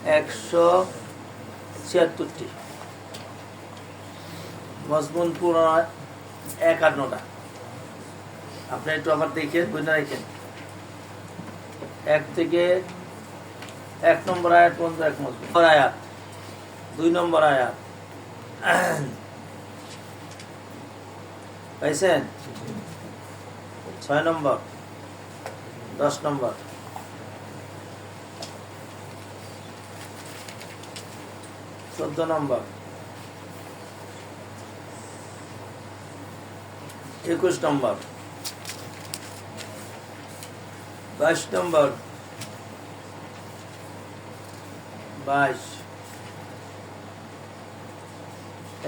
176টি, মজমুন পুরো 51টা। আপনি একটু আবার দেখে বুঝে রাখেন, 1 থেকে 1 নম্বর আয়াত পর্যন্ত এক মজমুন আয়াত, 2 নম্বর আয়াত পাইছেন, 6 নম্বর, 10 নম্বর, 14 নম্বর, 21 নম্বর, 22 নম্বর, 22,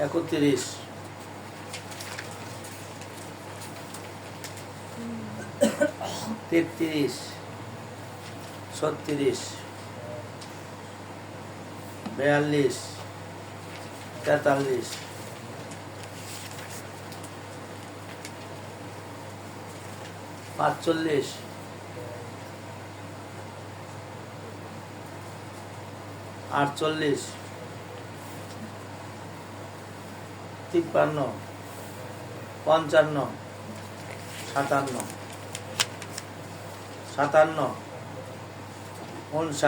31, 33, 36, 42, 43, 45, 48, 53, 55, 57, 57,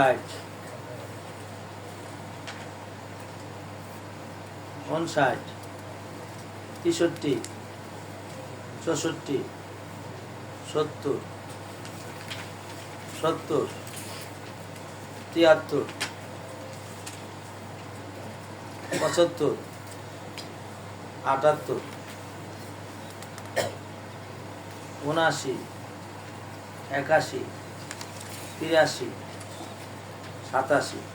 59, 59, 63, 64, 70, 70, 73, 75, 78, 79, 81, 83, 87,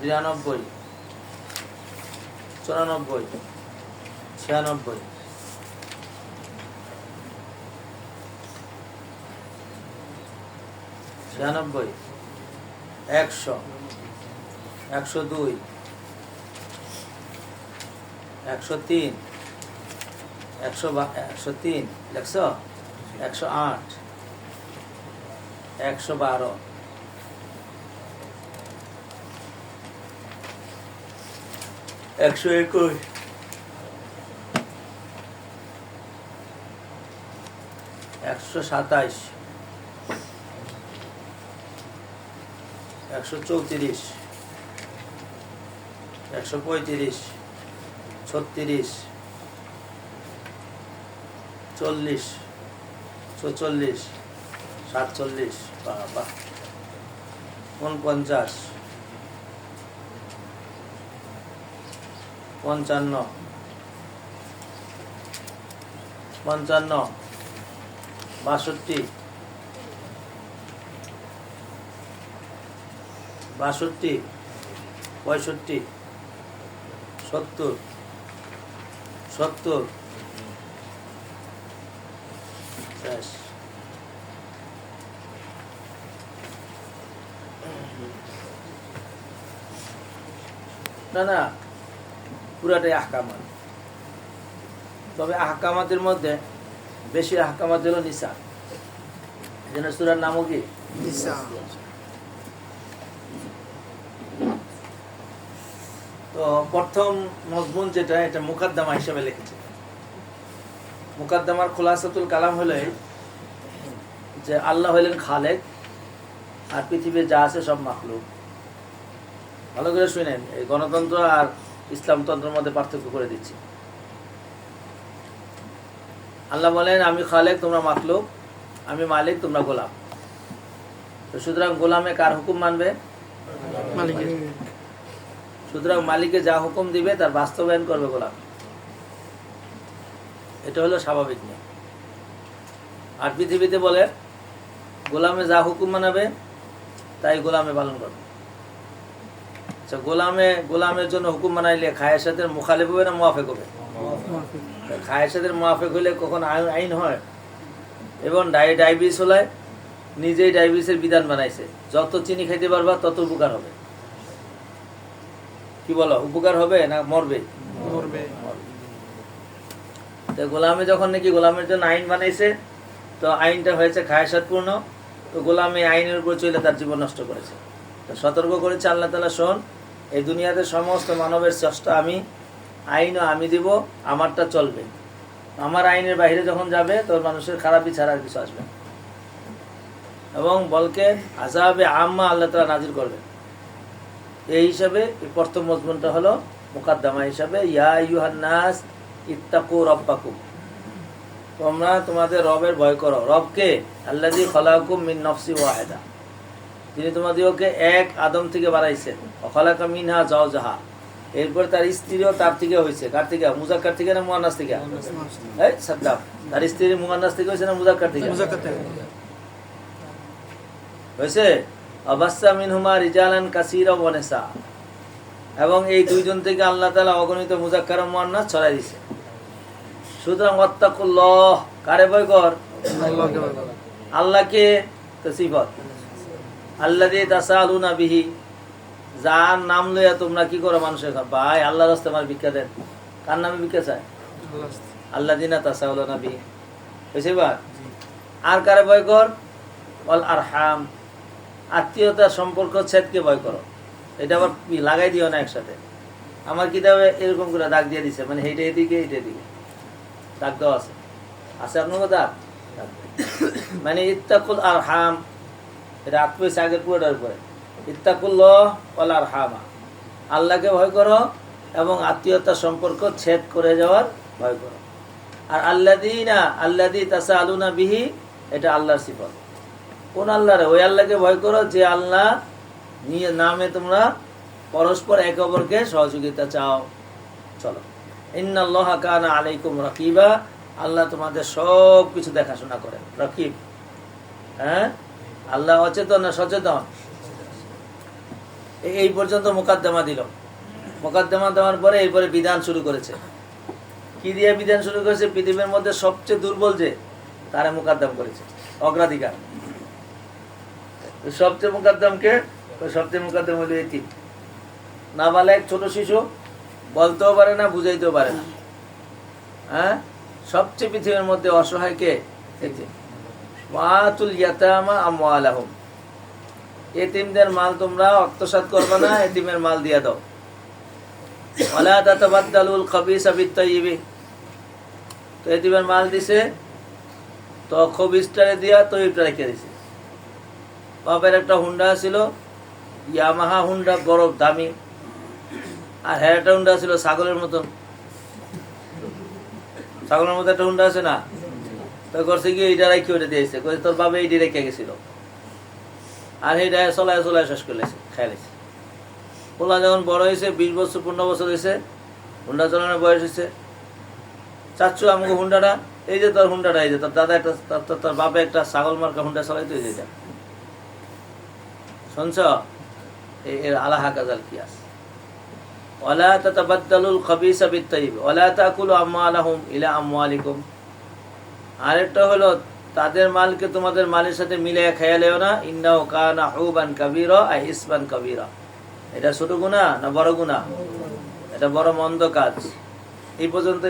92, 94, 96, 96, 100, 102, 103, 103 দেখছো, 108, 112, 121, 127, 134, 135, 36, 40, 44, 47, বাবা, 49, 55, 55, 62, 62, 65, 70, 70, শেষ। না না, পুরাটাই আহকামাত। তবে আহকামাতের মধ্যে বেশি আহকামাত হলো নিসা। যেন সূরার নামও কি নিসা। তো প্রথম মজমুন যেটা, এটা মুকাদ্দামা হিসেবে লিখেছে। মুকাদ্দামার খুলাসাতুল কালাম হলো যে আল্লাহ হইলেন খালেক, আর পৃথিবীর যা আছে সব মাখলুক। ভালো করে শুনেন, এই গণতন্ত্র আর ইসলামতন্ত্রের মধ্যে পার্থক্য করে দিচ্ছি। আল্লাহ বলেন আমি খালেক, তোমরা মাখলুক, আমি মালিক, তোমরা গোলাম। তো সুতরাং গোলামে কার হুকুম মানবে? মালিকের। সুতরাং মালিকে যা হুকুম দিবে তার বাস্তবায়ন করবে গোলাম। এটা হলো স্বাভাবিক নিয়ম। আর পৃথিবীতে বলে গোলামে যা হুকুম মানাবে তাই গোলামে পালন করবে। আচ্ছা, গোলামের জন্য হুকুম মানাইলে খায়েশাতের মুখালিফ হবে না মুয়াফেক হবে? খায়েশাতের মুয়াফেক হইলে কখন আইন হয়। এবং ডায়াবেটিস হলে নিজেই ডায়াবেটিসের বিধান বানাইছে, যত চিনি খাইতে পারবা তত উপকার হবে। কি বলো, উপকার হবে না মরবে? মরবে। তো গোলামি যখন নাকি গোলামের জন্য আইন বানাইছে, তো আইনটা হয়েছে খায়সাতপূর্ণ, তো গোলামি আইনের উপর চলে তার জীবন নষ্ট করেছে। তো সতর্ক করেছে আল্লাহ তাআলা, শোন, এই দুনিয়াতে সমস্ত মানবের চেষ্টা আমি, আইনও আমি দিব, আমারটা চলবে। আমার আইনের বাইরে যখন যাবে তোর মানুষের খারাপই ছাড়া আর কিছু আসবে না। এবং বলকে আযাবে আম্মা আল্লাহ তাআলা নাজিল করবেন। এই হিসাবে এই প্রথম মজমুনটা হলো মুকাদ্দামা হিসাবে, ইয়া আইয়ুহান নাস ইত্তাকু রাব্বাকুম, তোমরা তোমাদের রবের ভয় করো। রবকে? আল্লাযী খালাকাকুম মিন নাফসিন ওয়াহিদা, তিনি তোমাদেরকে এক আদম থেকে বানাইছেন। ওয়া খালাকা মিনহা যাওজাহা, এরপর তার স্ত্রীও তার থেকে হয়েছে। কার থেকে? মুযাক্কার থেকে না মুআন্নাস থেকে? এই সাদ্দাম, তার স্ত্রী মুআন্নাস থেকে হয়েছে না মুযাক্কার থেকে? হয়েছে। আবাসা মিনহুমা রিজালান কাসীরা ওয়া নিসা, এবং এই দুইজন থেকে আল্লাহ তাআলা অগণিত মুযাক্কার ও মুআন্নাস ছড়াই দিয়েছে। সুতরাং ওয়াত্তাকুল্লাহ, কারে ভয় কর? আল্লাহকে। তো সিফত আল্লাযী তাসালুনা বিহি, যার নাম লইয়া তোমরা কি করো মানুষের ভাই আল্লাহর রাস্তায় আমার ভিক্ষা দেন। কার নামে ভিক্ষা চায়? আল্লাযীনা তাসালুনা বিহি। হয়েছে বা? আর কারে ভয় কর? ওয়াল আরহাম, আত্মীয়তার সম্পর্ক ছেদকে ভয় করো। এটা আবার লাগাই দিও না একসাথে। আমার কিতাবে এরকম করে দাগ দিয়ে দিছে, মানে এইটা এদিকে এইটা এদিকে দাগ দেওয়া আছে। আছে আপনার দাগ? মানে ইত্তাকুল আরহাম, এটা আত্মীয় আগের পুরোটার উপরে। ইত্তাকুল্লাহ ওয়াল আরহামা, আল্লাহকে ভয় করো এবং আত্মীয়তার সম্পর্ক ছেদ করে যাওয়ার ভয় করো। আর আল্লাযী তাসালুনা বিহি, এটা আল্লাহর সিফত। কোন আল্লাহরে? ওই আল্লাহকে ভয় করো যে আল্লাহ নিয়ে নামে তোমরা পরস্পর একে অপরকে সহযোগিতা চাও। চলো, ইন্নাল্লাহা কানা আলাইকুম রাকিবা, আল্লাহ তোমাদের সব কিছু দেখাশোনা করেন। রাকিব, হ্যাঁ, আল্লাহ অচেতন না সচেতন? এই পর্যন্ত মুকাদ্দমা দিল। মুকাদ্দমা দেওয়ার পরে এরপরে বিধান শুরু করেছে। কি দিয়ে বিধান শুরু করেছে? পৃথিবীর মধ্যে সবচেয়ে দুর্বল যে, তারা মুকাদ্দম করেছে, অগ্রাধিকার। সবচেয়ে মুকাদ্দমকে? সবচেয়ে মুকাদ্দম হলো এতিম, নাবালেগ, ছোট শিশু, বলতেও পারে না, বুঝাইতেও পারে না। হ্যাঁ, সবচেয়ে পৃথিবীর মধ্যে অসহায় কে? এতিম। ওয়াতুল ইয়াতামা আমওয়ালাহুম, এতিমদের মাল তোমরা আত্মসাৎ করবে না, এতিমের মাল দিয়ে দাও। ওয়ালা তাতাবাদদালুল খাবিসা বিত-তাইয়্যিবি, তো এতিমের মাল দিছে, তো খবিসটারে দিয়া তৈয়বটা রেখে দিছে। বাপের একটা হুন্ডা ছিল, ইয়ামাহা হুন্ডা, বড় দামি, আর হ্যাঁ একটা হুন্ডা ছিল ছাগলের মতন। ছাগলের মতো একটা হুন্ডা আছে না, তো করছে কি এইটা রেখে ওটা দিয়েছে, তোর বাবা এইটি রেখে গেছিল, আর এইটা চলায় চলায় শেষ করে খেয়ালেছে। পোলা যখন বড় হয়েছে, 20 বছর 15 বছর হয়েছে, হুন্ডা চালানোর বয়স হয়েছে, চাচ্ছু আমাকে হুন্ডাটা, এই যে তোর হুন্ডাটা, এই যে তোর দাদা একটা, তোর বাবা একটা ছাগল মার্কা হুন্ডা চালাইতে হয়েছে। শুনছ? এর আলাহা কাজাল কি আছে? ওয়ালা তাতাবাদদালুল খাবিসা বিত-তাইয়্যিব ওয়ালা তাকুলু আমওয়ালাহুম ইলা আমওয়ালিকুম, আরেকটা হলো তাদের মালকে তোমাদের মালের সাথে মিলিয়ে খেয়ালেও না। ইন্নাহু কানা হুবান কাবীরা, আই ইসবান কাবীরা, এটা ছোট গুনাহ না বড় গুনাহ? এটা বড় মন্দ কাজ। এই পর্যন্ত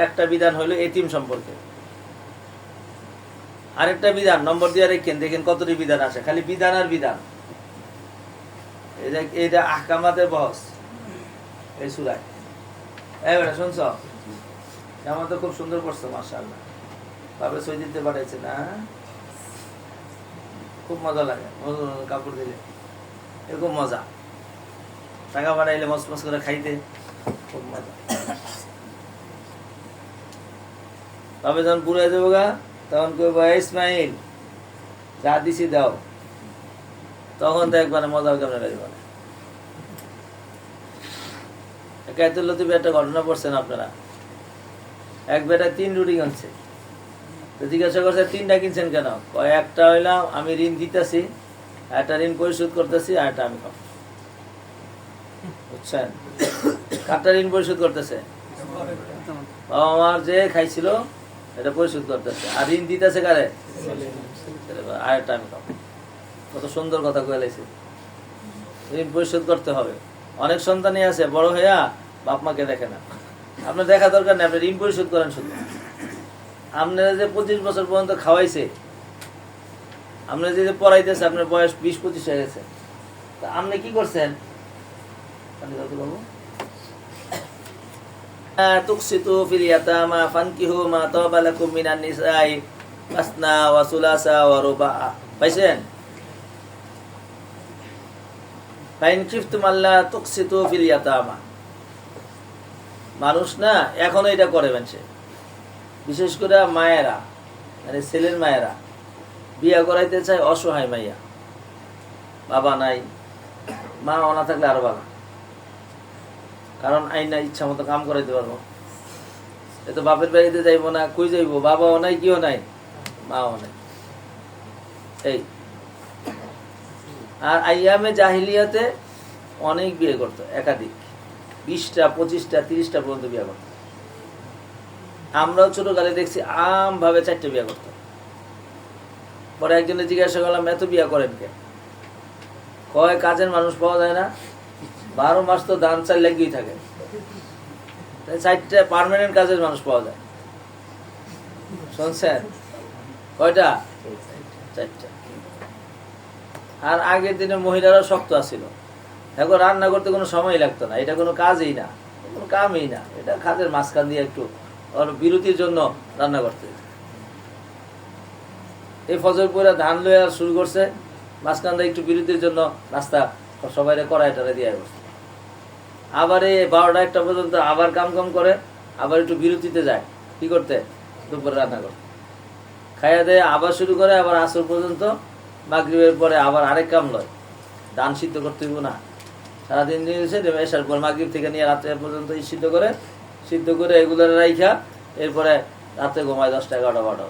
একটা বিধান হলো এতিম সম্পর্কে। আরেকটা বিধান নম্বর দিয়ে রেখেন, দেখেন কতটি বিধান আছে, খালি বিধান আর বিধান। এটা আহকামাতের বহস এই সূরায়। এবারে শুনছ? আমার তো খুব সুন্দর পড়ছে, মাশাআল্লাহ। বাবা সই দিতে পাঠাইছে না, খুব মজা লাগে। কাপড় দিলে এরকম মজা, টাকা পাঠাইলে মসমস করে খাইতে খুব মজা। তবে যখন বুড়ে যাবো গা, তখন কইব ইসমাইল যা দিছি দাও, তখন তো একবারে মজা কেমন লাগবে। কায়তুল লতিফে একটা ঘটনা পড়ছেন আপনারা। এক বেটা 3 রুটি কিনছে, তো জিজ্ঞাসা করছে 3টা কিনছেন কেন? একটা হইলাম আমি ঋণ দিতেছি, একটা ঋণ পরিশোধ করতেছি, আর একটা আমি খাবো। বুঝছেন? কারটা ঋণ পরিশোধ করতেছে? বাবা আমার যে খাইছিল এটা পরিশোধ করতেছে, আর ঋণ দিতেছে কারে? আর একটা আমি খাবো। কত সুন্দর কথা কয়ে লাইছে, ঋণ পরিশোধ করতে হবে। অনেক সন্তানই আছে বড় হইয়া বাপ মাকে দেখে না। আপনার দেখা দরকার নেই, আপনি ঋণ পরিশোধ করেন শুধু। আপনারা যে 25 বছর পর্যন্ত খাওয়াইছে, আপনারা যে পড়াইতেছে, আপনার বয়স 20-25 হয়ে গেছে, তা আপনি কি করছেন? বাবু তুকসিতু ফিল ইয়াতামা ফানকিহু মা তাবা লাকুম মিনান নিসাই মাসনা ওয়া সুলাসা ওয়া রুবা। পাইছেন? ফাইন কিফতুম আল্লা তুকসিতু ফিল ইয়াতামা। মানুষ না এখনো এটা করে সে, বিশেষ করে মায়েরা, মানে ছেলের মায়েরা বিয়া করাইতে চায় অসহায় মাইয়া, বাবা নাই, মা না থাকলে আরো ভালো, কারণ আইনা ইচ্ছা মতো কাম করাইতে পারবো। এ তো বাপের বাড়িতে যাইবো না, কই যাইবো, বাবাও নাই, কিও নাই, মাও নাই। এই আর আইয়ামে জাহিলিয়াতে অনেক বিয়ে করতো, একাধিক, 20টা 25টা 30টা পর্যন্ত বিয়ে করতো। আমরাও ছোটকালে দেখছি আম ভাবে 4টে বিয়ে করতো। পরে একজনে জিজ্ঞাসা করলাম, এত বিয়ে করেন কে? কয় কাজের মানুষ পাওয়া যায় না, 12 মাস তো ধান চাল লেগেই থাকে, 4টে পার্মানেন্ট কাজের মানুষ পাওয়া যায়। শুনছেন? কয়টা? 4টা। আর আগের দিনে মহিলারা শক্ত আছিল, এখন রান্না করতে কোনো সময় লাগতো না, এটা কোনো কাজই না, কোনো কামই না, এটা খাদের মাঝখান দিয়ে একটু বিরতির জন্য রান্না করতে। এই ফজর পরে ধান লইয়া শুরু করছে, মাঝখান দিয়ে একটু বিরতির জন্য নাস্তা সবাই কড়াই টড়াই দিয়ে বসছে। আবার এই 12টা 1টা পর্যন্ত আবার কাম করে, আবার একটু বিরতিতে যায়, কি করতে? দুপুরে রান্না করতে। খাইয়া দেয় আবার শুরু করে, আবার আসর পর্যন্ত, মাগরিবের পরে আবার আরেক কাম লয়, ধান সিদ্ধ করতে হইব না, সারাদিন দিয়েছে, এসার পর মাগরিব থেকে নিয়ে রাত্রে পর্যন্ত সিদ্ধ করে এগুলো রাইখা এরপরে রাত্রে ঘুমায় 10টা 11টা 12টা।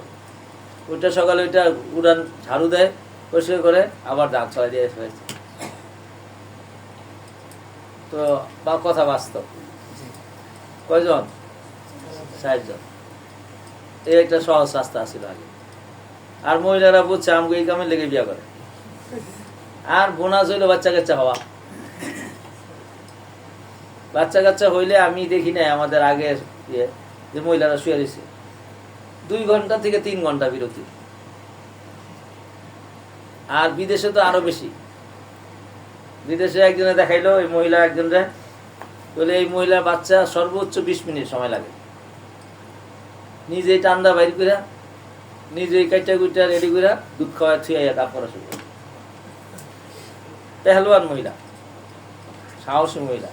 ওইটা সকালে ওইটা উড়ান ঝাড়ু দেয়, পরিষ্কার করে আবার ধান ছড়াই দিয়ে ফেলেছে। তো বা কথা বাস্তব। কয়জন? 60 জন। এই একটা সহজ রাস্তা ছিল আগে। আর মহিলারা বুঝছে আমাকে এই কামে লেগে বিয়া করে। আর বোনাস হইলো বাচ্চা কাচ্চা হওয়া। বাচ্চা কাচ্চা হইলে আমি দেখি নাই আমাদের আগে যে মহিলারা শুয়ে রয়েছে 2 ঘন্টা থেকে 3 ঘন্টা বিরতি। আর বিদেশে তো আরো বেশি। বিদেশে একজনে দেখাইলো, এই মহিলা একজনে বলে এই মহিলার বাচ্চা সর্বোচ্চ 20 মিনিট সময় লাগে, নিজেই টান্দা বাইর করে, নিজেই কাইটা কুইটা রেডি করে দুধ খাওয়া থুয়াইয়া তারপরে শুরু। পেহলওয়ান মহিলা, সাহসী মহিলা।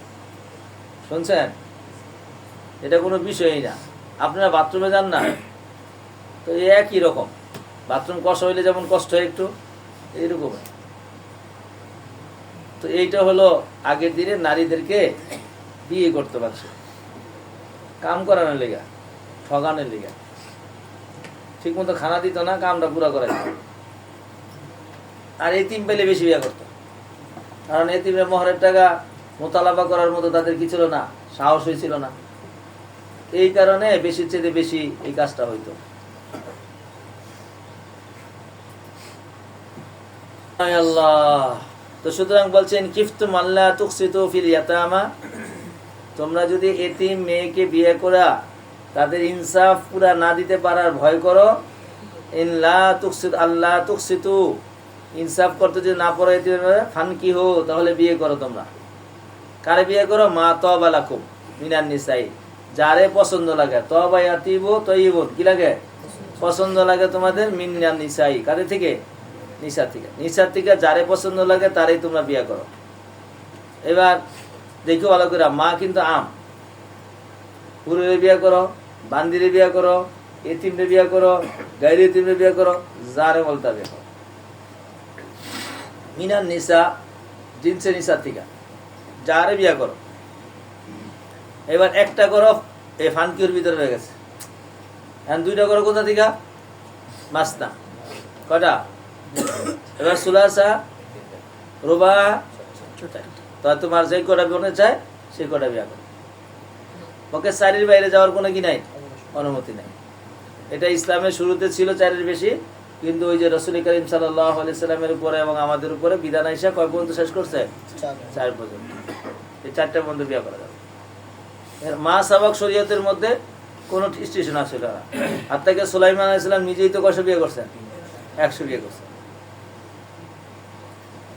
শুনছেন? এটা কোনো বিষয়ই না। আপনারা বাথরুমে যান না, তো একই রকম, বাথরুম কষ্ট হইলে যেমন কষ্ট হয় একটু, এইরকম। তো এইটা হলো আগের দিনে নারীদেরকে বিয়ে করতে পারছে কাম করানোর লেগা, ঠগানোর লেগা। ঠিক মতো খানা দিত না, কামটা পুরা করাইত। আর এতিম পেলে বেশি বিয়ে করতো, কারণ এতিমের মোহরের টাকা মোতালাবা করার মতো তাদের কি ছিল না, সাহস হয়েছিল না। এই কারণে বেশি চেয়ে বেশি এই কাজটা হইতো। আল্লাহ। তো সুতরাং বলছেন কিফতুম আল্লাহ তুকসিতু ফিল ইয়াতামা, তোমরা যদি এতিম মেয়েকে বিয়ে করা তাদের ইনসাফ পুরা না দিতে পারার ভয় করো, ইনলা তুকসিত আল্লাহ তুকসিতু, ইনসাফ করতে যদি না পারো ফানকিহু, তাহলে বিয়ে করো। তোমরা কারে বিয়ে করো? মা তাবা লাকুম মিনান নিসাই, যারে পছন্দ লাগে। তবা ইয়াতিবু তয়্যিবুন, কি লাগে? পছন্দ লাগে তোমাদের। মিনান নিসাই, কাদের থেকে? নিসা থেকে। নিসার থেকে যারে পছন্দ লাগে তারই তোমরা বিয়ে করো। এবার দেখো ভালো করে, মা কিন্তু আম, পুরুষের বিয়ে করো, বান্দিরে বিয়ে করো, এতিমরে বিয়ে করো, গাইরে এতিমরে বিয়ে করো, যারে বলতে বিয়ে করো। মিনান নিসা, জিনসে নিসার থেকে যারে বিয়ে করো। এবার একটা করো এই ফানকির ভিতরে রয়ে গেছে, এখন 2টা করো কোথা থেকে? মাসনা। কটা? এবার সুলাসা, রুবা, তো তোমার যে কটা মনে চায় সেই কটা বিয়ে করো। ওকে 4-এর বাইরে যাওয়ার কোনো কি নাই, অনুমতি নাই। এটা ইসলামের শুরুতে ছিল 4-এর বেশি, কিন্তু ওই যে রাসূল করিম সাল্লাল্লাহু আলাইহি সাল্লামের উপরে এবং আমাদের উপরে বিধান আইসা কয় পর্যন্ত শেষ করছে? 4 পর্যন্ত। এই 4টা পর্যন্ত বিয়ে করা যাবে। মা সাবাক শরীয়তের মধ্যে কোনো স্টেশন আসলে না। আর থেকে সুলাইমান আলাইহিস সালাম নিজেই তো কয়শো বিয়ে করছেন, 100 বিয়ে করছেন।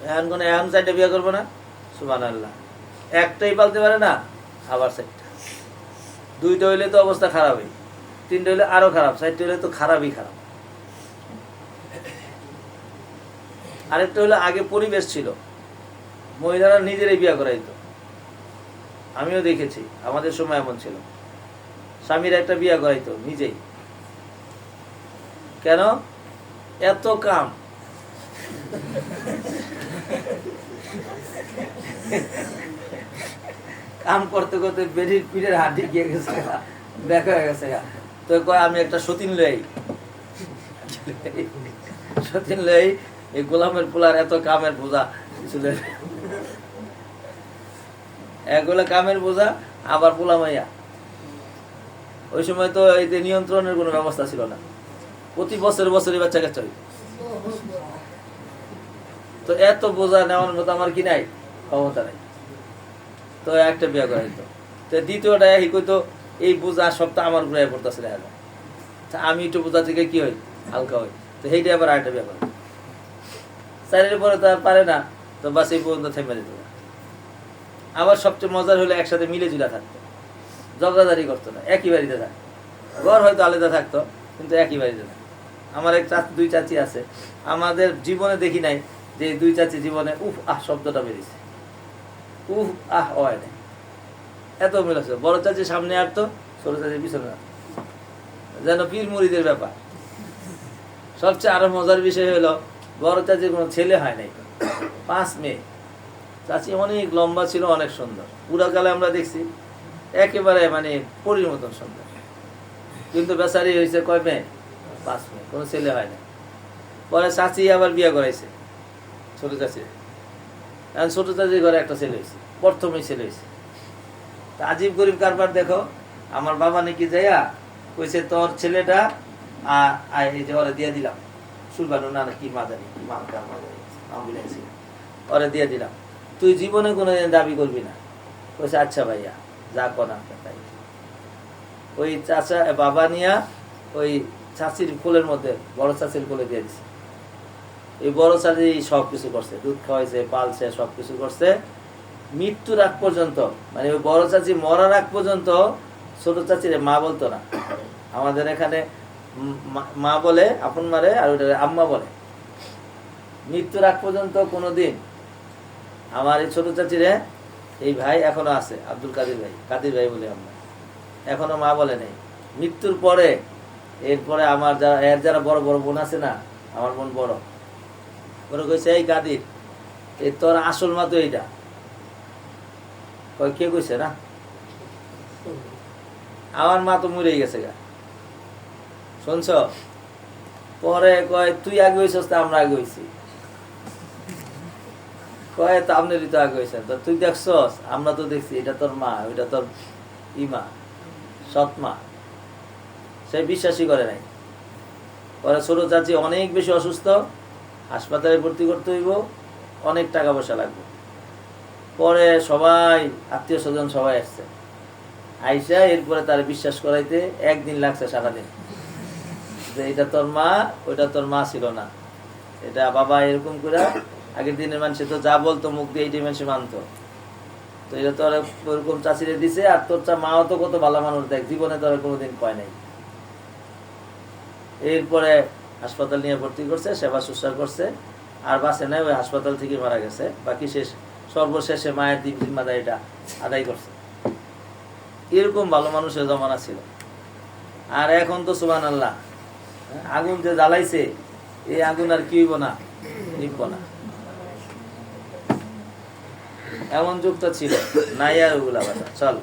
এখন চারটে বিয়ে করবো না? সুবহানাল্লাহ। একটাই পালতে পারে না, আবার 4টা। 2টা হইলে তো অবস্থা খারাপই, 3টে হইলে আরো খারাপ, 4টে হইলে তো খারাপই খারাপ। আরেকটা হলো আগে পরিবেশ ছিল, মহিলারা নিজেরাই বিয়ে করাইতো। আমিও দেখেছি, আমাদের সময় এমন ছিল, স্বামীর একটা বিয়ে করাইতো নিজেই। কেন? এত কাম। কাম করতে করতে বেরির পিঠের হাড্ডি গিয়ে গেছে, দেখা হয়ে গেছে। তো কয় আমি একটা সতীন লই, সতীন লই, এই গোলামের পোলার এত কামের বোঝা কিছু এগুলো কামের বোঝা, আবার পোলা মাইয়া। ওই সময় তো এই যে নিয়ন্ত্রণের কোনো ব্যবস্থা ছিল না, প্রতি বছরে বছরে বাচ্চা কাচ্চা হইত। তো এত বোঝা নেওয়ার মতো আমার কি নাই, ক্ষমতা নাই। তো একটা বিয়ে করাইতো। তো দ্বিতীয়টা এই কইতো এই বোঝা সবটা আমার উপরে পড়তেছে, আমি একটু বোঝা থেকে কি হই, হালকা হই। তো সেইটা আবার আরেকটা বিয়ে করে, 4-এর পরে তো আর পারে না, তো বাস এই পর্যন্ত থেমে যেত। আবার সবচেয়ে মজার হলো একসাথে মিলে জুলা থাকতো, ঝগড়াঝাড়ি করতো না, একই বাড়িতে থাকতো। ঘর হয়তো আলাদা থাকতো, কিন্তু একই বাড়িতে থাকতো। আমার দুই চাচি আছে, আমাদের জীবনে দেখি নাই যে 2 চাচি জীবনে উফ আহ শব্দটা বেরিয়েছে, উফ আহ হয় না, এত মিল আছে। বড় চাচি সামনে আটতো, ছোট চাচি পিছনে আটতো, যেন পীর মুরিদের ব্যাপার। সবচেয়ে আরো মজার বিষয় হলো বড় চাচির কোনো ছেলে হয় নাই, 5 মেয়ে। চাচি অনেক লম্বা ছিল, অনেক সুন্দর, পুরাকালে আমরা দেখছি একেবারে মানে পরীর মতন সুন্দর। কিন্তু বেচারি হয়েছে কয় মেয়ে? 5 মেয়ে, কোনো ছেলে হয় না। পরে চাচি আবার বিয়ে করাইছে ছোট চাচি, এখন ছোট চাচির ঘরে একটা ছেলে হয়েছে, প্রথমেই ছেলে হয়েছে। আজিব গরিব কারবার দেখো, আমার বাবা নাকি যাইয়া কইছে তোর ছেলেটা এই যে ওরে দিয়ে দিলাম, সুলবানু না কি মাদারি কি মালকার মাদারি আমি ওরে দিয়ে দিলাম, তুই জীবনে কোনোদিন দাবি করবি না। কইছে আচ্ছা ভাইয়া যা করেন তাই। ওই চাচা বাবা নিয়া ওই চাচির কোলের মধ্যে বড় চাচির কোলে দিয়ে দিছে। এই বড় চাচি সবকিছু করছে, দুধ খাওয়াইছে, পালছে, সবকিছু করছে। মৃত্যুর আগ পর্যন্ত, মানে ওই বড় চাচি মরার আগ পর্যন্ত ছোট চাচিরে মা বলতো না। আমাদের এখানে মা বলে আপন মারে, আর ওটা আম্মা বলে। মৃত্যুর আগ পর্যন্ত কোনোদিন আমার এই ছোট চাচিরে, এই ভাই এখনো আছে আব্দুল কাদির ভাই, কাদির ভাই বলে আমরা, এখনো মা বলে নেই। মৃত্যুর পরে এরপরে আমার যারা বড় বড় বোন আছে না, আমার বোন বড়, ওরা কইছে এই কাদির এই তোর আসল মা তো এইটা। কে কইছে না, আমার মা তো মরেই গেছে গা, শুনছ? পরে কয় তুই আগে হয়েছিস, আমরা আগে হয়েছি। কয় তো আপনারই তো আগে হয়েছে, তুই দেখছস? আমরা তো দেখছি, এটা তোর মা, ওইটা তোর ইমা, সৎ মা। সে বিশ্বাসই করে নাই। পরে ছোট চাচি অনেক বেশি অসুস্থ, হাসপাতালে ভর্তি করতে হইব, অনেক টাকা পয়সা লাগবে। পরে সবাই আত্মীয় স্বজন সবাই আসছে, আইসা এরপরে তার বিশ্বাস করাইতে 1 দিন লাগছে, সারাদিন, যে এটা তোর মা, ওইটা তোর মা ছিল না, এটা বাবা এরকম করে। আগের দিনের মানুষ তো যা বলতো মুখ দিয়ে এইটাই মানুষ মানতো। তো এটা তোর ওরকম চাচিরে দিছে, আর তোর মাও তো কত ভালো মানুষ, দেখ জীবনে তোর কোনোদিন কয় নাই। এরপরে হাসপাতাল নিয়ে ভর্তি করছে, সেবা শুশ্রূষা করছে, আর বাঁচে নাই, ওই হাসপাতাল থেকে মারা গেছে। বাকি শেষ, সর্বশেষে মায়ের জিম্মাদারিটা আদায় করছে। এরকম ভালো মানুষের জমানা ছিল। আর এখন তো সুবহানাল্লাহ, আগুন যে জ্বালাইছে, এই আগুন আর কি হইব না, নিব না, এমন যুগটা ছিল নাই আর ওগুলা বাবা। চল,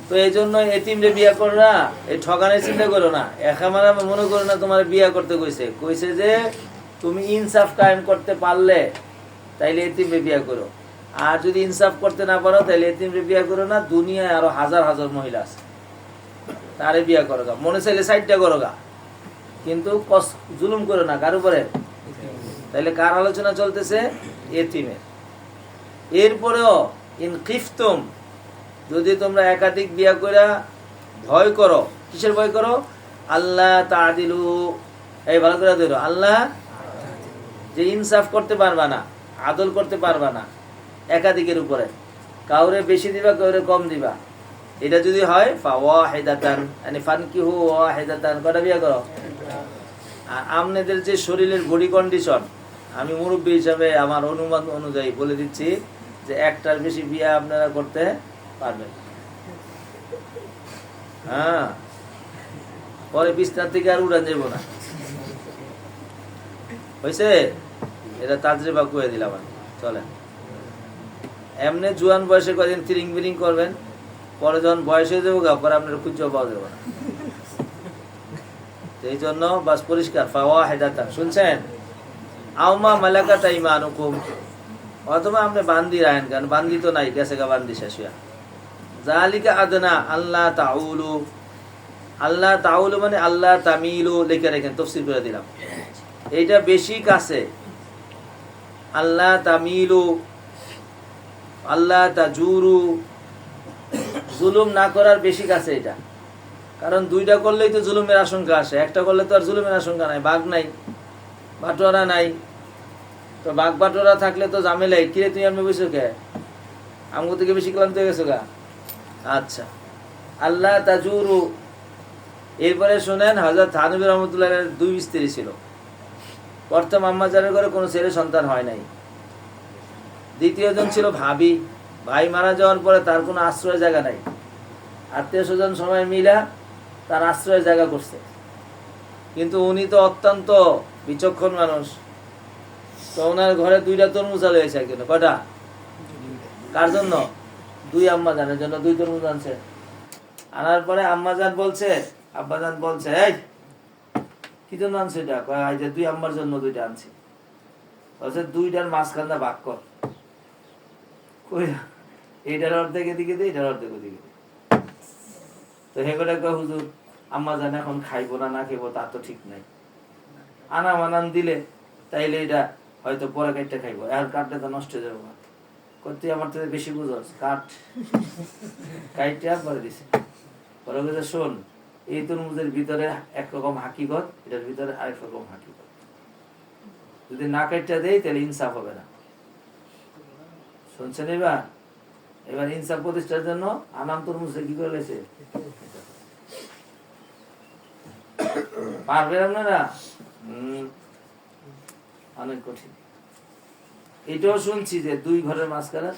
তো এই জন্য এতিমরে বিয়া করো না, এই ঠকানের চিন্তা করো না। একেবারে মনে করো না তোমার বিয়া করতে কইছে যে তুমি ইনসাফ কায়েম করতে পারলে তাইলে এতিমরে বিয়া করো, আর যদি ইনসাফ করতে না পারো তাইলে এতিমরে বিয়া করো না। দুনিয়ায় আরো হাজার হাজার মহিলা আছে, তারে বিয়া করো গা, মনে চাইলে 4টা করো গা, কিন্তু জুলুম করো না কার উপরে। তাইলে কার আলোচনা চলতেছে? এতিমের। এরপরেও ইন খিফতুম, যদি তোমরা একাধিক বিয়া কইরা ভয় করো। কিসের ভয় করো? আল্লাহ তাআদিলু, এই ভালো করে ধরো, আল্লাহ যে ইনসাফ করতে পারবা না, আদল করতে পারবা না একাধিকের উপরে, কাউরে বেশি দিবা কাউরে কম দিবা, এটা যদি হয় ফাওয়াহিদাতান মানে ফানকিহু ওয়াহিদাতান, কয়টা বিয়ে করো। আর আপনাদের যে শরীরের বডি কন্ডিশন, আমি মুরব্বী হিসাবে আমার অনুমান অনুযায়ী বলে দিচ্ছি যে একটার বেশি বিয়ে আপনারা করতে পারবেন। হ্যাঁ, পরে বিছনার থেকে আর উড়ান যাবো না, হয়েছে? এটা তাজরিবা করে দিলাম আমি। চলেন, এমনি জুয়ান বয়সে কদিন তিরিং বিরিং করবেন, পরে যখন বয়স হয়ে যাবো পরে আপনার খুঁজে পাওয়া যাবে না। এই জন্য বাস পরিষ্কার ফাওয়াহিদাতান, শুনছেন? আওমা মালাকাত আইমানুকুম, অথবা আপনি বান্দি রাখেন, কারণ বান্দি তো নাই, গেছে গা বান্দি শেষ হইয়া। যালিকা আদনা আল্লাহ তাউলু, আল্লাহ তাউলু মানে আল্লাহ তামিলু, লিখে রাখেন, তাফসীর করে দিলাম। এইটা বেশি কাছে, আল্লাহ তামিলু, আল্লাহ তাজুরু, জুলুম না করার বেশি কাছে এটা। কারণ দুইটা করলেই তো জুলুমের আশঙ্কা আসে, একটা করলে তো আর জুলুমের আশঙ্কা নাই, বাঘ নাই, বাটোয়ারা নাই। তো বাঘ বাটোয়ারা থাকলে তো ঝামেলাই। কিরে তুই আমি বুঝছো কে, আমগো থেকে বেশি ক্লান্ত হয়ে গেছো গা। আচ্ছা, আল্লাহ তাজুরু। এরপরে শোনেন, হযরত থানবী রহমতুল্লাহ এর 2 স্ত্রী ছিল। প্রথম আম্মাজানের ঘরে কোনো ছেলে সন্তান হয় নাই। দ্বিতীয় জন ছিল ভাবি, ভাই মারা যাওয়ার পরে তার কোনো আশ্রয় জায়গা নাই, আত্মীয় স্বজন সবাই মিলা তার আশ্রয় জায়গা করছে। কিন্তু উনি তো অত্যন্ত বিচক্ষণ মানুষ, তো ওনার ঘরে 2টা তরমুজ হয়েছে। একজন, কয়টা? কার জন্য? 2 আম্মাজানের জন্য 2 তরমুজ আনছে। আনার পরে আম্মাজান বলছে, আব্বাজান বলছে, এই কি জন্য আনছে এটা? কয় এই যে 2 আম্মার জন্য 2টা আনছি। বলছে 2টার মাঝখানটা ভাগ কর। কই এইটার অর্ধেক এদিকে দে, এটার অর্ধেক ওদিকে দে। তো হেগোটা কয়, হুজুর আম্মাজান এখন খাইবো না, না খাইবো তা তো ঠিক নাই, আনা মানান দিলে তাইলে এটা হয়তো পরে কাটটা খাইবো, আর কাটটা তো নষ্ট হয়ে যাবো। করতে আমার তো বেশি বুঝস, কাঠ কাইটা পরে দিছে। পরে বলছে, শোন, এই তরমুজের ভিতরে একরকম হাকিকত, এটার ভিতরে আরেক রকম হাকিকত, যদি না কাটটা দেয় তাহলে ইনসাফ হবে না। শুনছেন? এবার ইনসাফ প্রতিষ্ঠার জন্য আনাম তরমুজে কি করে লেছে, পারবেন আপনারা? অনেক কঠিন। এটাও শুনছি যে 2 ঘরের মাঝখানে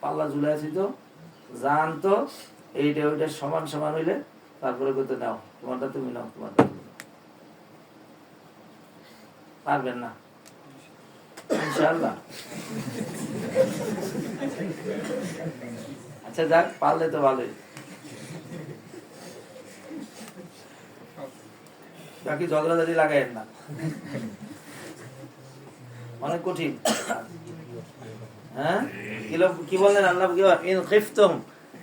পাল্লা ঝুলে আছি, তো জান তো এইটা ওইটা সমান সমান হইলে তারপরে করতে নাও, তোমারটা তুমি নাও, তোমারটা তুমি নাও। পারবেন না ইনশাআল্লাহ? আচ্ছা যাক, পারলে তো ভালোই। বাকি ঝগড়াঝাড়ি লাগাইেন না, অনেক কঠিন। হ্যাঁ, কি বললেন আল্লাহ? ইন খিফতুম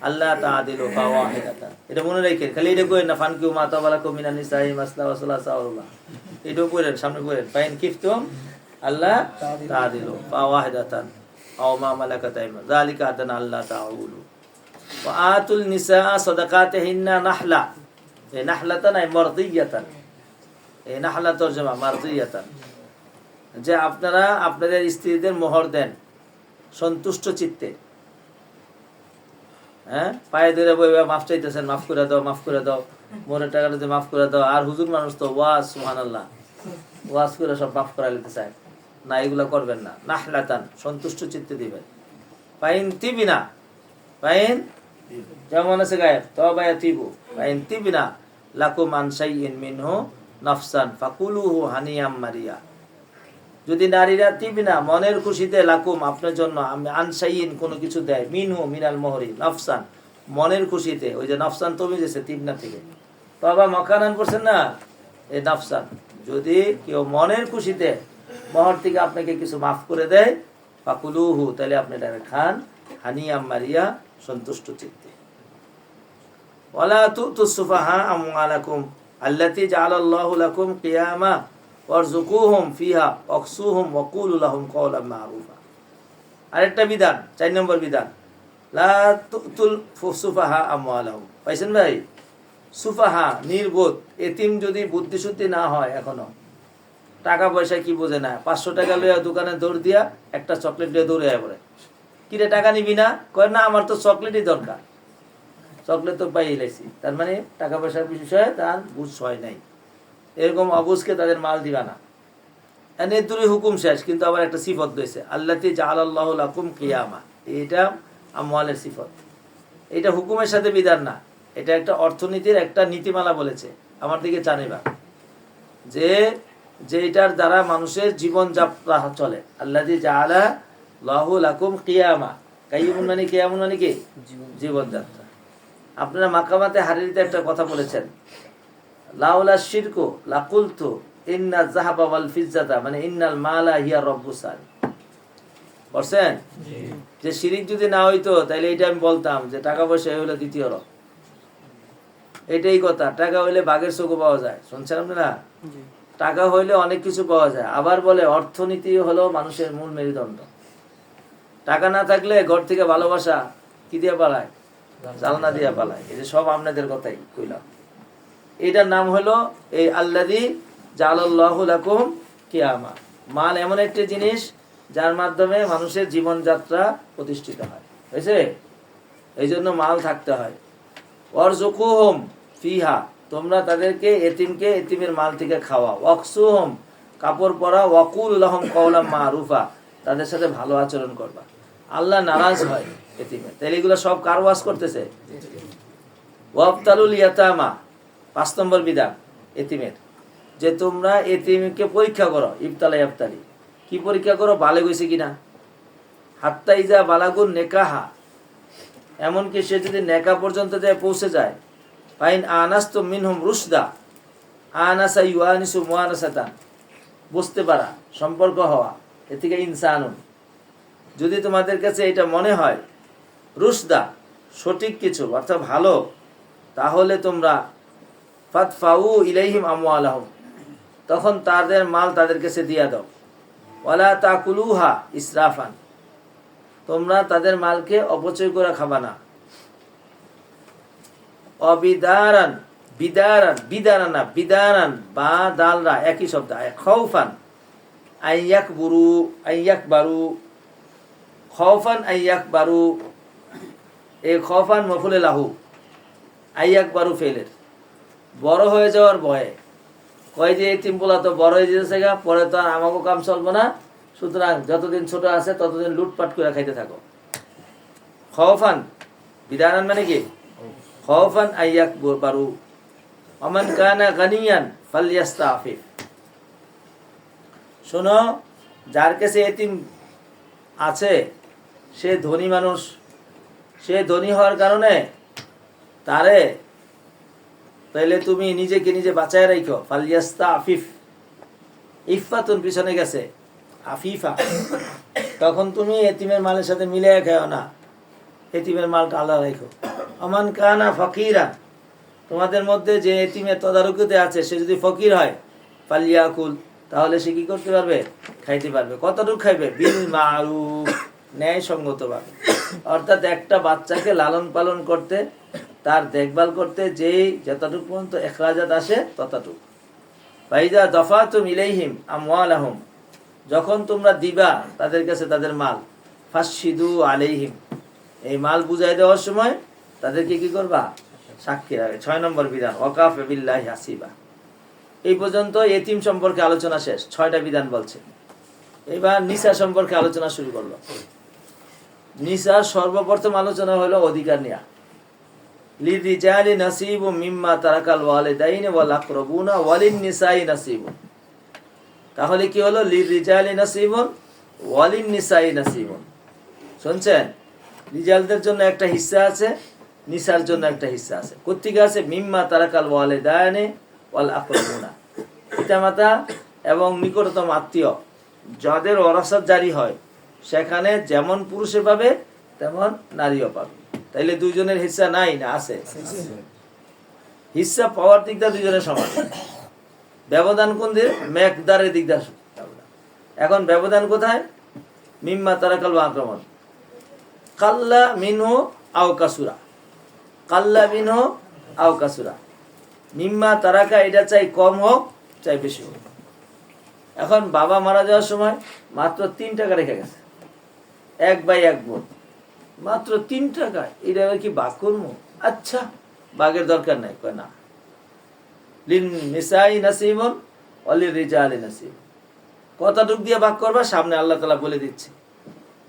আল্লাহ তাআদিলু ফাওয়াহিদাতান, এটা মনে রাখেন। খালি এটা কইেন না, ফানকিউ মা তাবালাকুম মিনান নিসাই মাসলা ওয়া সুলাসা ওয়া রুবা, এটাও কইেন, সামনে কইেন, ফাইন খিফতুম আল্লাহ তাআদিলু ফাওয়াহিদাতান আও মা মালাকাত আইমানুকুম যালিকা আদনা আল্লাহ তাউলু ওয়া আতুল নিসা সাদাকাতিহিন্না নাহলা। এই নাহলাতান আই মারদিয়াতান, এই নাহলা তরজমা মারদিয়াতান, যে আপনারা আপনাদের স্ত্রীদের মোহর দেন সন্তুষ্ট চিত্তে। হ্যাঁ, পায়ে ধরে বইবা মাফ চাইতেছেন, মাফ করে দাও, মাফ করে দাও, মোহরের টাকাটা মাফ করে দাও। আর হুজুর মানুষ তো ওয়াজ, সুবহানাল্লাহ, ওয়াজ করে সব মাফ করা নিতে চায় না, এগুলো করবেন না। নাহলাতান, সন্তুষ্ট চিত্তে দিবেন। পাইন তিবিনা, পাইন যেমন আছে গায়ে তবা ইয়াতিবু, পাইন তিবিনা লাকুম আন শাইইন মিনহু নাফসান ফাকুলুহু হানিয়াম মারিয়া। যদি নারীরা তিবিনা মনের খুশিতে লাকুম আপনার জন্য আনসাইন কোনো কিছু দেয়, মিনহু মিনাল মোহরি নফসান মনের খুশিতে, ওই যে নফসান তবে যেছে তিবনা থেকে, তবা মকানান করছেন না, এই নফসান, যদি কেউ মনের খুশিতে মোহর থেকে আপনাকে কিছু মাফ করে দেয়, ফাকুলুহু তাহলে আপনি এটা খান, হানিয়াম মারিয়া, সন্তুষ্ট চিত্তে। ওয়ালা তুতুস সুফাহা আমওয়ালাকুম আল্লাতী জাআলাল্লাহু লাকুম কিয়ামা ওয়ারযুকুহুম ফিহা ওয়াকসুহুম ওয়াকুলু লাহুম কওলাম মা'রুফা। আরেকটা বিধান, 4 নম্বর বিধান, লা তুতুল সুফাহা আমওয়ালাহুম। পাইছেন ভাই? সুফাহা নির্বোধ এতিম যদি বুদ্ধিশুদ্ধি না হয়, এখনো টাকা পয়সা কি বোঝে না, 500 টাকা লইয়া দোকানে দৌড় দিয়া একটা চকলেট লইয়া দৌড়ে পড়ে, কিরে টাকা নিবি না, কয় না আমার তো চকলেটই দরকার, চকলেট তো পাই লাইছি, তার মানে টাকা পয়সার বিষয়ে তার বুঝ হয় নাই। এরকম অবুঝকে তাদের মাল দিবা না। এনে দুই হুকুম শেষ, কিন্তু আবার একটা সিফত দিয়েছে, আল্লাতি জাআলাল্লাহু লাকুম কিয়ামা, এটা আমওয়ালের সিফত। এটা হুকুমের সাথে বিধান না, এটা একটা অর্থনীতির একটা নীতিমালা বলেছে। আমার দিকে জানিবা যে যেটার দ্বারা মানুষের জীবনযাত্রা চলে, আল্লাযী জাআলা লাহু লাকুম কিয়ামা, কাইয়ুমুন মানে কিয়ামুন মানে কি জীবনযাত্রা। আপনারা মাকামাতে হারিরিতে একটা কথা বলেছেন, লাউলা শিরকু লাকুলতু ইন্না যাহাবা ওয়াল ফিজ্জাতা, মানে ইন্নাল মালা হিয়া রব্বুস সাল। বলছেন যে শিরিক যদি না হইতো তাহলে এটা আমি বলতাম যে টাকা পয়সা হইলো দ্বিতীয় রব। এটাই কথা, টাকা হইলে বাঘের চোখও পাওয়া যায়, শুনছেন আপনারা? টাকা হইলে অনেক কিছু পাওয়া যায়। আবার বলে অর্থনীতি হলো মানুষের মূল মেরুদণ্ড। টাকা না থাকলে ঘর থেকে ভালোবাসা কি দিয়ে পালায়? জালনা দিয়ে পালায়। এই যে সব আপনাদের কথাই কইলাম। এটার নাম হলো এই আল্লাযী জাআলাল্লাহু লাকুম কিয়ামা। মাল এমন একটি জিনিস যার মাধ্যমে মানুষের জীবনযাত্রা প্রতিষ্ঠিত হয়, বুঝছে? এই জন্য মাল থাকতে হয়। ওয়ারযুকুহুম ফিহা, তোমরা তাদেরকে এতিমকে এতিমের মাল থেকে খাওয়া। ওয়াকসুহুম, কাপড় পরা। ওয়াকুল লাহুম কওলাম মারুফা, তাদের সাথে ভালো আচরণ করবা। আল্লাহ নারাজ হয় এতিমের, তাহলে এগুলো সব কার ওয়াজ করতেছে? ওয়াবতালুল ইয়াতামা, 5 নম্বর বিধান এতিমের, যে তোমরা এতিমকে পরীক্ষা করো। ইবতালা ইবতালি, কি পরীক্ষা করো? বালেগ হইছে কিনা। হাত্তা ইজা বালাগুন নেকাহা, এমনকি সে যদি নেকা পর্যন্ত যায় পৌঁছে যায়। ফাইন আনাস্তুম মিনহুম রুশদা, আনাসা ইউআনিসু মুআনাসাতান, বুঝতে পারা, সম্পর্ক হওয়া, এ থেকে ইনসানুন। যদি তোমাদের কাছে এটা মনে হয় রুশদা, সঠিক কিছু অর্থাৎ ভালো, তাহলে তোমরা ফাতফাউ ইলাইহিম আমওয়ালাহুম, তখন তাদের মাল তাদের কাছে দিয়া দাও। ওয়ালা তাকুলুহা ইসরাফান, তোমরা তাদের মালকে অপচয় করে খাবা না। অবিদারান, বিদারান, বিদারান না বিদারান, বা দালরা একই শব্দ। খাউফান আইয়াক বুরু, আইয়াক বারু, খাউফান আইয়াক বারু, এই খাউফান মফুলে লাহু, আইয়াক বারু ফেলের, বড় হয়ে যাওয়ার ভয়ে। কয় যে এতিম পোলা তো বড় হয়ে যেতেছে গা, পরে তো আর আমাকে কাম চলবো না, সুতরাং যতদিন ছোট আছে ততদিন লুটপাট করে খাইতে থাকো। খাউফান, বিদারান মানে কি? খাউফান আইয়াক বারু। ওমান কানা গানিয়ান ফালইয়াস্তাফিফ, শোনো, যার কাছে এতিম আছে সে ধনী মানুষ, সে ধনী হওয়ার কারণে তারে তাইলে তুমি নিজেকে নিজে বাঁচায় রাখো। ফালইয়াস্তাফিফ, ইফাতুন পিছনে গেছে, আফিফা, তখন তুমি এতিমের মালের সাথে মিলে খাও না, এতিমের মালটা আলাদা রাখো। ওমান কানা ফকিরা, তোমাদের মধ্যে যে এতিমের তদারকিতে আছে সে যদি ফকির হয়, ফালিয়াকুল, তাহলে সে কি করতে পারবে? খাইতে পারবে। কতটুকু খাইবে? বিল মারুফ, ন্যায়সঙ্গতভাবে। অর্থাৎ একটা বাচ্চাকে লালন পালন করতে, তার দেখভাল করতে যেই যতটুকু পর্যন্ত এখরাজাত আসে ততটুকু। ফাইজা দফাতুম ইলাইহিম আমওয়ালাহুম, যখন তোমরা দিবা তাদের কাছে তাদের মাল, ফাশহিদু আলাইহিম, এই মাল বুঝাই দেওয়ার সময় তাদেরকে কি করবা? সাক্ষী রাখবে। 6 নম্বর বিধান, ওয়াকাফা বিল্লাহি হাসিবা। এই পর্যন্ত এতিম সম্পর্কে আলোচনা শেষ, 6টা বিধান বলছে। এবার নিসা সম্পর্কে আলোচনা শুরু করলো। নিসার সর্বপ্রথম আলোচনা হলো অধিকার নেয়া। লিরিজালি নাসিবুম মিম্মা তারাকাল ওয়ালিদাইনি ওয়াল আকরাবুনা ওয়ালিন নিসাই নাসিবুন। তাহলে কি হলো? লিরিজালি নাসিবুন ওয়ালিন নিসাই নাসিবুন। শুনছেন? রিজালদের জন্য একটা হিস্সা আছে, নিসার জন্য একটা হিস্সা আছে। কোত্থেকে আছে? মিম্মা তারাকাল ওয়ালিদাইনি ওয়াল আকরাবুনা, পিতামাতা এবং নিকটতম আত্মীয় যাদের ওরাসাত জারি হয়, সেখানে যেমন পুরুষে পাবে তেমন নারীও পাবে। তাইলে দুইজনের হিস্সা নাই না আছে? হিস্সা পাওয়ার দিক দিয়ে দুইজনের সমান। ব্যবধান কোন দিক? মেকদারের দিক দিয়ে। এখন ব্যবধান কোথায়? মিম্মা তারাকাল আক্রমণ, কাল্লা মিনহু আও কাসুরা, কাল্লা মিনহু আও কাসুরা। মিম্মা তারাকা, এটা চাই কম হোক চাই বেশি হোক। এখন বাবা মারা যাওয়ার সময় মাত্র 3 টাকা রেখে গেছে, 1/1 বোন, মাত্র 3 টাকা, এটা কি ভাগ করবো? আচ্ছা ভাগের দরকার নাই, কয় না, লিন নিসাই নাসিবুন ওয়ালির রিজালি নাসিব। কতটুক দিয়ে ভাগ করবা সামনে আল্লাহ তাআলা বলে দিচ্ছে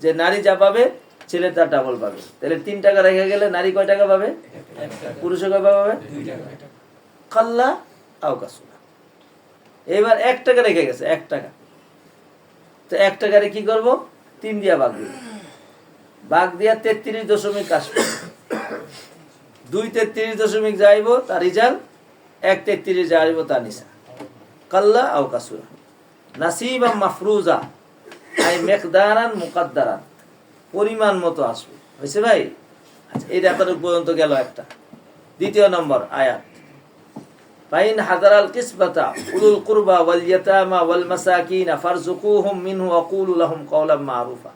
যে নারী যা পাবে ছেলে তার ডাবল পাবে। তাহলে 3 টাকা রেখে গেলে নারী কয় টাকা পাবে? পুরুষে কয় পাবে? 2 টাকা। কাল্লা আও কাসুরা। এবার 1 টাকা রেখে গেছে, 1 টাকা। তো 1 টাকারে কি করব? 3 দিয়া ভাগ দিব। ভাগ দিয়া 33.80, 2 33 যাইব তার রিজাল, 1 33 যাইব তার নিসা। কাল্লা আও কাসুরা। নাসিবাম মাফরুজা আই মিকদারান মুকদ্দারান, পরিমাণ মতো আসবে। হয়েছে ভাই? আচ্ছা, এই এতটুকু পর্যন্ত গেল একটা। 2 নম্বর আয়াত, ফাইন হাদারাল কিসবাতা উলুল কুরবা ওয়াল ইয়াতামা ওয়াল মাসাকিন ফারযুকুহুম মিনহু ওয়া কুলু লাহুম কাওলাম মারুফা।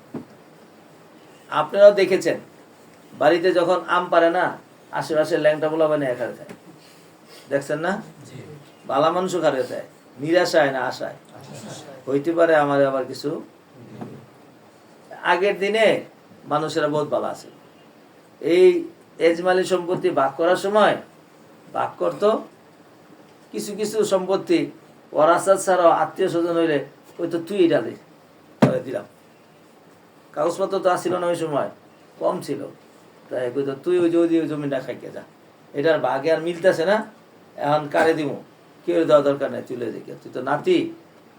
আপনারাও দেখেছেন বাড়িতে যখন আম পারে না, আশেপাশে ল্যাংটা পোলা বানিয়ে এখানে থাকে, দেখছেন না? বালা মানুষও খারে যায়, নিরাশায় না আশায়। হইতে পারে আমার আবার কিছু। আগের দিনে মানুষেরা বহুত ভালো আছে। এই এজমালি সম্পত্তি ভাগ করার সময় ভাগ করতো, কিছু কিছু সম্পত্তি ওরাসাত ছাড়াও আত্মীয় স্বজন হইলে ওই তো তুই এটা দিলাম। কাগজপত্র তো আসছিল না ওই সময়, কম ছিল, তাই কইতো তুই ওই জমিটা খাইকে যা, এটার ভাগে আর মিলতেছে না, এখন কারে দিব, কেউ দেওয়া দরকার নাই, তুলে দেখি, তুই তো নাতি,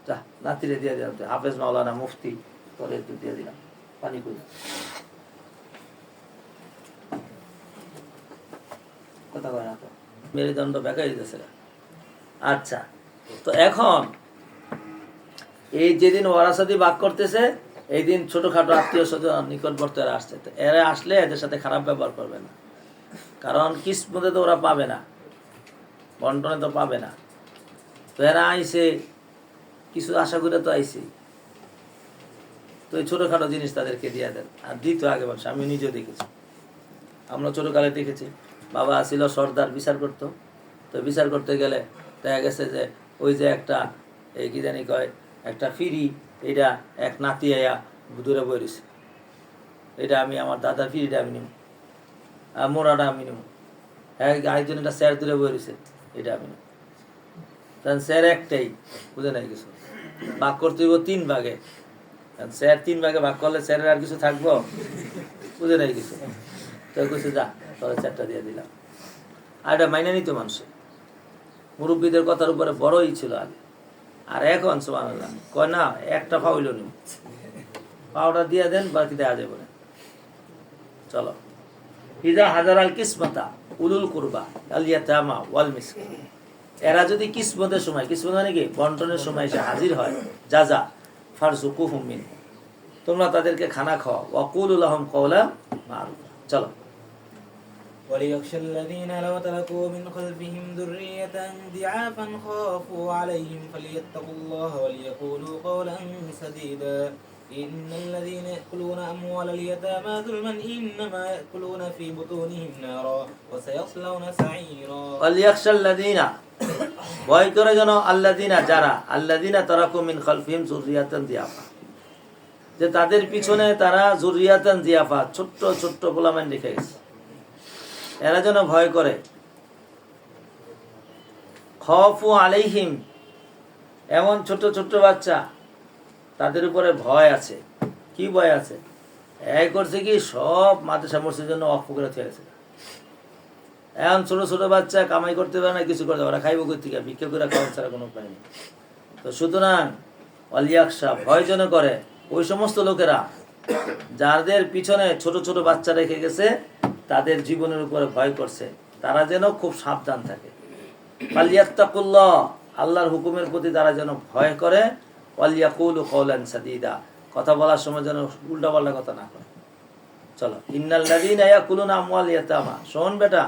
যা নাতিরে দিয়ে দিলাম, হাফেজ মাওলানা মুফতি তোরে তুই দিয়ে দিলাম, পানি কই কথা কয় না তো, মেরুদণ্ড বেকাই দিতেছে। আচ্ছা, তো এখন এই যেদিন ওয়ারাসাতি ভাগ করতেছে, এই দিন ছোটখাটো আত্মীয় স্বজন নিকটবর্তী আসছে, তো এরা আসলে এদের সাথে খারাপ ব্যবহার করবে না, কারণ কিসমতে তো ওরা পাবে না, বন্টনে তো পাবে না। তো এরা আইসে কিছু আশা করে তো আইসে, তো এই ছোটখাটো জিনিস তাদেরকে দিয়ে দেন। আর দিত আগে বলছে, আমি নিজেও দেখেছি, আমরা ছোটকালে দেখেছি, বাবা ছিল সর্দার, বিচার করতো, তো বিচার করতে গেলে দেখা গেছে যে ওই যে একটা এই কি জানি কয় একটা ফিরি, এটা এক নাতি আয়া দূরে বইছে, এটা আমি আমার দাদার ফিরিটা আমি নিব, আর মোড়াটা আমি নিব, আরেকজন এটা স্যার দূরে বইছে, এটা আমি নিব। তখন স্যার একটাই, বুঝে নাই কিছু, ভাগ করতে হইব 3 ভাগে। স্যার 3 ভাগে ভাগ করলে স্যারের আর কিছু থাকবো, বুঝে নাই কিছু। তো কিছু যা তোরা 4টা দিয়ে দিলাম। আর এটা মাইনে নিত মানুষের, মুরব্বীদের কথার উপরে বড়ই ছিল আগে। আর এখন সুবহানাল্লাহ কয় না, একটা পাউইল নি, পাউডা দিয়ে দেন, বাকি দেওয়া যাবে না। চলো, ইদা হাজারাল কিসমতা উলুল কুরবা আল ইয়াতামা ওয়াল মিসকিন, এরা যদি কিসমতের সময়, কিসমত মানে কি বন্টনের সময় এসে হাজির হয়, যা যা ফারযুকুহুম মিন, তোমরা তাদেরকে খানা খাওয়াও, ওয়া কুলু লাহুম কাওলাম মারুফা। চলো, وليخشى الذين لو تركوا من خلفهم ذرية ضعافا خافوا عليهم فليتقوا الله وليقولوا قولا سديدا إن الذين يأكلون أموال اليتامى ظلما إنما يأكلون في بطونهم نارا وسيصلون سعيرا وليخشى الذين, ভয় করে যেন আল্লাযিনা, যারা আল্লাযিনা তারাকু মিন খালফিহিম যুররিয়াতান দিয়াফা, যে তাদের পিছনে তারা যুররিয়াতান দিয়াফা ছোট্ট ছোট্ট গোলামান রেখে গেছে, এরা যেন ভয় করে। খাফু আলাইহিম, এমন ছোট ছোট বাচ্চা, তাদের উপরে ভয় আছে। কি ভয় আছে? এই করছে কি সব মাদ্রাসা মসজিদের জন্য অফ করে থেকেছে। এখন ছোট ছোট বাচ্চা কামাই করতে পারে না, কিছু করতে পারে, খাইব কই থেকে, ভিক্ষা করে খাওয়া ছাড়া কোনো উপায় নেই। তো সুতরাং ওয়ালিয়াকশা, ভয় যেন করে ওই সমস্ত লোকেরা যাদের পিছনে ছোট ছোট বাচ্চা রেখে গেছে, তাদের জীবনের উপরে ভয় করছে, তারা যেন খুব সাবধান থাকে। ফালিয়াত্তাকুল্লাহ, আল্লাহর হুকুমের প্রতি তারা যেন ভয় করে। ওয়ালিয়াকুলু কাওলান সাদীদা, কথা বলার সময় যেন উল্টাপাল্টা কথা না করে। চলো, ইন্নাল্লাযীনা ইয়াকুলুনা আমওয়াল ইয়াতামা, শোন বেটা,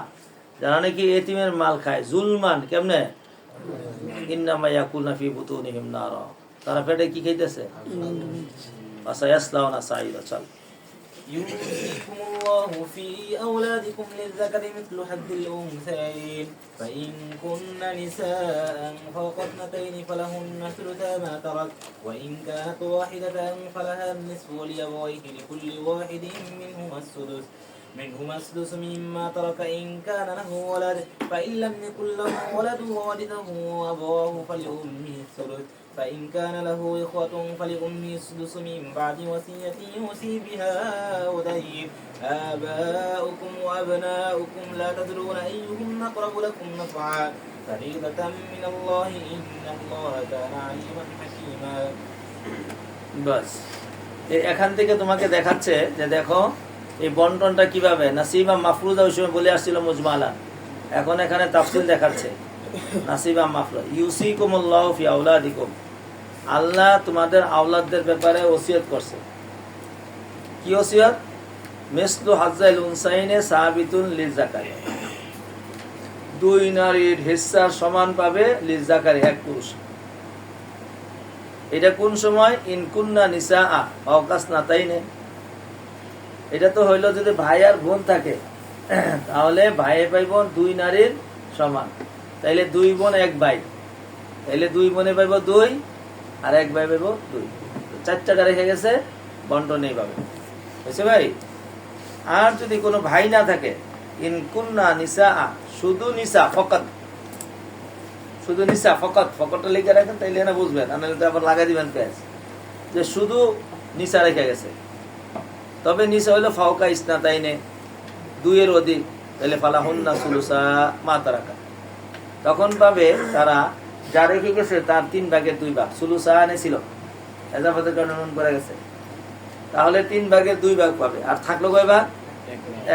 যারা নাকি এতিমের মাল খায় জুলমান, কেমনে? ইন্নামা ইয়াকুলুনা ফি বুতুনিহিম নারা, তারা পেটে কি খাইতেছে? ফাসায়াসলাউনা সাঈরা। চল। يوصيكم الله في أولادكم للذكر مثل حظ الأنثيين فإن كن نساء فوق اثنتين فلهن ثلثا ما ترك وإن كانت واحدة فلها النصف ولأبويه لكل واحد منهما السدس مما ترك إن كان له ولد فإن لم يكن له ولد وورثه أبواه فلأمه الثلث فإن كان له إخوة فلأمه السدس من بعد وصية يوصي بها أو دين آباؤكم وأبناؤكم لا تدرون أيهم أقرب لكم نفعا فريضة من الله إن الله كان عليما حكيما বাস এখান থেকে তোমাকে দেখাচ্ছে যে দেখো এই বন্টনটা কিভাবে নাসিবা মাফরুদা ওই সময় বলে আসছিল মুজমালা, এখন এখানে তাফসিল দেখাচ্ছে নাসিবা মাফরুদ। ইউসিকুমুল্লাহু ফি আওলাদিকুম, আল্লাহ তোমাদের আওলাদদের ব্যাপারে ওসিয়ত করছে। কি ওসিয়ত? মিসলু হাজ্জাইল উনসাইনে সাবিতুন লিজাকারি, দুই নারীর হিস্সার সমান পাবে লিজাকারি, এক পুরুষ। এটা কোন সময়? ইনকুন্না নিসা আওকাস নাতাইনে, এটা তো হইলো যদি ভাই আর বোন থাকে তাহলে ভাইয়ে ভাই বোন দুই নারীর সমান, তাইলে দুই বোন এক ভাই, তাইলে দুই বোনে পাইব দুই আর এক ভাই পাইব দুই, চারটা রেখে গেছে বন্টন এইভাবে বুঝছে ভাই। আর যদি কোনো ভাই না থাকে, ইনকুন্না নিসা, শুধু নিসা ফকত, শুধু নিসা ফকত, ফকটটা লিখে রাখেন তাইলে না বুঝবেন, নাহলে তো আবার লাগাই দিবেন পেঁয়াজ, যে শুধু নিসা রেখে গেছে। তবে নিসা হইলো ফাওকা ইসনাতাইনে, দুইয়ের অধিক, তাহলে ফালাহুন্না সুলুসা মা তারাকা, তখন পাবে তারা যা রেখে গেছে তার 3 ভাগের 2 ভাগ, সুলুসা ছিল এজাফাতের কারণে নুন করে গেছে, তাহলে 3 ভাগের 2 ভাগ পাবে। আর থাকলো কয় ভাগ?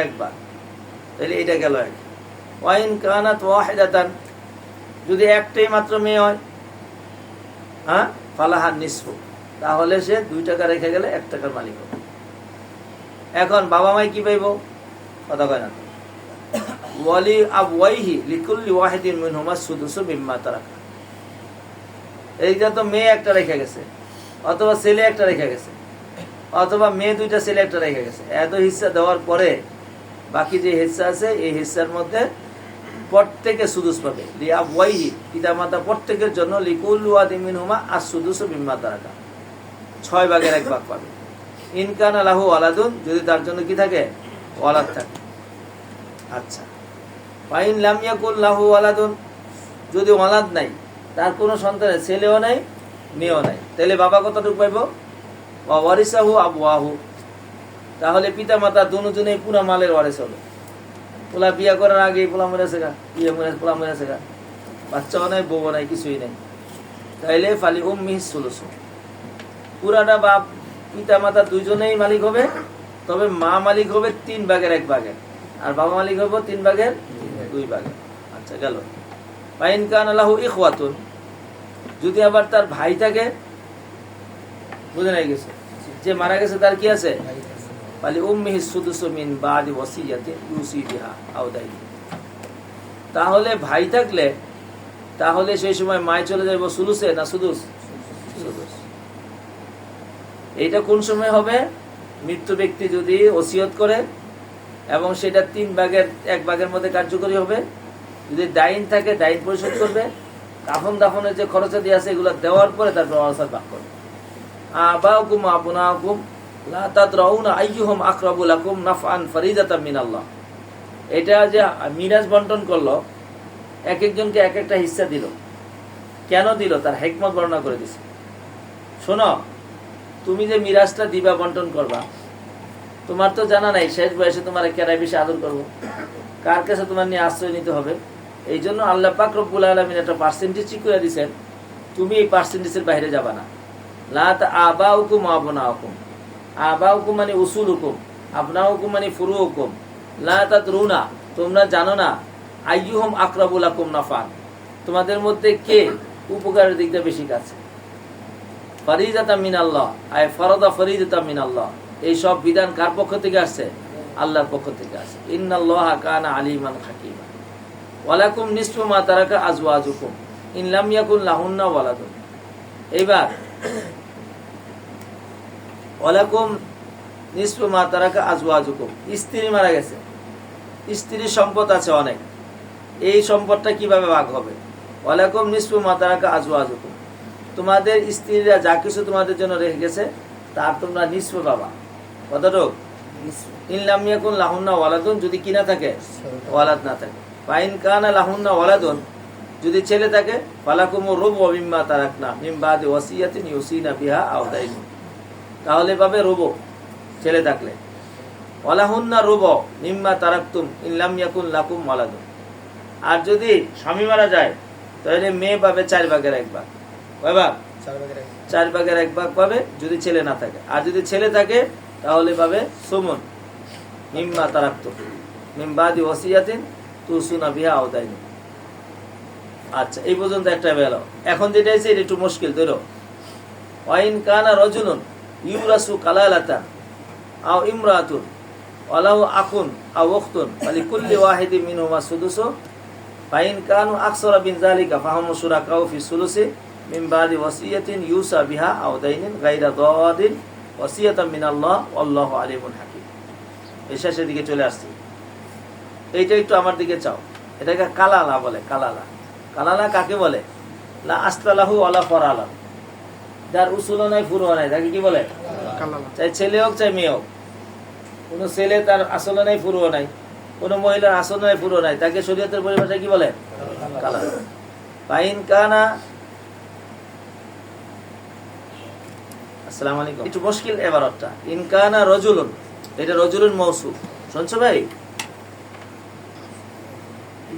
1 ভাগ, তাহলে এটা গেল এক। ওয়াইন কানাত ওয়াহিদাতান, যদি একটাই মাত্র মেয়ে হয়, হ্যাঁ, ফালাহান নিসফু, তাহলে সে 2 টাকা রেখে গেলে 1 টাকার মালিক হবে। এখন বাবা মাই কি পাইব? কথা কয় না। ওয়ালি আবওয়াইহি লিকুল্লি ওয়াহিদিন মিনহুমা সুদুসু মিম্মা তারাকা, এইটা তো মেয়ে একটা রেখে গেছে, অথবা ছেলে একটা রেখে গেছে, অথবা মেয়ে 2টা ছেলে একটা রেখে গেছে, এত হিস্সা দেওয়ার পরে বাকি যে হিস্সা আছে এই হিস্সার মধ্যে প্রত্যেকে সুদুস পাবে। লিআবওয়াইহি, পিতামাতা প্রত্যেকের জন্য, লিকুল্লি ওয়াহিদিন মিনহুমা আস-সুদুসু মিম্মা তারাকা, 6 ভাগের 1 ভাগ পাবে। ইনকান লাহু ওয়ালাদুন, যদি তার জন্য কি থাকে? ওয়ালাদ থাকে। আচ্ছা, ফাইন লাম ইয়াকুল লাহু ওয়ালাদুন, যদি ওয়ালাদ নাই, তার কোনো সন্তান, ছেলেও নাই মেয়েও নাই, তাহলে বাবা কতটুকু পাইব? ওয়া ওয়ারিসাহু আবওয়াহু, তাহলে পিতা মাতা দুজনেই পুরা মালের ওয়ারিস হলো। পোলা বিয়া করার আগে পোলা মরেছে গা, বিয়ে মরে পোলা মরেছে গা, বাচ্চাও নাই বউ নাই কিছুই নাই, তাইলে ফালি উম্মিহিস সুলুসু, পুরাটা বাপ পিতা মাতা দুইজনেই মালিক হবে, তবে মা মালিক হবে 3 ভাগের 1 ভাগের, আর বাবা মালিক হবে 3 ভাগের 2 ভাগের। আচ্ছা গেল। ফাইন কানা লাহু ইখওয়াতুন, যদি আবার তার ভাই থাকে, বুঝে নাই গেছে, যে মারা গেছে তার কি আছে? ফালি উম্মিহিস সুদুসু মিন বাদি ওয়াসিয়াতিন ইউসি বিহা আও দাইন, তাহলে ভাই থাকলে তাহলে সেই সময় মায় চলে যাবে সুলুসে না সুদুস? সুদুস। এইটা কোন সময় হবে? মৃত্যু ব্যক্তি যদি ওসিয়ত করে এবং সেটা 3 ভাগের 1 ভাগের মধ্যে কার্যকরী হবে। যদি দাইন থাকে, দাইন পরিশোধ করবে, কাফন দাফনের যে খরচা দিয়ে আছে এগুলো দেওয়ার পরে তারপর ওয়ারাসাত ভাগ করবে। আবাউকুম আবনাউকুম লা তাদরাউনা আইয়ুহুম আকরাবু লাকুম নাফআন ফরিদাতাম মিনাল্লাহ, এটা যে মিরাজ বন্টন করলো, এক একজনকে এক একটা হিস্সা দিল, কেন দিল তার হিকমত বর্ণনা করে দিছে। শোনো, তুমি যে মিরাজটা দিবা, বন্টন করবা, তোমার তো জানা নাই শেষ বয়সে তোমার কেরাই বেশি আদর করবো, কার কাছে তোমার নিয়ে আশ্রয় নিতে হবে। এই জন্য আল্লাহ পাক রব্বুল আলামিন একটা পার্সেন্টেজ ঠিক করে দিয়েছেন, তুমি এই পার্সেন্টেজের বাইরে যাবা না। লা আবাউকুম আবনাউকুম, আবাউকুম মানে উসুলুকুম, আবনাউকুম মানে ফুরুউকুম, লা তাদরুনা, তোমরা জানো না, আইয়ুহুম আকরাবু লাকুম নাফআন, তোমাদের মধ্যে কে উপকারের দিকটা বেশি কাছে। ফরিদাতাম মিনাল্লাহ, আয় ফরদা ফরিদাতাম মিনাল্লাহ, এই সব বিধান কার পক্ষ থেকে আসছে? আল্লাহর পক্ষ থেকে আসছে। ইন্নাল্লাহা কানা আলিমান হাকীমা। ওয়ালাকুম নিসফু মা তারাকা আজওয়াজুকুম ইন লাম ইয়াকুন লাহুন্না ওয়ালাদুন। এইবার ওয়ালাকুম নিসফু মা তারাকা আজওয়াজুকুম, স্ত্রী মারা গেছে, স্ত্রীর সম্পদ আছে অনেক, এই সম্পদটা কিভাবে ভাগ হবে? ওয়ালাকুম নিসফু মা তারাকা আজওয়াজুকুম, তোমাদের স্ত্রীরা যা কিছু তোমাদের জন্য রেখে গেছে তার তোমরা নিসফু পাবা। কতটুক? ইন লাম ইয়াকুন লাহুন্না ওয়ালাদুন, যদি কি না থাকে, ওয়ালাদ না থাকে। ফাইন কানা লাহুন্না ওয়ালাদুন, যদি ছেলে থাকে, ফালাকুমুর রুবু মিম্মা তারাকনা মিন বাদি ওয়াসিয়াতিন ইউসিনা বিহা আও দাইন, তাহলে পাবে রুবু ছেলে থাকলে। ওয়ালাহুন্না রুবু মিম্মা তারাকতুম ইন লাম ইয়াকুন লাকুম ওয়ালাদুন, আর যদি স্বামী মারা যায় তাহলে মেয়ে পাবে 4 ভাগের 1 ভাগ। কয় ভাগ? 4 ভাগের 1 ভাগ পাবে যদি ছেলে না থাকে, আর যদি ছেলে থাকে তাহলে পাবে সুমুন মিম্মা তারাকতুম মিন বাদি ওয়াসিয়াতিন তুসুনা বিহা আও দাইন। আচ্ছা, এই পর্যন্ত একটা বেল। এখন যেটা আছে এটা একটু মুশকিল। ধরো ওয়াইন কানা রাজুলুন ইউরাসু কালালাতান আও ইমরাতুন ওয়ালাহু আকুন আও উখতুন ফালিকুল্লি ওয়াহিদিন মিনহুমা সুদুসু ফাইন কানু আকসারা মিন যালিকা ফাহুম শুরাকাউ ফি সুলুসি মিন বাদি ওয়াসিয়াতিন ইউসা বিহা আও দাইনিন গায়রা দাওয়াদিন ওয়াসিয়াতাম মিনাল্লাহ আল্লাহু আলিমুন হাকিম। এই শেষের দিকে চলে আসছি, এইটা একটু আমার দিকে চাও। এটাকে কালালা বলে। কালালা, কালালা কাকে বলে? লা আস্তালাহু ওয়ালা ফরালা, যার উসুলও নাই ফুরুও নাই, তাকে কি বলে? চাই ছেলে হোক চাই মেয়ে হোক, কোনো ছেলে তার আসলও নাই ফুরুও নাই, কোনো মহিলার আসল নাই ফুরুও নাই, তাকে শরীয়তের পরিভাষায় কি বলে? কালালা। ফাইন কানা, আসসালামু আলাইকুম, একটু মুশকিল এবারটা। ইনকানা রজুলুন, এটা রজুলুন মৌসুফ, শুনছো ভাই?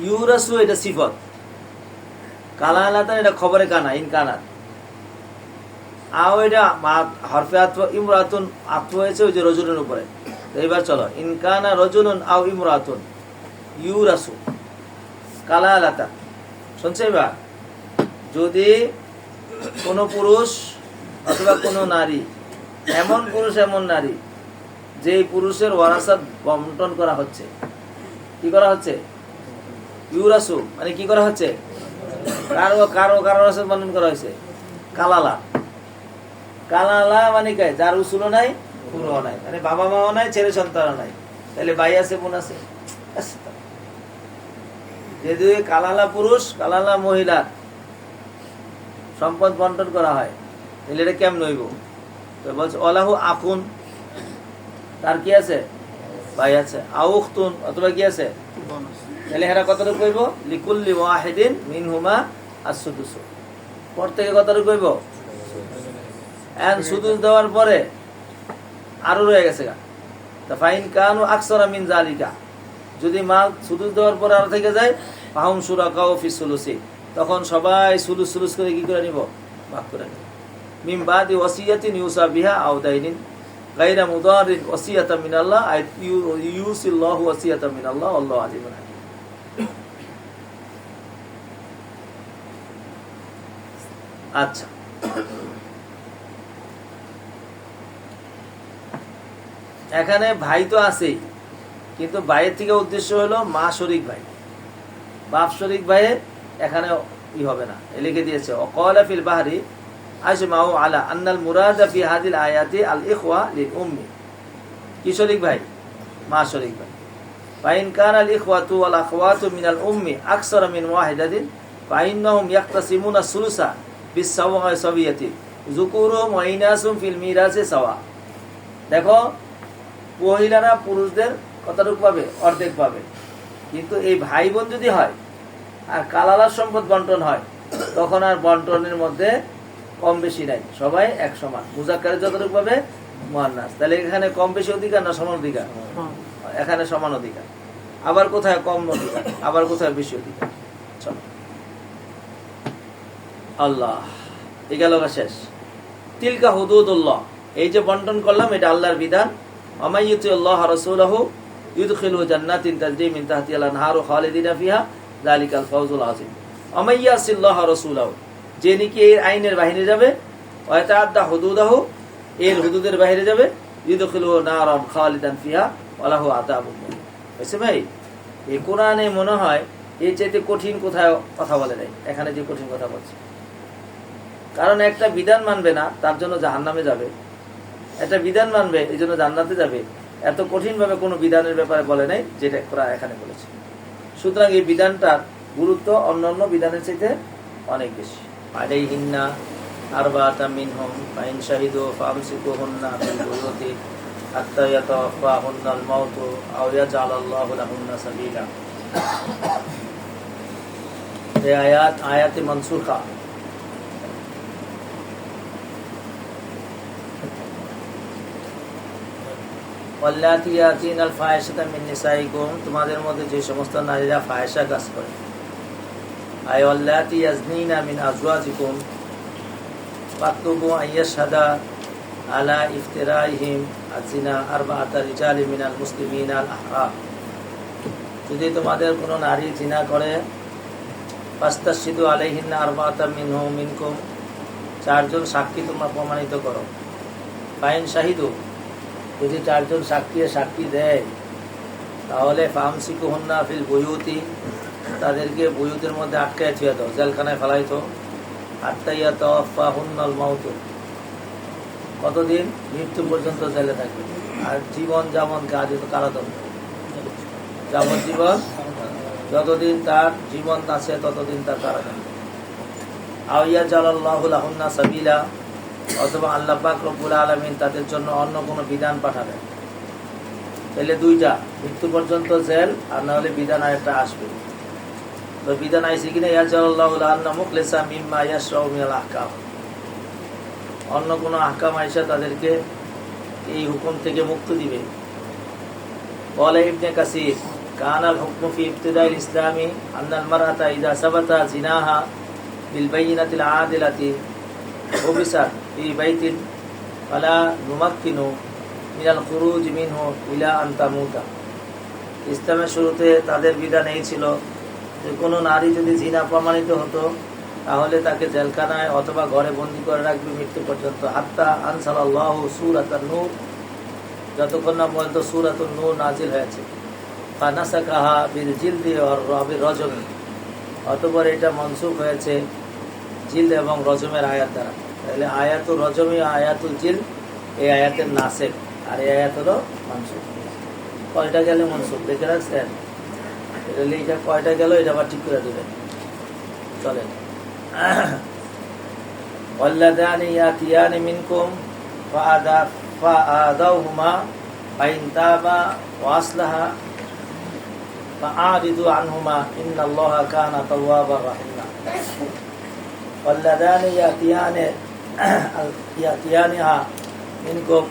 ইউরাসু এটা সিফত, কালালাতান এটা খবরে কানা, ইনকানা। আও এটা হরফে আতফ, ইমরাতুন আতফ হয়েছে ওই যে রজুলের উপরে। এইবার চলো, ইনকানা রজুলুন আও ইমরাতুন ইউরাসু কালালাতান। শুনছে এবার? যদি কোনো পুরুষ অথবা কোনো নারী, এমন পুরুষ এমন নারী যে পুরুষের ওয়ারাসাত বন্টন করা হচ্ছে, কি করা হচ্ছে? ইউরাসু মানে কি করা হচ্ছে? কারো কারো কারো ওয়ারাসাত বন্টন করা হয়েছে। কালালা, কালালা মানে কে? যার উসুলও নাই ফুরুও নাই, মানে বাবা মাও নাই, ছেলে সন্তানও নাই, তাহলে ভাই আছে, বোন আছে। যদি কালালা পুরুষ কালালা মহিলা সম্পদ বন্টন করা হয় তাহলে এটা কেমন হইব? তো বলছে ওলাহু আকুন, তার কি আছে? ভাই আছে। আউখতুন অথবা কি আছে? তাহলে এরা কতটুকু কইব? লিকুল্লি ওয়াহিদিন মিনহুমা আসসুদুসু, প্রত্যেকে কতটুকু কইব? এন্ড সুদুস দেওয়ার পরে আরো রয়ে গেছে গা। তা ফাইন কানু আকসারা মিন যালিকা, যদি মাল সুদুস দেওয়ার পরে আরো থেকে যায়, ফাহুম শুরাকাউ ফি সুলুসি, তখন সবাই সুলুস সুলুস করে কি করে নিব? ভাগ করে নিব। মিন বাদি ওয়াসিয়াতিন ইউসা বিহা আও দাইনিন গায়রা মুদারিন ওয়াসিয়াতাম মিনাল্লাহ, আই ইউসিল্লাহু ওয়াসিয়াতাম মিনাল্লাহ আল্লাহু আলিমুন হাকিম। আচ্ছা, এখানে ভাই তো আছেই, কিন্তু ভাইয়ের থেকে উদ্দেশ্য হলো মা শরিক ভাই, বাপ শরিক ভাইয়ের এখানে হবে না। লিখে দিয়েছে ওয়াকালা ফিল বাহরি আজমাউ আলা আন্নাল মুরাদা ফি হাদিল আয়াতি আল ইখওয়া লিল উম্মি, কি শরিক ভাই? মা শরিক ভাই। ফাইন কানা আল ইখওয়াতু ওয়াল আখওয়াতু মিনাল উম্মি আকসারা মিন ওয়াহিদাতিন ফাইন্নাহুম ইয়াকতাসিমুনা সুলুসা বিসাওয়াইয়াতি যুকুরুহুম ওয়া ইনাসুম ফিল মিরাসি সাওয়া। দেখো, মহিলারা পুরুষদের কতটুকু পাবে? অর্ধেক পাবে। কিন্তু এই ভাই বোন যদি হয় আর কালালার সম্পদ বন্টন হয়, তখন আর বন্টনের মধ্যে কম বেশি নাই, সবাই এক সমান। মুজাক্কারে যতটুকু পাবে মুয়ান্নাস, তাহলে এখানে কম বেশি অধিকার না সমান অধিকার? এখানে সমান অধিকার। আবার কোথায় কম অধিকার, আবার কোথায় বেশি অধিকার। চলো, আল্লাহ, এই গেল শেষ। তিলকা হুদুদুল্লাহ, এই যে বন্টন করলাম এটা আল্লাহর বিধান। আমাইয়ুতিল্লাহ রাসূলহু ইউদখিলহু জান্নাতিন তাজরি মিন তাহতিহাল আনহারু খালিদিনা ফিহা যালিকাল ফাওজুল আযীম। আমাইয়াসিল্লাহ রাসূলহু, যে নাকি এই আইনের বাইরে যাবে, ওয়া তাআদ্দা হুদুদাহু, এর হুদুদের বাইরে যাবে, ইউদখিলহু নারান খালিদান ফিহা ওয়া লাহু আযাবুন মুহিন। বুঝছেন ভাই? এই কোরআনে মনে হয় এর চাইতে কঠিন কোথায় কথা বলে নাই, এখানে যে কঠিন কথা বলছে। কারণ একটা বিধান মানবে না, তার জন্য জাহান্নামে যাবে। একটা বিধান মানবে এই জন্য জান্নাতে যাবে, এত কঠিনভাবে কোনো বিধানের ব্যাপারে বলে নাই যেটা কোরআন এখানে বলেছে। সুতরাং এই বিধানটার গুরুত্ব অন্যান্য বিধানের চাইতে অনেক বেশি। আলাইহিন্না আরবাআতাম মিনহুম ফাইন শাহিদু ফামসিকুহুন্না ফিল বুয়ুতি হাত্তা ইয়াতাওয়াফাহুন্নাল মাউতু আও ইয়াজআলাল্লাহু লাহুন্না সাবিলা। এই আয়াতে মানসুখা। ওয়াল্লাতী ইয়াতিনাল ফাহিশাতা মিন নিসাইকুম, তোমাদের মধ্যে যে সমস্ত নারীরা ফাহিশা কাজ করে। আই ওয়াল্লাতী ইয়াজনিনা মিন আজওয়াজিকুম ফাতলুবু আইয়াশহাদা আলা ইফতিরাইহিম আজিনা আরবাআতা রিজালি মিনাল মুসলিমিনা আল আহরাম। যদি তোমাদের কোনো নারী জিনা করে ফাস্তাশহিদু আলাইহিন্না আরবাআতা মিনকুম, চারজন সাক্ষী তোমরা প্রমাণিত করো। ফাইন শাহিদু, যদি চারজন সাক্ষী দেয় তাহলে ফামসিকুহুন্না ফিল বুয়ুতি, তাদেরকে বুয়ুতের মধ্যে আটকায় থুয়ে দাও, জেলখানায় ফেলাইতো। হাত্তা ইয়াতাওয়াফাহুন্নাল মাউতু, কতদিন? মৃত্যু পর্যন্ত জেলে থাকবে। আর জীবন যেমন কারাদণ্ড, যাবজ্জীবন, যতদিন তার জীবন আছে ততদিন তার কারাদণ্ড। আও ইয়াজআলাল্লাহু লাহুন্না সাবিলা, অথবা আল্লাহ পাক রব্বুল আলামিন তাদের জন্য অন্য কোনো বিধান পাঠাবেন। তাহলে দুইটা, মৃত্যু পর্যন্ত জেল, আর না হলে বিধান আরেকটা আসবে। তো বিধান আইসি কিনা ইয়াজআলাল্লাহু লাহুন্না মুখলিসা মিম্মা ইয়াশরাউ মিনাল আহকাম, অন্য কোনো আহকাম আইসা তাদেরকে এই হুকুম থেকে মুক্তি দিবে। বলে ইবনে কাসির, কানাল হুকমু ফি ইবতিদাইল ইসলামি আন্নাল মারআতা ইযা সাবাতা জিনাহা বিল বাইয়িনাতিল আদিলাতি ওবিসাত ফি বাইতিন ফালা নুমাক্কিনু মিনাল খুরুজ মিনহু ইলা আন তামুতা। ইসলামের শুরুতে তাদের বিধান এই ছিল যে কোনো নারী যদি জিনা প্রমাণিত হতো তাহলে তাকে জেলখানায় অথবা ঘরে বন্দি করে রাখবে মৃত্যু পর্যন্ত। হাত্তা আনসালাল্লাহু সূরাতুন নূর, যতক্ষণ না পর্যন্ত সূরাতুন নূর নাজিল হয়েছে। ফানাসাকাহা বিল জিলদি ওয়ার রজমি, অতঃপর এটা মনসুখ হয়েছে জিলদ এবং রজমের আয়াত দ্বারা। তাহলে আয়াতুল রজমি, আয়াতুল জিল এই আয়াতের নাসেখ, আর এই আয়াত হলো মনসুখ। কয়টা গেলে মনসুখ দেখে রাখছেন? এটা কয়টা গেল এটা আবার ঠিক করে দেবেন। চলেন। ওয়াল্লাযানি ইয়াতিয়ানি মিনকুম ফাআযাউহুমা ফাইন তাবা ওয়া আসলাহা ফাআরিদু আনহুমা ইন্নাল্লাহা কানা তাওয়াবার রাহিমা। ওয়াল্লাযানি ইয়াতিয়ানিহা মিনকুম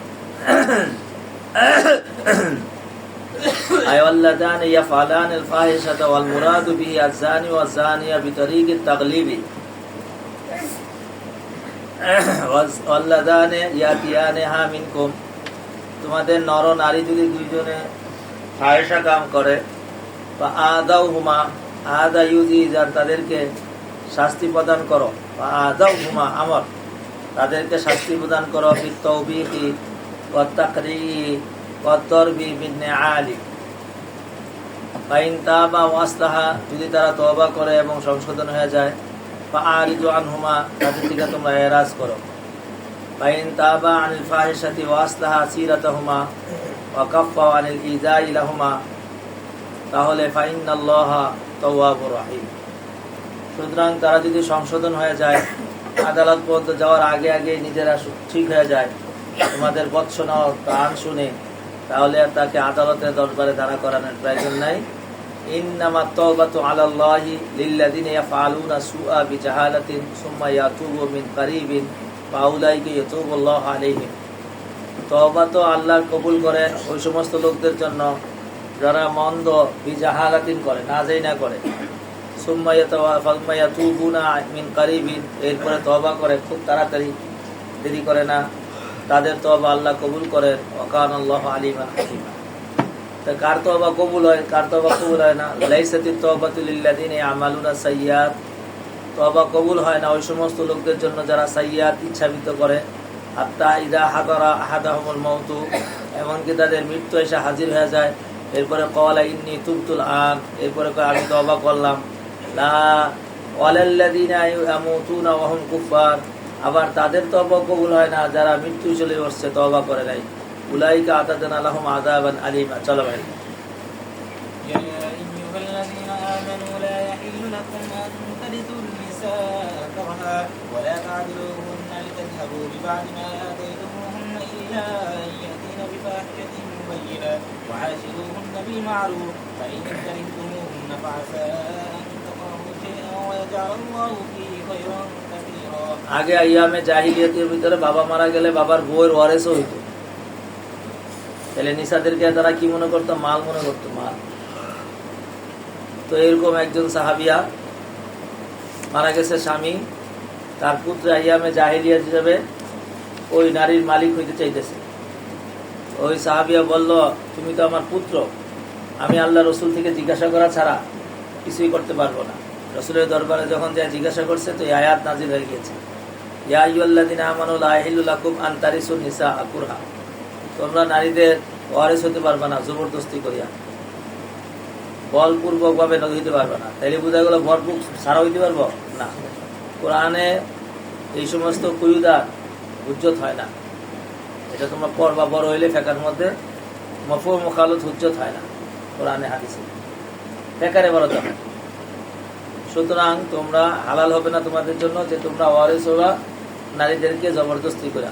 আইওয়াল্লাযানি ইয়াফআলানিল ফাহিশাতা ওয়াল মুরাদু বিহি আয-যানি ওয়াজ-যানিয়া বিতরিকিত তাগলিবি। ওয়াল্লাযানি ইয়াতিয়ানিহা মিনকুম, তোমাদের নর নারী যদি দুইজনে ফাহিশা কাম করে, বা আদাউহুমা, আদা ইউজিজান, তাদেরকে শাস্তি প্রদান করো। বা আদাউহুমা আমর, তাদেরকে শাস্তি প্রদান করো। বিত-তাওবীকি ওয়াত-তাকরীরি ওয়াত-তারবি বিন-নিআলি। ফাইন তাবা ওয়া আসলাহা, যদি তারা তওবা করে এবং সংশোধন হয়ে যায়। ফাআরিদু আনহুমা, তাদের থেকে তোমরা এরাজ করো। ফাইন তাবা আনিল ফাহিশাতি ওয়া আসলাহা সিরাতাহুমা ওয়া কাফফা আনিল ইযাই লাহুমা, তাহলে ফাইন্নাল্লাহা তাওয়াবুর রাহিম। সুতরাং তারা যদি সংশোধন হয়ে যায়, আদালত পর্যন্ত যাওয়ার আগে আগে নিজেরা ঠিক হয়ে যায়, তোমাদের বৎসনা প্রাণ শুনে, তাহলে আর তাকে আদালতের দরবারে দাঁড়া করানোর প্রয়োজন নাই। ইন্নামাত তাওবাতু আলাল্লাহি লিল্লাযিনা ইয়াফআলুনা সুআ বিজাহালাতিন সুম্মা ইয়াতুবু মিন কারিবিন ফাউলাইকা ইয়াতুবুল্লাহু আলাইহিম। তওবা তো আল্লাহ কবুল করেন ওই সমস্ত লোকদের জন্য যারা মন্দ বিজাহালাতিন করে, না যাই না করে। সুম্মা ইয়াতুবুনা মিন কারিবিন, এরপরে তওবা করে খুব তাড়াতাড়ি, দেরি করে না, তাদের তওবা আল্লাহ কবুল করেন। ওয়া কানাল্লাহু আলিমান হাকিমা। তা কার তওবা কবুল হয়, কার তওবা কবুল হয় না? লাইসাতিত তাওবাতু লিল্লাযিনা ইয়ামালুনা সাইয়্যাত, তওবা কবুল হয় না ওই সমস্ত লোকদের জন্য যারা সাইয়্যাত ইচ্ছাকৃত করে। হাত্তা ইযা হাদারা আহাদাহুমুল মাউতু, এমনকি তাদের মৃত্যু এসে হাজির হয়ে যায়, এরপরে ক্বালা ইন্নী তুবতুল আন, এরপরে আমি তওবা করলাম। লা ওয়ালাল্লাযিনা ইয়ামুতুনা ওয়া হুম কুফার, আবার তাদের তওবা কবুল হয় না যারা মৃত্যু চলে বসছে, তওবা করে নাই। উলাইকা আতাদনা লাহুম আযাবান আলীমা। চলো ভাই। يا أيها الذين آمنوا لا يحل لكم أن ترثوا النساء كرها ولا تعذلوهن لتذهبوا ببعض ما آتيتموهن إلا أن يأتين بفاحشة مبينة وعاشروهن بالمعروف فإن كرهتموهن فعسى أن تكرهوا شيئا ويجعل الله فيه خيرا كثيرا. আগে আইয়ামে জাহিলিয়াতের ভিতরে বাবা মারা গেলে বাবার বউয়ের ওয়ারেসও হইতো। তাহলে নিসাদেরকে তারা কি মনে করতো? মাল মনে করতো, মাল। তো এরকম একজন সাহাবিয়া মারা গেছে স্বামী, তার পুত্র আইয়ামে জাহিলিয়া হিসাবে ওই নারীর মালিক হইতে চাইতেছে। ওই সাহাবিয়া বলল, তুমি তো আমার পুত্র, আমি আল্লাহ রসুল থেকে জিজ্ঞাসা করা ছাড়া কিছুই করতে পারবো না। রসুলের দরবারে যখন যা জিজ্ঞাসা করছে তো এই আয়াত নাজিল হয়ে গিয়েছে, ইয়া আইয়ুহাল্লাযীনা আমানু লা ইয়াহিল্লু লাকুম আন তারিসুন নিসাআ কুরহা। তোমরা নারীদের ওয়ারিস হতে পারবে না জবরদস্তি করিয়া, বলপূর্বক ভাবে হইতে পারবে না। তাইলে বোঝা গেল ভরপুর সারা হইতে পারবো না। কোরআনে এই সমস্ত কুয়ুদা হুজ্জত হয় না। এটা তোমরা পড়বা, বড় হইলে ফেকার মধ্যে মফহুম মুখালাত হুজ্জত হয় না কোরআনে হাদিসে, ফেকারে বড় হয়। সুতরাং তোমরা হালাল হবে না তোমাদের জন্য যে তোমরা ওয়ারিস হবা নারীদেরকে জবরদস্তি করে।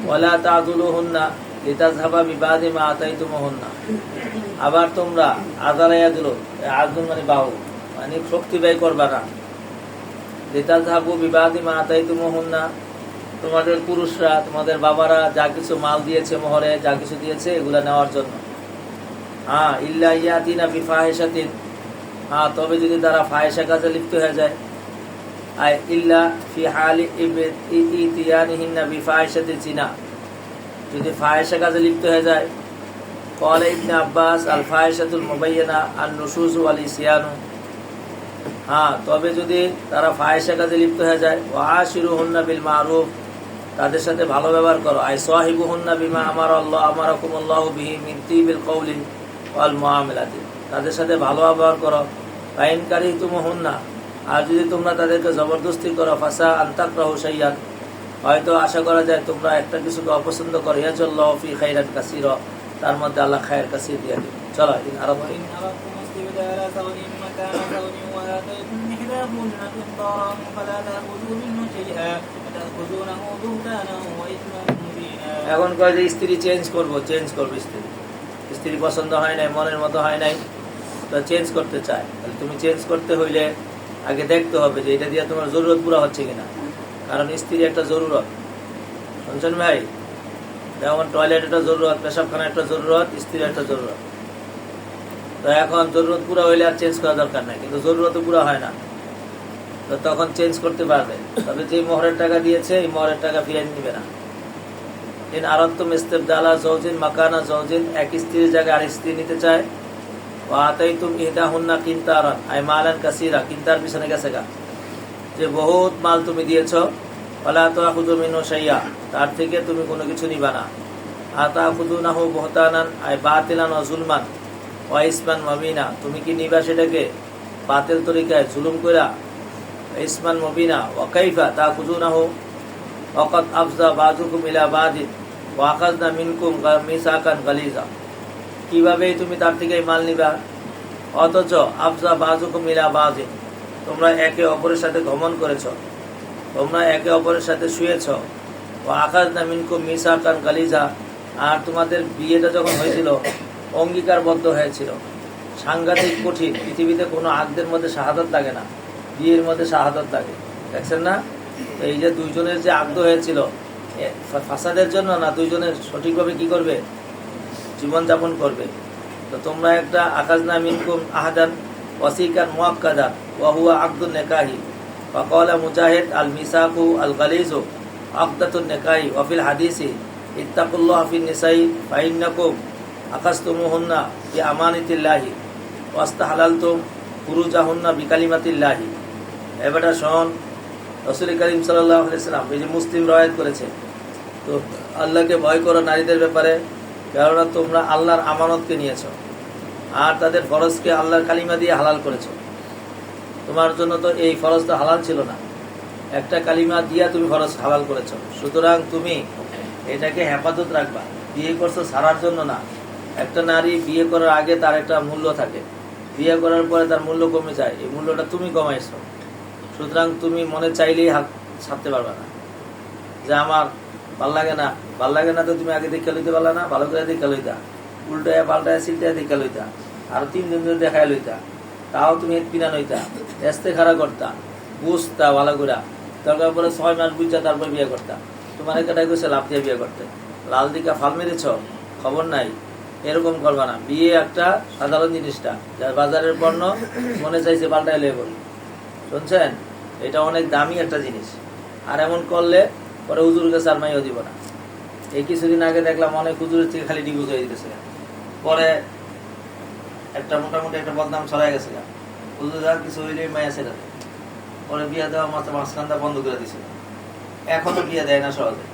ওয়ালা তাযুলুহুন্না লিতাযহাবা বিবাদি মা আতাইতুমুহুন্না। আবার তোমরা আযালাইয়া দিল, আযুল মানে বাহু, মানে শক্তি ব্যয় করবা না। লিতাযহাবু বিবাদি মা আতাইতুমুহুন্না, তোমাদের পুরুষরা, তোমাদের বাবারা যা কিছু মাল দিয়েছে, মোহরে যা কিছু দিয়েছে এগুলা নেওয়ার জন্য। হ্যাঁ, ইল্লা ইয়াতিনা বিফাহিশাতিন, হ্যাঁ তবে যদি তারা ফাহিশা কাজে লিপ্ত হয়ে যায়। আই ইল্লা ফি হালি ইতিয়ানিহিন্না বিফাহিশাতি জিনা, যদি ফাহিশা কাজে লিপ্ত হয়ে যায়। ক্বালা ইবনে আব্বাস আল ফাহিশাতুল মুবায়্যানা আন নুশুজ ওয়াল ইসয়ানু, হ্যাঁ তবে যদি তারা ফাহিশা কাজে লিপ্ত হয়ে যায়। ওয়া আশিরুহুন্না বিল মারুফ, তাদের সাথে ভালো ব্যবহার করো। আই সাহিবুহুন্না বিমা আমারাকুমুল্লাহু বিহি মিন তিবিল কওলি ওয়াল মুআমালাতি, তাদের সাথে ভালো ব্যবহার করো। ফাইন কারিহতুমুহুন্না, আর যদি তোমরা তাদেরকে জবরদস্তি করো। ফাসা আন তাকরাহু শাইআন, হয়তো আশা করা যায় তোমরা একটা কিছুকে অপছন্দ করো। ইয়াজাল্লাহু ফি খাইরান কাসীরা, তার মধ্যে আল্লাহ খায়ের কাসীর দিয়ে দিবেন। চলো দিন আরো وإن أردتم استبدال زوج مكان زوج وآتيتم إحداهن قنطارا فلا تأخذوا منه شيئا وتأخذونه بهتانا وإثما مبينا. এখন কয় যে স্ত্রী চেঞ্জ করবো স্ত্রী পছন্দ হয় নাই, মনের মতো হয় নাই, তো চেঞ্জ করতে চায়। তাহলে তুমি চেঞ্জ করতে হইলে আগে দেখতে হবে যে এটা দিয়ে তোমার জরুরত পুরা হচ্ছে কিনা। কারণ স্ত্রী একটা জরুরত, শুনছেন ভাই? যেমন টয়লেট একটা জরুরত, পেশাবখানা একটা জরুরত, স্ত্রীর একটা জরুরত। তো এখন জরুরত পুরা হইলে আর চেঞ্জ করা দরকার নাই, কিন্তু জরুরত পুরা হয় না, তো তখন চেঞ্জ করতে পারবে। তবে যে মোহরের টাকা দিয়েছে এই মোহরের টাকা ফিরে নিবে না। ইন আরাদতুম ইস্তিবদালা যাওজিন মাকানা যাওজিন, এক স্ত্রীর জায়গায় আর স্ত্রী নিতে চায়। ওয়া আতাইতুম ইহদাহুন্না কিনতারান আই মালান কাসীরা, কিনতার পিছনে গেছে গা, যে বহুত মাল তুমি দিয়েছো। ফালা তাখুযু মিনহু শাইআ, তার থেকে তুমি কোনো কিছু নিবা না। আতাখুযুনাহু বুহতানান আই বাতিলান ওয়া যুলমান ওয়া ইসমান মুবিনা, তুমি কি নিবা সেটাকে বাতিল তরিকায় জুলুম কইরা, ইসমান মুবিনা। ওয়া কাইফা তাখুযুনাহু ওয়াকাদ আফযা বাযুকুম ইলা বাযিন ওয়া আখাযনা মিনকুম মিসাকান গালিযা, কিভাবে তুমি তার থেকে মাল নিবা অথচ আফযা বাযুকুম ইলা বাযিন, তোমরা একে অপরের সাথে গমন করেছো, তোমরা একে অপরের সাথে শুয়েছো। ওয়া আখাযনা মিনকুম মিসাকান গালিযা, আর তোমাদের বিয়েটা যখন হয়েছিল অঙ্গীকারবদ্ধ হয়েছিল, সাংঘাতিক কঠিন। পৃথিবীতে কোনো আকদের মধ্যে শাহাদাত লাগে না, বিয়ের মধ্যে শাহাদাত লাগে, দেখছেন না? এই যে দুইজনের যে আকদ হয়েছিল ফাসাদের জন্য না, দুইজনের সঠিকভাবে কি করবে, জীবনযাপন করবে। তো তোমরা একটা আখাযনা মিনকুম আহাদান ওয়াসিকান মুআক্কাদা ওয়া হুয়া আকদুন নিকাহি। ওয়া ক্বালা মুজাহিদ আল মিসাকু আল গালিজু আকদাতুন নিকাহি ওয়া ফিল হাদিসি ইত্তাকুল্লাহ ফিন নিসাই ফাইন্নাকুম আখাযতুমুহুন্না বিআমানাতিল্লাহি ওয়াস্তাহালালতুম ফুরুজাহুন্না বিকালিমাতিল্লাহি। এবারে শোন, রাসূল করিম সাল্লাল্লাহু আলাইহি সাল্লাম এই যে মুসলিম রওয়ায়াত করেছে, তো আল্লাহকে ভয় করো নারীদের ব্যাপারে, কেননা তোমরা আল্লাহর আমানতকে নিয়েছ আর তাদের ফরজকে আল্লাহর কালিমা দিয়ে হালাল করেছ। তোমার জন্য তো এই ফরজটা হালাল ছিল না, একটা কালিমা দিয়া তুমি ফরজ হালাল করেছো, সুতরাং তুমি এটাকে হেফাজত রাখবা। বিয়ে করছো ছাড়ার জন্য না। একটা নারী বিয়ে করার আগে তার একটা মূল্য থাকে, বিয়ে করার পরে তার মূল্য কমে যায়, এই মূল্যটা তুমি কমাইছো। সুতরাং তুমি মনে চাইলেই হাত ছাড়তে পারবে না যে আমার ভাল লাগে না। ভাল লাগে না তো তুমি আগে দেখে লইতে পারলা না, ভালো করে দেখে লইতা, উল্টায় পাল্টায় সিলটায় দেখে লইতা, আরো 3 দিন ধরে দেখায় লইতা, তাও তুমি পিনা নইতা, এস্তে খাড়া করতা, বুঝতা ভালো করে, দরকার পরে 6 মাস বুঝা তারপর বিয়ে করতা। তোমার একটা কইছে লাভ দিয়ে বিয়ে করতে, লাল দিকা ফাল মেরেছ, খবর নাই। এরকম করবা না। বিয়ে একটা সাধারণ জিনিসটা, যার বাজারের পণ্য মনে চাইছে পাল্টায় লিয়ে বলি, শুনছেন? এটা অনেক দামি একটা জিনিস। আর এমন করলে পরে হুজুর কাছে আর মাইও দিব না। এই কিছুদিন আগে দেখলাম অনেক হুজুরের থেকে খালি ডিভোর্স হয়ে দিতেছে, পরে একটা মোটামুটি একটা বদনাম ছড়াই গেছে, হুজুর আর কিছু হইলে মাইয়া ছেড়ে দেয়, পরে বিয়ে দেওয়া মাঝখানটা বন্ধ করে দিছিল। এখনো বিয়ে দেয় না সহজে।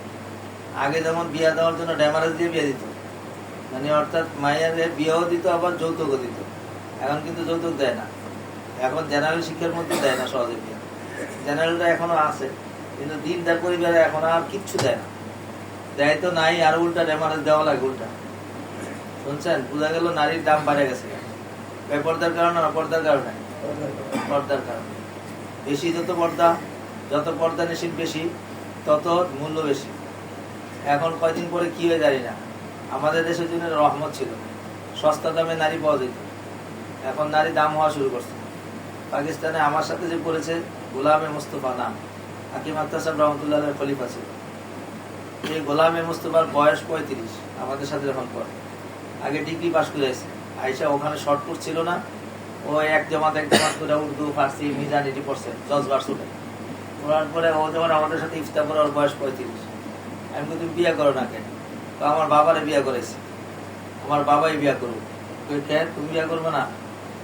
আগে যেমন বিয়ে দেওয়ার জন্য ড্যামারেজ দিয়ে বিয়ে দিত, মানে অর্থাৎ মায়ের বিয়েও দিত, আবার যৌতুকও দিত। এখন কিন্তু যৌতুক দেয় না, এখন জেনারেল শিক্ষার মধ্যে দেয় না সহজে বিয়ে। জেনারেলটা এখনো আছে, কিন্তু দিনদার পরিবারে এখন আর কিচ্ছু দেয় না, দেয় তো নাই, আর উল্টা ড্যামারেজ দেওয়া লাগে উল্টা। শুনছেন? বোঝা গেল নারীর দাম বাড়ে গেছে। বেপর্দার কারণে না পর্দার কারণে? পর্দার কারণে। বেশি যত পর্দা, যত পর্দা নিষিদ্ধ বেশি, তত মূল্য বেশি। এখন কয়দিন পরে কি হয়ে জানি না, আমাদের দেশের জন্য রহমত ছিল, সস্তা দামে নারী পাওয়া যেত, এখন নারী দাম হওয়া শুরু করছে। পাকিস্তানে আমার সাথে যে পড়েছে গোলামে মুস্তফা নাম, হাকিম আখতার সাহেব রহমতুল্লাহ খলিফা ছিল। এই গোলামে মুস্তফার বয়স 35, আমাদের সাথে যখন পড়ে, আগে ডিগ্রি পাস করে আসছে। আইসা ওখানে শর্ট কোর্স ছিল না, ও এক জমাত করে উর্দু ফার্সি মিজান এটি পড়ছে, জজবার শুনে পড়ার পরে ও যখন আমাদের সাথে ইফতার করে, ওর বয়স 35। আমি তুমি বিয়ে করো না কেন? তো আমার বাবারে বিয়ে করেছি, আমার বাবাই বিয়ে করবো। কেন তুমি বিয়ে করবো না?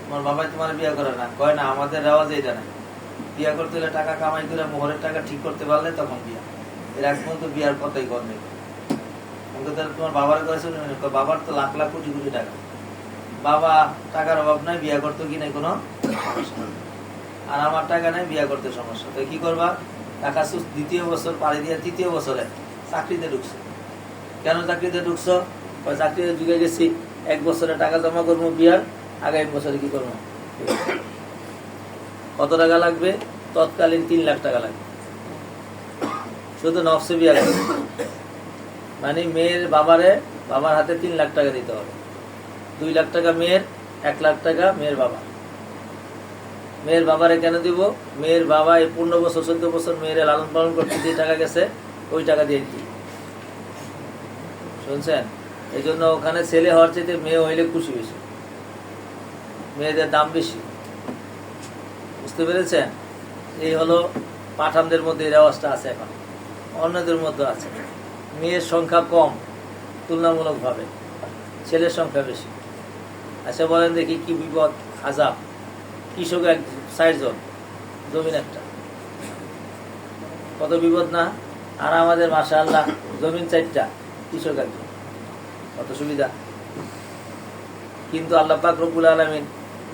তোমার বাবাই তোমার বিয়ে করে না? কয় না, আমাদের রেওয়াজে এটা নাই, বিয়ে করতে হলে টাকা কামাই করে মোহরের টাকা ঠিক করতে পারলে তখন বিয়া, এর এক পর্যন্ত বিয়ার কথাই কর নেই। তোমার বাবার করেছে, বাবার তো লাখ লাখ কোটি কোটি টাকা, বাবা টাকার অভাব নাই, বিয়ে করতে কি নাই কোনো সমস্যা, আর আমার টাকা নাই, বিয়ে করতে সমস্যা। তো কি করবা? টাকা সুস্থ 2য় বছর পাড়ি দিয়ে 3য় বছরে চাকরিতে ঢুকছে। কেন চাকরিতে ঢুকছো? চাকরিতে ঢুকে গেছি, 1 বছরে টাকা জমা করবো বিয়ার, আগামী বছরে কি করবো। কত টাকা লাগবে? তৎকালীন 3 লাখ টাকা লাগবে, শুধু নফসে বিয়া করবে। মানে মেয়ের বাবার হাতে 3 লাখ টাকা দিতে হবে, 2 লাখ টাকা মেয়ের, 1 লাখ টাকা মেয়ের বাবা। মেয়ের বাবারে কেন দিব? মেয়ের বাবা এই 15 বছর 14 বছর মেয়ের লালন পালন করতে যে টাকা গেছে, ওই টাকা দিয়ে দিই। শুনছেন? এই জন্য ওখানে ছেলে হওয়ার চাইতে মেয়ে হইলে খুশি বেশি, মেয়েদের দাম বেশি। বুঝতে পেরেছেন? এই হলো পাঠানদের মধ্যে এই রেওয়াজটা আছে, এখন অন্যদের মধ্যে আছে। মেয়ের সংখ্যা কম তুলনামূলকভাবে, ছেলের সংখ্যা বেশি। আচ্ছা বলেন দেখি, কি বিপদ আযাব! কৃষক 60 জন, জমিন একটা, কত বিপদ না? আর আমাদের মাশাআল্লাহ জমিন 4টা, কৃষক 1 জন, কত সুবিধা। কিন্তু আল্লাহ পাক রব্বুল আলামিন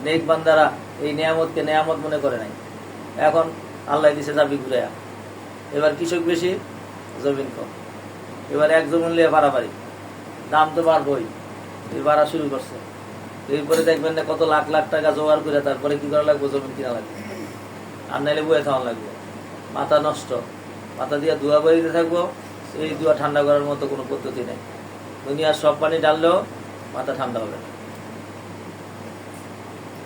নেক বান্দারা এই নিয়ামতকে নিয়ামত মনে করে নাই। এখন আল্লাহ দিছে চাবি ঘুরাইয়া, এবার কৃষক বেশি, জমিন কম। এবার 1 জমিন লিয়ে বাড়াবাড়ি, দাম তো বাড়বই, এই বাড়া শুরু করছে। এরপরে দেখবেন না কত লাখ লাখ টাকা জোগাড় করে তারপরে কি করা লাগবে? জমিন কিনা লাগবে, আর নাইলে বয়ে খাওয়া লাগবে। মাথা নষ্ট, মাথা দিয়ে ধোয়া বেরিয়ে থাকবো। এই ধোয়া ঠান্ডা করার মতো কোনো পদ্ধতি নেই। দুনিয়ার সব পানি ঢাললেও মাথা ঠান্ডা হবে না,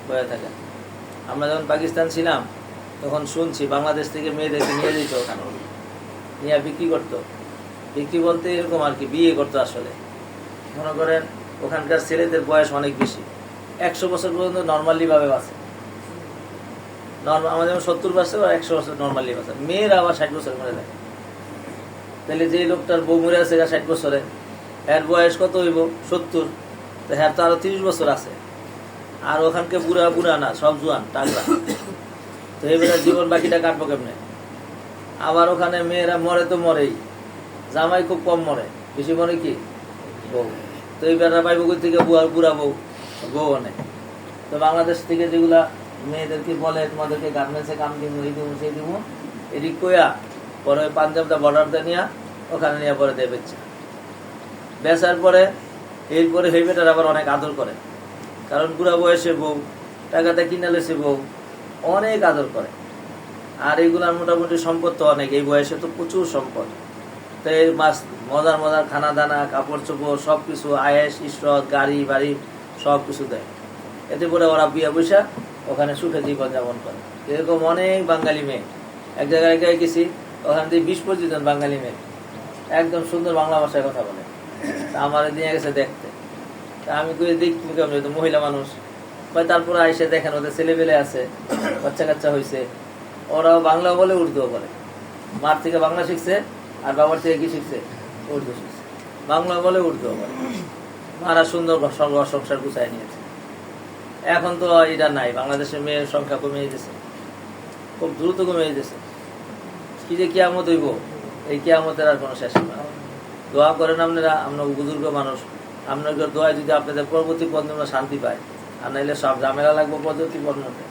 বয়ে থাকে। আমরা যখন পাকিস্তান ছিলাম তখন শুনছি বাংলাদেশ থেকে মেয়েদেরকে নিয়ে যেত, ওখানে নিয়ে বিক্রি করতো। বিক্রি বলতে এরকম আর কি, বিয়ে করতো আসলে। মনে করেন ওখানকার ছেলেদের বয়স অনেক বেশি, 100 বছর পর্যন্ত নর্মালি ভাবে বাঁচে। আমাদের 70 বছর আর 100 বছর নর্মালি বাঁচে। মেয়েরা আবার 60 বছর মরে যায়। তাহলে যে লোকটার বউ মরে আছে 60 বছরে, এর বয়স কত হইব? 70। তো হ্যাঁ, তো আরো 30 বছর আছে। আর ওখানকে বুড়া বুড়া না, সব জোয়ান টাগরা। তো এবারে জীবন বাকিটা কাটবো কেমনে? আবার ওখানে মেয়েরা মরে তো মরেই, জামাই খুব কম মরে, বেশি মরে কি বউ। তো এই বেড়া পাইব থেকে বুড়া বউ অনেক। তো বাংলাদেশ থেকে যেগুলা মেয়েদেরকে বলে তোমাদেরকে গার্মেন্টসে কাম দিব, এই দিব সেই দিব, এদিক কইয়া পরে ওই পাঞ্জাবটা বর্ডারটা নিয়ে ওখানে নিয়ে পরে দেয় বেচা। বেচার পরে এরপরে সেই বেটার আবার অনেক আদর করে, কারণ বুড়া বয়সে বউ, টাকাটা কিনে লেছে বউ, অনেক আদর করে। আর এইগুলার মোটামুটি সম্পদ তো অনেক, এই বয়সে তো প্রচুর সম্পদ। তো এই মাছ মজার মজার খানা দানা, কাপড় চোপড় সব কিছু, আয়েস ইসরত, গাড়ি বাড়ি সব কিছু দেয়। এতে করে ওরা বিয়া বৈশা ওখানে সুখে জীবনযাপন করে। এরকম অনেক বাঙালি মেয়ে, এক জায়গায় গেছি, ওখান থেকে 20-25 জন বাঙালি মেয়ে একদম সুন্দর বাংলা ভাষায় কথা বলে। তা আমার নিয়ে গেছে দেখতে। তা আমি কই দেখি কেমন, তো মহিলা মানুষ। তারপরে আইসে দেখেন ওদের ছেলেবেলে আছে, বাচ্চা কাচ্চা হয়েছে, ওরাও বাংলা বলে উর্দুও বলে। মার থেকে বাংলা শিখছে আর বাবার থেকে কি শিখছে, উর্দু শিখছে। বাংলা বলে উর্দুও বলে। মারা সুন্দর সংসার গুছাই নিয়েছে। এখন তো এটা নাই, বাংলাদেশের মেয়ের সংখ্যা কমে যেতেছে, খুব দ্রুত কমে যেতেছে। কি যে কিয়ামত হইব, এই কিয়ামতের আর কোনো শেষ না। দোয়া করেন আপনারা, আপনার বুজুর্গ মানুষ, আপনাদের দোয়ায় যদি আপনাদের পরবর্তী প্রজন্ম শান্তি পায়, আর নাইলে সব ঝামেলা লাগবে পরবর্তী প্রজন্মকে।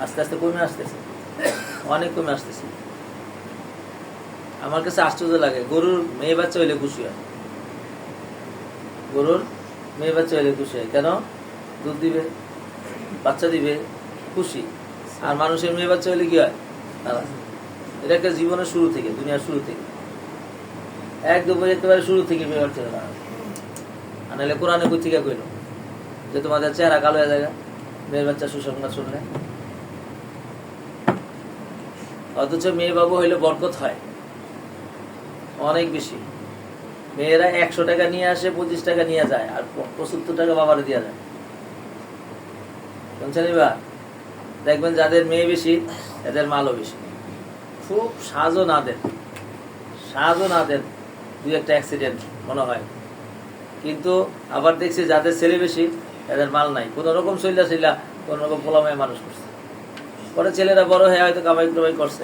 আস্তে আস্তে কমে আসতেছে, অনেক কমে আসতেছে। আমার কাছে আশ্চর্য লাগে, গরুর মেয়ে বাচ্চা হইলে খুশি হয়, গরুর মেয়ে বাচ্চা হইলে খুশি হয়। কেন? দুধ দিবে, বাচ্চা দিবে, খুশি। আর মানুষের মেয়ে বাচ্চা হইলে কি হয়? এটা একটা জীবনের শুরু থেকে, দুনিয়ার শুরু থেকে, একদম একেবারে শুরু থেকে মেয়ে বাচ্চা হয়ে দাঁড়াবে। আর নাহলে কোরআনে কই থেকে কইল যে তোমাদের চেহারা কালো হয়ে যায় মেয়ের বাচ্চা সুসংবাদ শুনলে। অথচ মেয়ে বাবু হইলে বরকত হয় অনেক বেশি। মেয়েরা 100 টাকা নিয়ে আসে, 25 টাকা নিয়ে যায়, আর 75 টাকা বাবারে দেওয়া যায়। শুনছেন? এবার দেখবেন যাদের মেয়ে বেশি এদের মালও বেশি। খুব সাজও না দেন, সাজও না দেন, 2-1টা অ্যাক্সিডেন্ট মনে হয়। কিন্তু আবার দেখছি যাদের ছেলে বেশি এদের মাল নাই, কোন রকম চইলা কোন রকম পোলামায় মানুষ করছে। পরে ছেলেরা বড় হয়ে হয়তো কামাই টামাই করছে,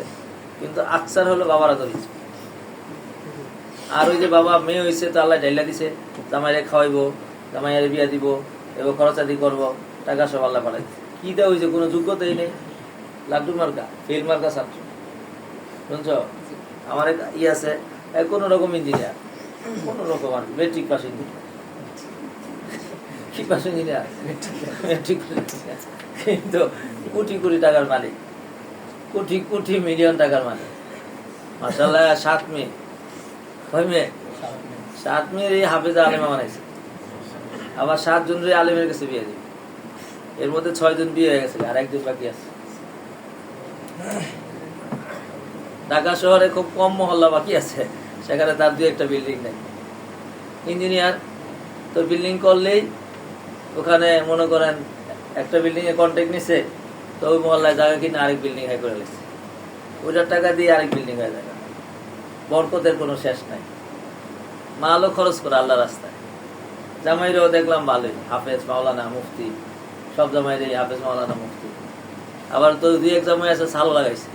কিন্তু আকসার হলো বাবারা ধরিয়েছে। আর ওই যে বাবা মেয়ে হয়েছে তো আল্লাহ ঢাইলা দিছে, জামাইরে খাওয়াইবো, জামাইয়ারে বিয়া দিব, এবং খরচাদি করবো, টাকা সব আল্লাহ পাঠাই দিচ্ছে। কি দেওয়া হয়েছে? কোনো যোগ্যতাই নেই, লাড্ডু মার্কা, ফেল মার্কা ছাত্র। শুনছ? আমার এক আছে, কোন রকম ইঞ্জিনিয়ার, কোন রকম আর মেট্রিক পাস ইঞ্জিনিয়ার, কি পাস ইঞ্জিনিয়ার, মেট্রিক, কিন্তু কোটি কোটি টাকার মালিক, কোটি কোটি মিলিয়ন টাকার মালিক। মাশাআল্লাহ। 7 মেয়ে, 6 মেয়ে, 7 মেয়ের এই হাফেজা আলেমা বানাইছে। আবার 7 জনের আলেমের কাছে বিয়ে দিবে। এর মধ্যে 6 জন বিয়ে হয়ে গেছে, আর 1 জন বাকি আছে। ঢাকা শহরে খুব কম মহল্লা বাকি আছে, সেখানে তার 2-1টা বিল্ডিং নেই। ইঞ্জিনিয়ার তো বিল্ডিং করলেই ওখানে মনে করেন একটা বিল্ডিং এ কন্ট্রাক্ট নিছে, তো ওই মহল্লায় জায়গা কিনে আরেক বিল্ডিং হাই করে গেছে, ওইটার টাকা দিয়ে আরেক বিল্ডিং হয়ে যায়। বরকতের কোনো শেষ নাই। মালও খরচ করে আল্লাহ রাস্তায়। জামাইরাও দেখলাম ভালোই, হাফেজ, মাওলানা, মুফতি, সব জামাইরাই হাফেজ, মাওলানা, মুফতি। আবার তো 2-1 জামাই আছে সালও লাগাইছে।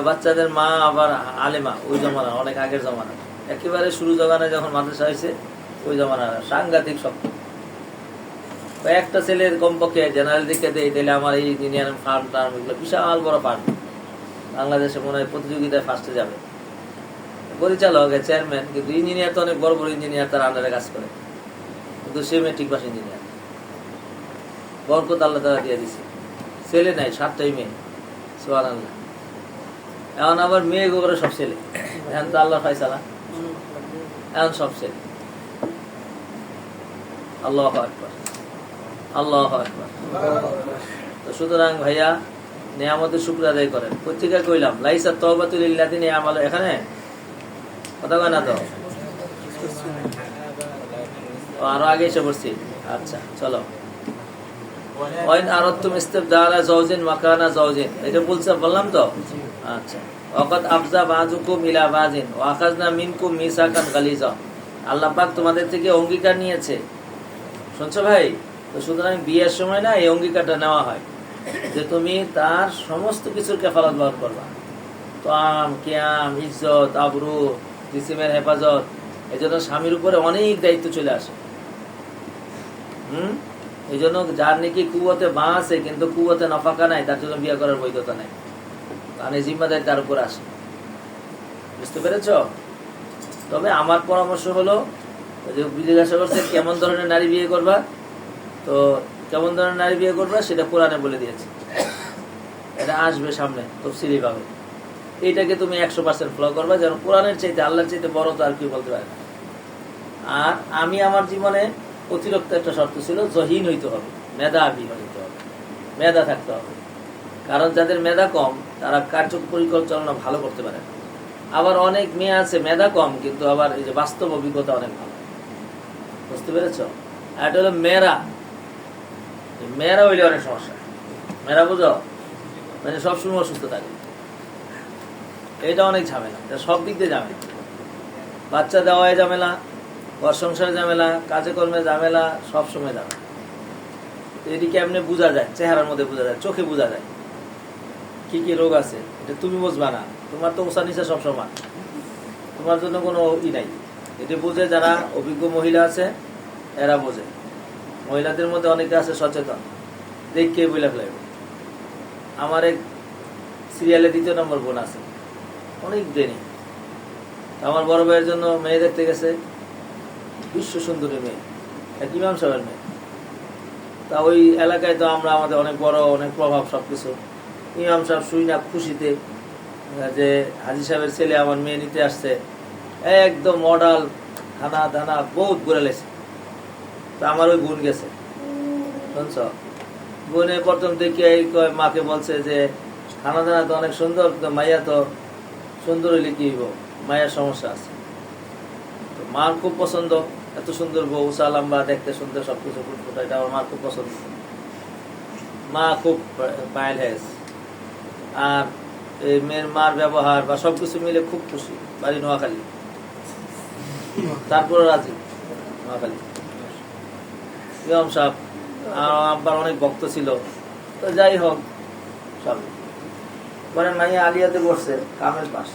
বাচ্চাদের মা আবার আলেমা, ওই জমানা, অনেক আগের জমানা, একেবারে শুরু জমানায় যখন মাদ্রাসা হয়েছে ওই জমানা, সাংঘাতিক শক্ত। একটা ছেলের কমপক্ষে জেনারেল দিকে দিলে আমার এই ইঞ্জিনিয়ারিং ফার্ম টার্ম এগুলো বিশাল বড় ফার্ম, বাংলাদেশে মনে হয় প্রতিযোগিতায় ফার্স্টে যাবে। পরিচালক, চেয়ারম্যান, কিন্তু ইঞ্জিনিয়ার তো অনেক বড় বড় ইঞ্জিনিয়ার তার আন্ডারে কাজ করে, কিন্তু সে মেট্রিক পাস ইঞ্জিনিয়ার। বরকত আল্লাহ তাআলা দিয়ে দিছে। ছেলে নাই, 7টাই মেয়ে। সুবহানাল্লাহ। এখন আবার মেয়ে গোবরে সব ছেলে, এখন তো আল্লাহর ফায়সালা, এখন সব ছেলে। আল্লাহু আকবার, আল্লাহু আকবার। তো সুতরাং ভাইয়া নিয়ামতের শুকর আদায় করেন। পত্রিকা কইলাম লাইসা তাওবাতুল লিল্লাযিনা ইয়ামালু, এখানে কথা কয় না তো, আরো আগে এসে পড়ছি। আচ্ছা চলো। ওয়াইন আরাদতুম ইস্তিবদালা যাওজিন মাকানা যাওজিন, এটা বললাম তো। আচ্ছা। ওয়াকাদ আফজা বাযুকুম ইলা বাযিন ওয়া আখাযনা মিনকুম মিসাকান গালিজা, আল্লাহ পাক তোমাদের থেকে অঙ্গীকার নিয়েছে। শুনছো ভাই? তো সুতরাং বিয়ের সময় না এই অঙ্গীকারটা নেওয়া হয় যে তুমি তার সমস্ত কিছুর কেফালাত বহন করবা। তাম, কিয়াম, ইজ্জত, আবরু, জিসিমের হেফাজত। এই জন্য স্বামীর উপরে অনেক দায়িত্ব চলে আসে। এই জন্য যার নাকি কুয়াতে মা আছে কিন্তু কুয়াতে নফাকা নাই, তার জন্য বিয়ে করার বৈধতা নাই, কারণ এই জিম্মাদারি তার উপর আসে। বুঝতে পেরেছ? তবে আমার পরামর্শ হলো, যে জিজ্ঞাসা করছে কেমন ধরনের নারী বিয়ে করবা, তো কেমন ধরনের নারী বিয়ে করবা সেটা কোরআনে বলে দিয়েছে, এটা আসবে সামনে তফসিলি ভাবে। এইটাকে তুমি 100% ফলো করবা, যেন কোরআনের চাইতে আল্লাহর চাইতে বড় তো আর কি বলতে পারে না। আর আমি আমার জীবনে অতিরিক্ত একটা শর্ত ছিল, জহিন হইতে হবে, মেধাবী হইতে হবে, মেধা থাকতে হবে। কারণ যাদের মেধা কম তারা কার্য পরিকল্পনা ভালো করতে পারে না। আবার অনেক মেয়ে আছে মেধা কম কিন্তু আবার এই যে বাস্তব অভিজ্ঞতা অনেক ভালো। বুঝতে পেরেছ? আর এটা হলো মেয়েরা, মেয়েরা হইলে অনেক সমস্যা। মেয়েরা বুঝো, মানে সবসময় অসুস্থ থাকে, এটা অনেক ঝামেলা, এটা সব দিক দিয়ে ঝামেলা। বাচ্চা দেওয়ায় ঝামেলা, ঘর সংসারে ঝামেলা, কাজে কর্মে ঝামেলা, সবসময় ঝামেলা। এটি কেমনে বোঝা যায়? চেহারার মধ্যে বোঝা যায়, চোখে বোঝা যায় কি কি রোগ আছে। এটা তুমি বুঝবা না, তোমার তো ওষা নিচে সব সমান, তোমার জন্য কোনো নাই। এটি বুঝে যারা অভিজ্ঞ মহিলা আছে, এরা বোঝে। মহিলাদের মধ্যে অনেকে আছে সচেতন, দেখে বইলা ফেলাইব। আমার এক সিরিয়ালে 2 নম্বর বোন আছে, অনেক ব্রেনি। আমার বড় ভাইয়ের জন্য মেয়ে দেখতে গেছে, বিশ্ব সুন্দরী মেয়ে, এক ইমাম সাহেবের মেয়ে। তা ওই এলাকায় তো আমরা আমাদের অনেক বড়, অনেক প্রভাব, সবকিছু। ইমাম সাহেব শুই না খুশিতে যে হাজি সাহেবের ছেলে আমার মেয়ে নিতে আসছে, একদম মডাল, খানা দানা বহুত ঘুরে লেছে। তা আমার ওই বোন গেছে, শুনছ? বোনে প্রথম থেকে মাকে বলছে যে খানা দানা তো অনেক সুন্দর, তো মাইয়া তো সুন্দর হইলে কি হইব, মায়ের সমস্যা আছে। তো মার খুব পছন্দ, এত সুন্দর বউ, উষা লম্বা, দেখতে সুন্দর, সবকিছু ফুটফুটা, এটা আমার মার খুব পছন্দ। মা খুব মাইল হ্যাজ, আর এই মেয়ের মার ব্যবহার বা সবকিছু মিলে খুব খুশি। বাড়ি নোয়াখালী, তারপরে রাজি। নোয়াখালী ইমাম সাহেব আব্বার অনেক ভক্ত ছিল। তো যাই হোক, সব পরে মাইয়া আলিয়াতে বসছে, কামের পাশ।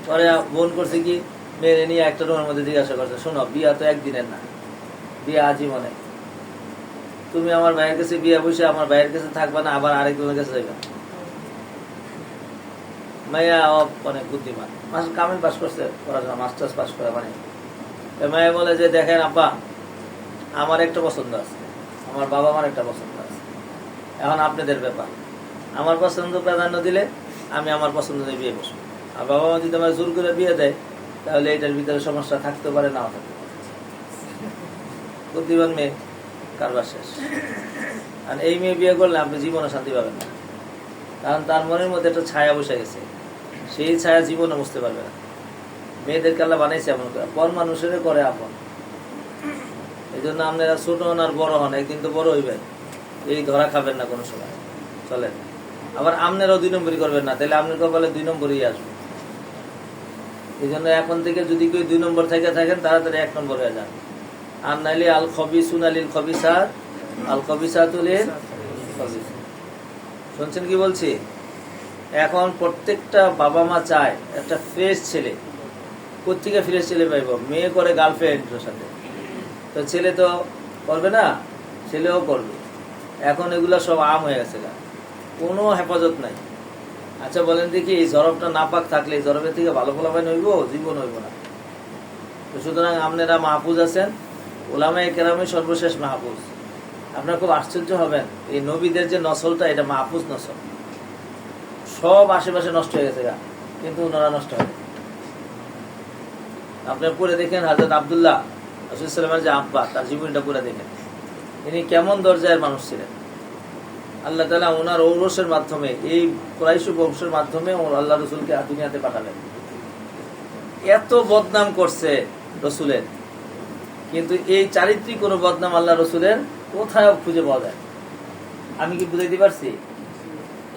পরে বোন করছে কি, মেয়ে নিয়ে একটা রুমের মধ্যে জিজ্ঞাসা করছে, শোনো, বিয়া তো একদিনের না, বিয়া আজীবনে। তুমি আমার ভাইয়ের কাছে বিয়া বসে আমার ভাইয়ের কাছে থাকবা না, আবার আরেকজনের কাছে যাবে। মাইয়া অনেক বুদ্ধিমান, কামের পাস করছে, পড়াশোনা মাস্টার্স পাস করে। মানে মাইয়া বলে যে দেখেন আব্বা, আমার একটা পছন্দ আছে, আমার বাবা মার একটা পছন্দ আছে, এখন আপনাদের ব্যাপার। আমার পছন্দ প্রাধান্য দিলে আমি আমার পছন্দ দিয়ে বিয়ে বসবো, আর বাবা মা যদি আমার জোর করে বিয়ে দেয় তাহলে এটার ভিতরে সমস্যা থাকতে পারে, নাও থাকতে পারে। বুদ্ধিমান মেয়ে, কারবার শেষ। আর এই মেয়ে বিয়ে করলে আপনি জীবনে শান্তি পাবেন না, কারণ তার মনের মধ্যে একটা ছায়া বসে গেছে, সেই ছায়া জীবনে বুঝতে পারবে না। মেয়েদেরকে আল্লাহ বানাইছে এমন করে, পর মানুষের করে আপন। এই জন্য আপনারা ছোট হন আর বড় হন, একদিন তো বড় হইবেন, এই ধরা খাবেন না কোনো সময়, চলেন। আবার আপনারাও 2 নম্বরই করবেন না, তাহলে আপনার কপালে 2 নম্বরই আসবে। এই জন্য এখন থেকে যদি কেউ 2 নম্বর থেকে থাকেন, তাড়াতাড়ি 1 নম্বর হয়ে যান। আর নাইলে আল খবিসুন আলিল খবিসাত, আল খবিসাতুল খবিস। শুনছেন কি বলছি? এখন প্রত্যেকটা বাবা মা চায় একটা ফ্রেশ ছেলে। কোত্থেকে ফ্রেশ ছেলে পাইব? মেয়ে করে গার্লফ্রেন্ডের সাথে, তো ছেলে তো করবে না, ছেলেও করবে। এখন এগুলা সব আম হয়ে গেছে, কোনো হেফাজত নাই। আচ্ছা বলেন দেখি, এই জরবটা নাপাক থাকলে এই জরবের থেকে ভালো ফলাফল হইব? জীবন হইব না। তো সুতরাং আপনারা মাহফুজ আছেন, ওলামায়ে কেরামে সর্বশেষ মাহফুজ। আপনারা খুব আশ্চর্য হবেন, এই নবীদের যে নসলটা, এটা মাহফুজ নসল। সব আশেপাশে নষ্ট হয়ে গেছে, কিন্তু ওনারা নষ্ট হয়। আপনারা পড়ে দেখেন, হযরত আব্দুল্লাহ রাসূলুল্লাহ সাল্লাল্লাহু আলাইহি ওয়াসাল্লামের যে আব্বা, তার জীবনটা পড়ে দেখেন, ইনি কেমন দরজার মানুষ ছিলেন। আল্লাহ তাআলা ওনার ঔরসের মাধ্যমে, এই কুরাইশ বংশের মাধ্যমে আল্লাহ রসুলকে দুনিয়াতে পাঠালেন। এত বদনাম করছে রসুলের, কিন্তু এই চারিত্রিক কোনো বদনাম আল্লাহ রসুলের কোথায় খুঁজে পাওয়া যায়? আমি কি বুঝাইতে পারছি?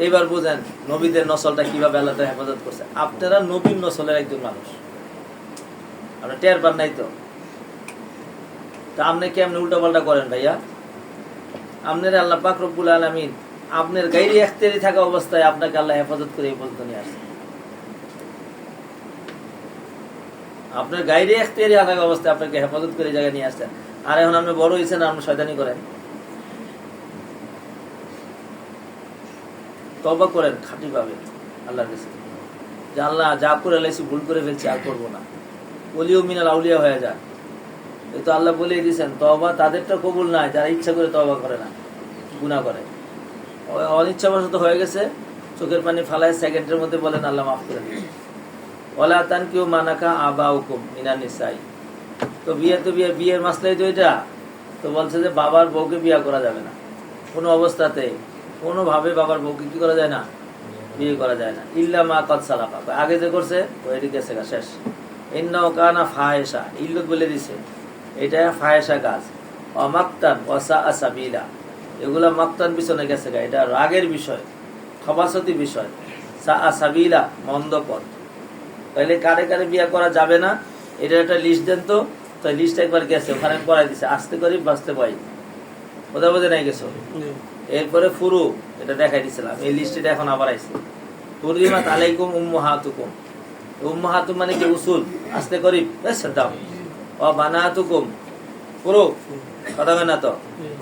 এইবার বুঝেন নবীদের নসলটা কিভাবে আল্লাহ তাআলা হেফাজত করছে। আপনারা নবীর নসলের একজন মানুষ, আপনারা টের পান নাই তো? আপনি কেমন উল্টা পাল্টা করেন ভাইয়া? আপনার আল্লাহ পাক রব্বুল আলামিন আপনার গাইরে ইখতিয়ারি থাকা অবস্থায় আপনাকে আল্লাহ হেফাজত করে এই পর্যন্ত নিয়ে আসছে। আপনার গাইরে ইখতিয়ারি থাকা অবস্থায় আপনাকে হেফাজত করে জায়গায় নিয়ে আসছেন। আর এখন আপনি বড় হয়েছেন, আপনি শয়তানি করেন। তওবা করেন খাঁটি ভাবে আল্লাহর কাছে, যে আল্লাহ যা করে লাইছি ভুল করে ফেলছি, আর করবো না। ওলিও মিনাল আউলিয়া হয়ে যায়। এই তো আল্লাহ বলেই দিয়েছেন, তওবা তাদেরটা কবুল নাই যারা ইচ্ছা করে তওবা করে না, গুনাহ করে। অনিচ্ছাবশত হয়ে গেছে, চোখের পানি ফালায় সেকেন্ডের মধ্যে বলেন আল্লাহ মাফ করে দিন। ওয়ালা তানকিহু মা নাকাহা আবাউকুম মিনান নিসাই। তো বিয়ের মাসলাই তো এটা। তো বলছে যে বাবার বউকে বিয়ে করা যাবে না কোনো অবস্থাতে, কোনোভাবে বাবার বউকে কি করা যায় না, বিয়ে করা যায় না। ইল্লা মা কদ সালাফা, আগে যে করছে ওইটি গেছে গা, শেষ। ইন্নাহু কানা ফাহিশা, ইল্লত বলে দিছে এটা ফাহিশা কাজ। অমাক্তান ওয়াসা সাবিলা, এগুলা মাক্তান পিছনে গেছে গা, এটা রাগের বিষয়, খবাসতি বিষয়। সা সাবিলা, মন্দ পথ। তাহলে কারে কারে বিয়ে করা যাবে না এটা একটা লিস্ট দেন তো। তাই লিস্ট একবার গেছে, ওখানে করাই দিছে, আসতে করি বাঁচতে পাই, বোঝা বোঝে নাই গেছো। এরপরে ফুরু, এটা দেখাই দিছিলাম, এই লিস্টে এখন আবার আইছে। হুররিমাত আলাইকুম উম্মাহাতুকুম, উম্মাহাতুম মানে কি উসুল, আসতে করি দাও। ও বানাতুকুম, ফুরু, কথা হয় না তো।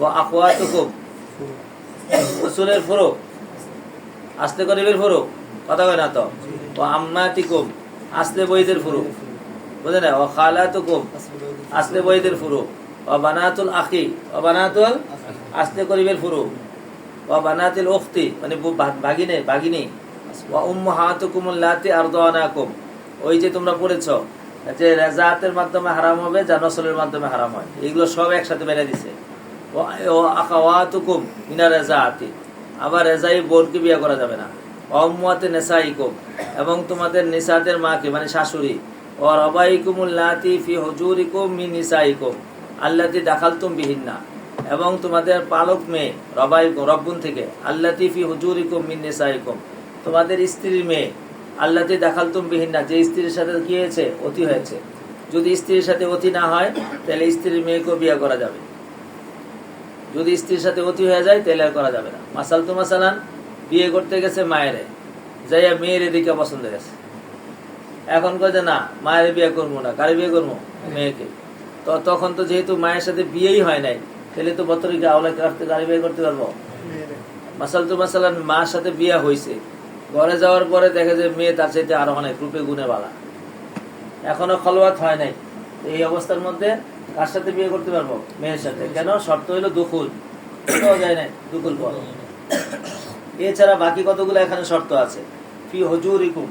ও আখওয়াতুকুম, উসুলের ফুরু, আসতে করিবের ফুরু, কথা হয় না তো। ও আম্মাতিকুম, আসতে বইদের ফুরু, বুঝে না। ও খালাতুকুম, আসতে বইদের ফুরু। ও বানাতুল আখি, ও বানাতুল আসতে করিবের ফুরু। ও বানাতুল উখতি মানে ভাগিনী। ও উম্মাহাতুকুম আল্লাতি আরদানাকুম, ওই যে তোমরা পড়েছো যে রেজাতের মাধ্যমে হারাম হবে, যা নসলের মাধ্যমে হারাম হয়, এগুলো সব একসাথে বেড়ে দিছে। ও আখাওয়াতুকুম মিনা রেজাতি, আবার রেজাই বোনকে বিয়ে করা যাবে না। অম্মাতে নেসাইকুম, এবং তোমাদের নিসাদের মাকে মানে শাশুড়ি। ও রবাইকুমুল্লাতি ফি হুজুরিকুম মিন নিসাইকুম আল্লাতি দাখালতুম বিহিন্না, এবং তোমাদের পালক মেয়ে রবাইকুম রব্বুন থেকে, আল্লাতি ফি হুজুরিকুম মিন নিসাইকুম তোমাদের স্ত্রীর মেয়ে, আল্লাতি দাখালতুম বিহিন্না যে স্ত্রীর সাথে কি হয়েছে, অতি হয়েছে। যদি স্ত্রীর সাথে অতি না হয় তাহলে স্ত্রীর মেয়েকেও বিয়ে করা যাবে। যদি স্ত্রীর সাথে অতি হয়ে যায় তাহলে আর করা যাবে না। মাসাল তো মাসালান, বিয়ে করতে গেছে মায়েরে, যাইয়া মেয়ের এদিকে পছন্দ গেছে, এখন কয় যে না মায়ের বিয়ে করবো না, কারে বিয়ে করবো, মেয়েকে। তো তখন তো যেহেতু মায়ের সাথে বিয়েই হয় নাই, তাহলে তো বতরিকে আওলাকে রাখতে কারে বিয়ে করতে পারবো। মাসাল তো মাসালান, মার সাথে বিয়ে হয়েছে, ঘরে যাওয়ার পরে দেখে যে মেয়ে তার চাইতে আরো অনেক রূপে গুণে বালা, এখনো খলওয়াত হয় নাই। এই অবস্থার মধ্যে কার সাথে বিয়ে করতে পারবো, মেয়ের সাথে। কেন, শর্ত হইলো দুকুল, যায় নাই দুকুল পর। এছাড়া বাকি কতগুলো এখানে শর্ত আছে। ফি হুজুরিকুম,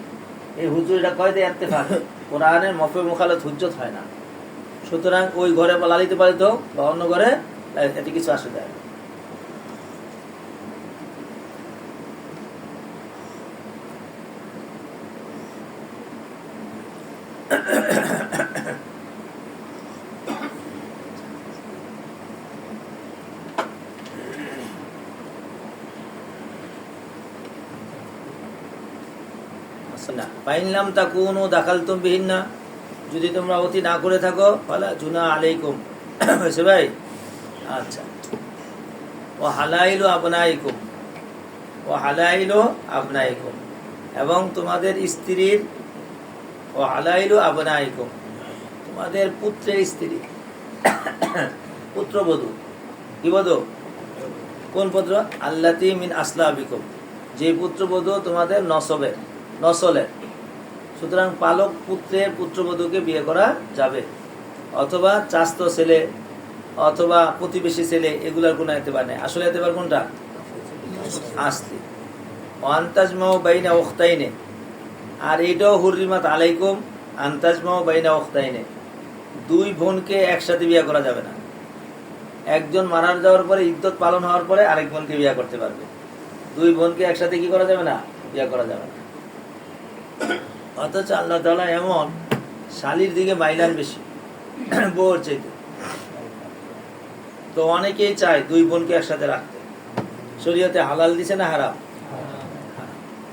এই হুজুরিটা কয়দে ইত্তেফাক, কোরআনের মফে মুখালাত হুজ্জত হয় না। সুতরাং ওই ঘরে লালিতে পালিত বা অন্য ঘরে এটি কিছু আসে যায়। পাইনলাম তাকুনু দাখালতুম বিহিন্না, যদি তোমরা অতি না করে থাকো ফালা জুনা আলাইকুম, হয়েছে ভাই। আচ্ছা, ও হালাইলু আবনাইকুম, ও হালাইলু আবনাইকুম, এবং তোমাদের স্ত্রীর, ও হালাইলু আবনাইকুম তোমাদের পুত্রের স্ত্রী, পুত্রবধূ, কি বধূ, কোন পুত্র, আল্লাতি মিন আসলাবিকুম, যে পুত্রবধূ তোমাদের নসলের। সুতরাং পালক পুত্রের পুত্রবধূকে বিয়ে করা যাবে, অথবা চাস্ত ছেলে অথবা প্রতিবেশী ছেলে, এগুলার কোনো এতেবার নেই। আসলে এতেবার কোনটা, আসলি। আন্তাজমাও বাইনা ওখতাইনে, আর এইটাও হুররিমাত আলাইকুম আন্তাজমাও বাইনা ওখতাইনে, দুই বোনকে একসাথে বিয়ে করা যাবে না। একজন মারা যাওয়ার পরে, ইদ্যত পালন হওয়ার পরে আরেক বোনকে বিয়ে করতে পারবে। দুই বোনকে একসাথে কি করা যাবে না, বিয়ে করা যাবে না। অথচ আল্লাহ তাআলা এমন শালির দিকে মাইলান বেশি বউর চাইতে। তো অনেকেই চায় দুই বোনকে একসাথে রাখতে, শরীয়তে হালাল দিছে না হারাম,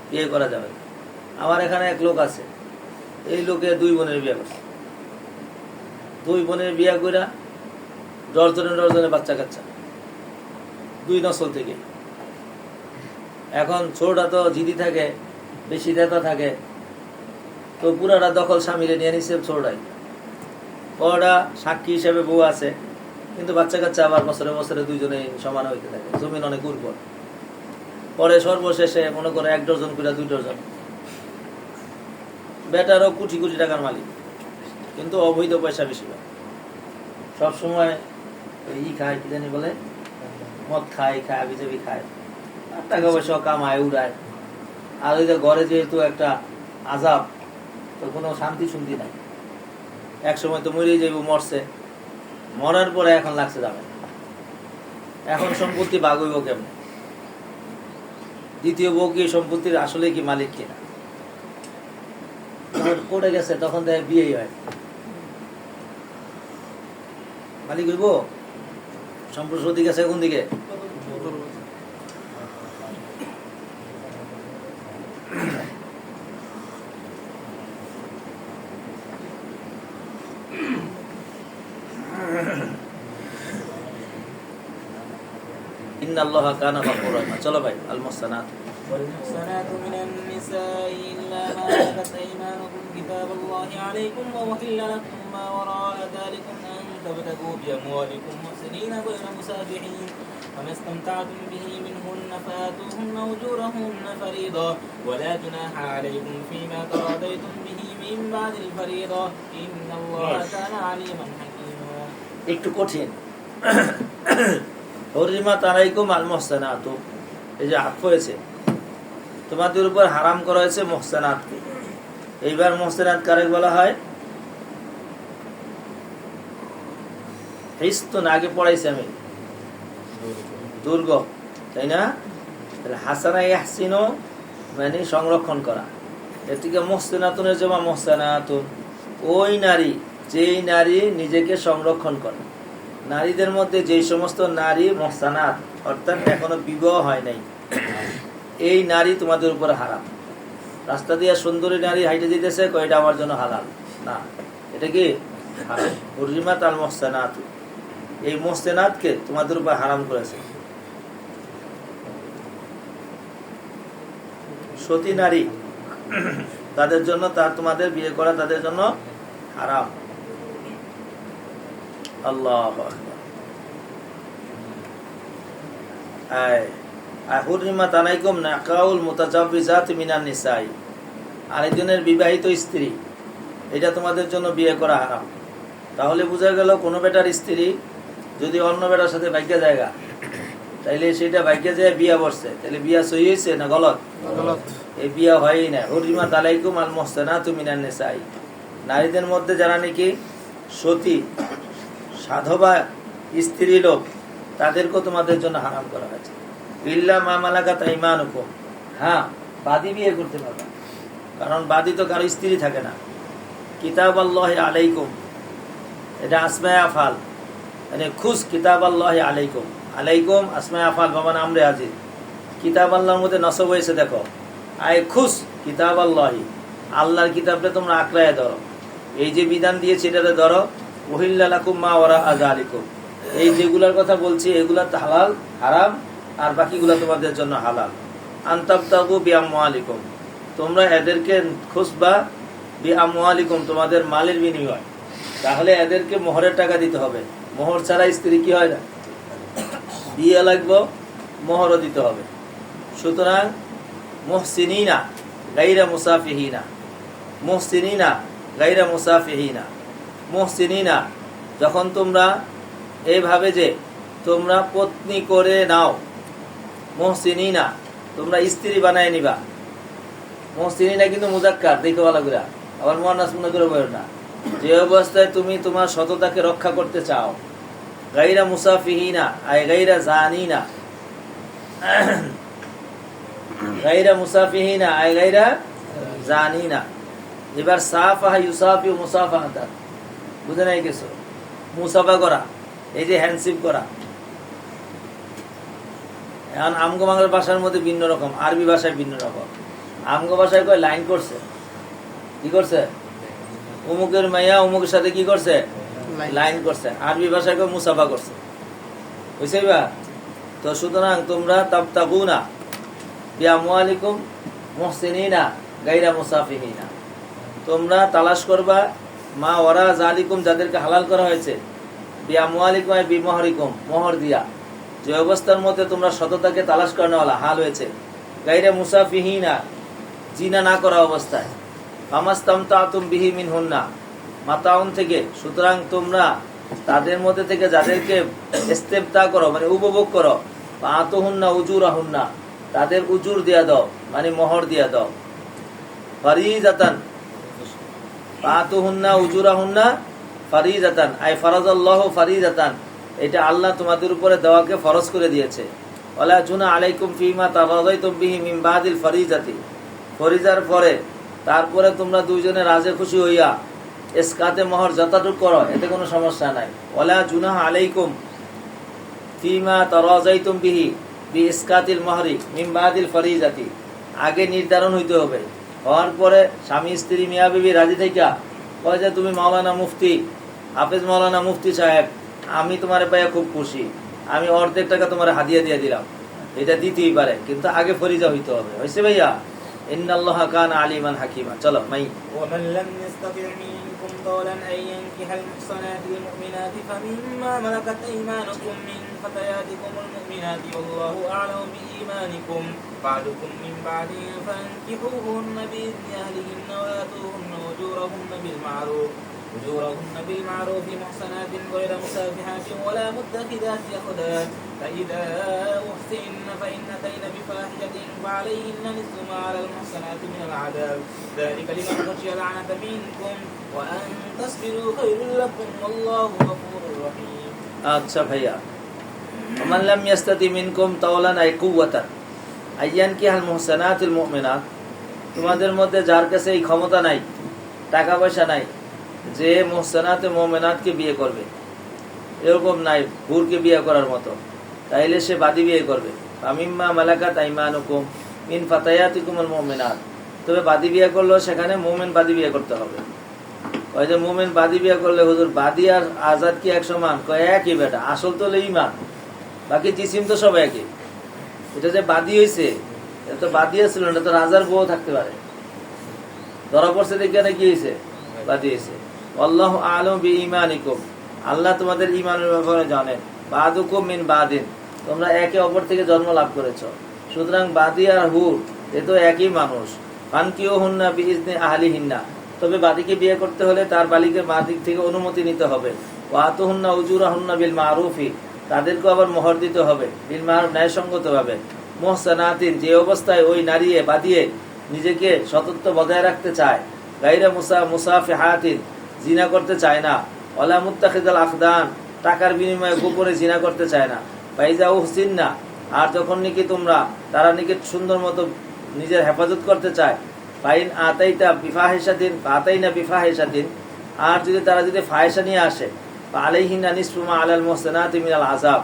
বিয়ে করা যাবে। আমার এখানে এক লোক আছে, এই লোকে দুই বোনের বিয়ে করছে, দুই বোনের বিয়ে কইরা ডজনে বাচ্চা কাচ্চা, দুই নসল থেকে। এখন ছোটটা তো জিদি থাকে, বেশি নেতা থাকে, তো পুরাটা দখল স্বামীরে নিয়ে নিছে ছোটটাই। বড়টা সাক্ষী হিসেবে বউ আছে, কিন্তু বাচ্চা কাচ্চা আবার বছরে বছরে দুইজনে সমান হইতে থাকে, জমিন অনেক উর্বর। পরে সর্বশেষে মনে করে 1 ডজন করে 2 ডজন, বেটারও কোটি কোটি টাকার মালিক, কিন্তু অবৈধ পয়সা বেশি পায়। সবসময় ই খায়, কি জানি বলে, মদ খায়, আবিজাবি খায়, আর টাকা পয়সা কামায়, উড়ায়। আর ওই যে ঘরে যেহেতু একটা আজাব, তো কোনো শান্তি শুনতি নাই। এক সময় তো মরেই যাইব, মরছে, মরার পরে এখন লাগছে যাবে, এখন সম্পত্তি ভাগ হইব কেমন, দ্বিতীয় বউ কি সম্পত্তির আসলে কি মালিক কিনা, পড়ে গেছে, তখন দেখে বিয়েই হয়, মালিক হইব। সম্পত্তি গেছে কোন দিকে? ইন্নাল্লাহা কানা গফুরুর রাহিম। চলো ভাই, আল মুহসানাত। والمحصنات من النساء إلا ما ملكت أيمانكم كتاب الله عليكم وأحل لكم ما وراء ذلكم أن تبتغوا بأموالكم محسنين غير مسافحين فما استمتعتم به منهن فآتوهن أجورهن فريضة ولا جناح عليكم فيما تراضيتم به من بعد الفريضة إن الله كان عليما حكيما. একটু কঠিন। হুররিমাত আলাইকুম আল মুহসানাতু, এই যে আতফ হয়েছে, তোমাদের উপর হারাম করা হয়েছে মুহসানাতকে। এইবার মুহসানাত কারে বলা হয়? হিস্তুন, আগে পড়াইছি আমি, দুর্গ, তাই না? তাহলে হাসানা ইয়াহসিনু মানে সংরক্ষণ করা, এর থেকে মুহসানাতুনের জমা মুহসানাতুন, ওই নারী যেই নারী নিজেকে সংরক্ষণ করে। নারীদের মধ্যে যেই সমস্ত নারী মুহসানাত, অর্থাৎ এখনো বিবাহ হয় নাই, এই নারী তোমাদের উপর হারাম। রাস্তা দিয়ে সুন্দরী নারী হাইটে দিতেছে, এটা আমার জন্য হালাল না, এটা কি হারাম। হুররিমাত আল মুহসানাত, এই মুহসানাতকে তোমাদের উপর হারাম করেছে। সতী নারী, তাদের জন্য, তোমাদের বিয়ে করা তাদের জন্য হারাম। আল্লাহু আকবার। হুররিমাত আলাইকুম নাকাউল মুতাজাওয়িজাত মিনান নিসাই, আরেকজনের বিবাহিত স্ত্রী, এটা তোমাদের জন্য বিয়ে করা হারাম। তাহলে বোঝা গেল কোন বেটার স্ত্রী যদি অন্য বেটার সাথে বাইকে জায়গা, তাইলে সেটা বাইকে যায় বিয়া বসছে, তাহলে বিয়া সহি হয়েছে না গলত? এই বিয়া হয়ই না। হুররিমাত আলাইকুম আল মুহসানাতু মিনান নিসাই, নারীদের মধ্যে যারা নাকি সতী সাধবা স্ত্রী লোক, তাদেরকেও তোমাদের জন্য হারাম করা হয়েছে। ইল্লা মা মালাকাত আইমানুকুম, হ্যাঁ বাদী বিয়ে করতে পারবে, কারণ বাদী তো কারো স্ত্রী থাকে না। কিতাবাল্লাহি আলাইকুম, এটা আসমায়ে আফআল, মানে খুশ কিতাবাল্লাহি আলাইকুম, আলাইকুম আসমায়ে আফআল বামান আমরে আজিজ। কিতাব আল্লাহর মধ্যে নসব হয়েছে, দেখো, আয় খুশ কিতাবাল্লাহি, আল্লাহর কিতাবটা তোমরা আঁকড়ায় ধরো, এই যে বিধান দিয়েছে এটাতে ধরো। উহিল্লা লাকুম মা ওয়ারাআ যালিকুম, এই যেগুলার কথা বলছি এগুলা হালাল হারাম, আর বাকিগুলা তোমাদের জন্য হালাল। আনতাবতাগু বিআমওয়ালিকুম, তোমরা এদেরকে খুঁজবা, বিআমওয়ালিকুম তোমাদের মালের বিনিময়। তাহলে এদেরকে মোহরের টাকা দিতে হবে, মোহর ছাড়া স্ত্রী কি হয় না, বিয়ে লাগবে, মোহরও দিতে হবে। সুতরাং মুহসিনিনা গায়রা মুসাফিহিনা, মুহসিনিনা গায়রা মুসাফিহিনা, মুহসিনিনা যখন তোমরা এইভাবে যে তোমরা পত্নী করে নাও, মুহসিনিনা তোমরা স্ত্রী বানায় নিবা। মুহসিনিনা কিন্তু মুজাক্কার, দেখো ভালো করে, আবার মুয়ান্নাস মনে করে বলো না। যে অবস্থায় তুমি তোমার সততাকে রক্ষা করতে চাও, গায়রা মুসাফিহিনা আয় গায়রা জানিনা, গায়রা মুসাফিহিনা আয় গায়রা জানিনা। এবার সাফাহা ইউসাফি মুসাফাহাতা, বুঝে নাই কিছু? মুসাফা করা, এই যে হ্যান্ডশিপ করা। এখন আমগো বাংলার ভাষার মধ্যে ভিন্ন রকম, আরবি ভাষায় ভিন্ন রকম। আমগো ভাষায় কয় লাইন করছে, কি করছে, অমুকের মাইয়া অমুকের সাথে কি করছে, লাইন করছে। আরবি ভাষায় কয় মুসাফা করছে, বুঝছে? তো সুতরাং তোমরা তাবতাগুনা বিআমওয়ালিকুম মুহসিনিনা গায়রা মুসাফিহিনা, তোমরা তালাশ করবা মা ওয়ারা যালিকুম যাদেরকে হালাল করা হয়েছে, বিআমওয়ালিকুম বিমহরিকুম, মোহর দিয়া, যে অবস্থার মধ্যে তোমরা সততাকে তালাশ করানোওয়ালা হাল হয়েছে, গায়রে মুসাফিহিনা, জিনা না করা অবস্থায়, ফামাস্তামতাতুম বিহি মিনহুন্না, মাতাউন থেকে, সুতরাং তোমরা তাদের মধ্যে থেকে যাদেরকে ইস্তেমতা করো মানে উপভোগ করো, ফাআতুহুন্না উজুরাহুন্না, তাদের উজুর দিয়া দাও মানে মোহর দিয়া দাও, ফারিজাতান, ফাআতুহুন্না উজুরাহুন্না ফারিজাতান আই ফারাজাল্লাহু ফারিজাতান, এটা আল্লাহ তোমাদের উপরে দেওয়াকে ফরজ করে দিয়েছে। ওয়ালা জুনা আলাইকুম ফিমা তারাযাইতুম বিহি মিন বাদিল ফারিজাতি, ফরিজার পরে তারপরে তোমরা দুইজনে রাজে খুশি হইয়া ইসকাতে মোহর যতটুকু করো, এতে কোনো সমস্যা নাই। ওয়ালা জুনাহ আলাইকুম ফিমা তারাযাইতুম বিহি বি ইসকাতিল মোহরি মিন বাদিল ফারিজাতি, আগে নির্ধারণ হইতে হবে, হওয়ার পরে স্বামী স্ত্রী মিয়া বিবি রাজি থাইকা কয় যে তুমি মাওলানা মুফতি হাফেজ মাওলানা মুফতি সাহেব, আমি তোমার পাইয়া খুব খুশি, আমি অর্ধেক টাকা তোমার হাদিয়া দিয়ে দিলাম, এটা দিতেই পারে, কিন্তু আগে ফরিজা হইতে হবে। হয়েছে ভাইয়া? ইন্নাল্লাহা কানা আলিমান হাকিমা। চলো মাই। ومن لم يستطع منكم طولا أن ينكح المحصنات المؤمنات فمما ملكت أيمانكم من فتياتكم المؤمنات والله أعلم بإيمانكم بعضكم من بعد فانكحوهن بإذن أهلهن وآتوهن أجورهن بالمعروف محصنات غير مسافحات ولا متخذات أخدان فإذا أحسن فإن أتين بفاحشة فعليهن نصف ما على المحصنات من العذاب ذلك لمن خشي العنة منكم وأن تصبروا خير لكم والله غفور رحيم. আচ্ছা ভাইয়া, ومن لم يستطع منكم طولا أي قوة أن ينكح المحصنات المؤمنات, তোমাদের মধ্যে যার কাছে এই ক্ষমতা নাই, টাকা পয়সা নাই যে মুহসানাতে মুমিনাতকে বিয়ে করবে, এরকম নাই হুরকে বিয়ে করার মতো, তাইলে সে বাদী বিয়ে করবে। ফামিম্মা মালাকাত আইমানুকুম মিন ফাতায়াতিকুমুল মুমিনাত, তবে বাদী বিয়ে করলেও সেখানে মুমিন বাদী বিয়ে করতে হবে। ওই যে মুমিন বাদী বিয়ে করলে হুজুর বাদী আর আজাদ কি এক সমান? কয় একই বেটা, আসল তো হলো ঈমান, বাকি জিসিম তো সব একই। এটা যে বাদী হয়েছে, এটা তো বাদী ছিল না, তো রাজার বউ থাকতে পারে, ধরা পড়ছে দেখে কি হয়েছে? বাদী হয়েছে। আল্লাহু আ'লামু বিঈমানিকুম, আল্লাহ তোমাদের ঈমানের ব্যাপারে জানেন। বাদুকুম মিন বাদিন, তোমরা একে অপর থেকে জন্ম লাভ করেছো, সুতরাং বাদী আর হুর এ তো একই মানুষ। ফানকিহুন্না বিইজনি আহলিহিন্না, তবে বাদীকে বিয়ে করতে হলে তার বালিকের মালিক থেকে অনুমতি নিতে হবে। ওয়াতুহুন্না উজুরাহুন্না বিল মারুফি, তাদেরকে আবার মোহর দিতে হবে বিল মারুফ, ন্যায়সঙ্গতভাবে। মুহসানাতিন, যে অবস্থায় ওই নারীয়ে বাদিয়ে নিজেকে সতত্ব বজায় রাখতে চায়, গায়রা মুসাফিহাতিন, জিনা করতে চায় না, ওয়ালা মুত্তাখিদাল আখদান, টাকার বিনিময়ে গোপনে জিনা করতে চায় না, ফাইজা উহসিননা, আর যখন নাকি তোমরা তারা নাকি সুন্দর মতো নিজের হেফাজত করতে চায়, ফাইন আতাইতা বিফাহিশাতিন আতাইনা বিফাহিশাতিন, আর যদি তারা যদি ফাহিশা নিয়ে আসে, আলাইহিন্না নিসফু মা আলাল মুহসানাতি মিনাল আযাব,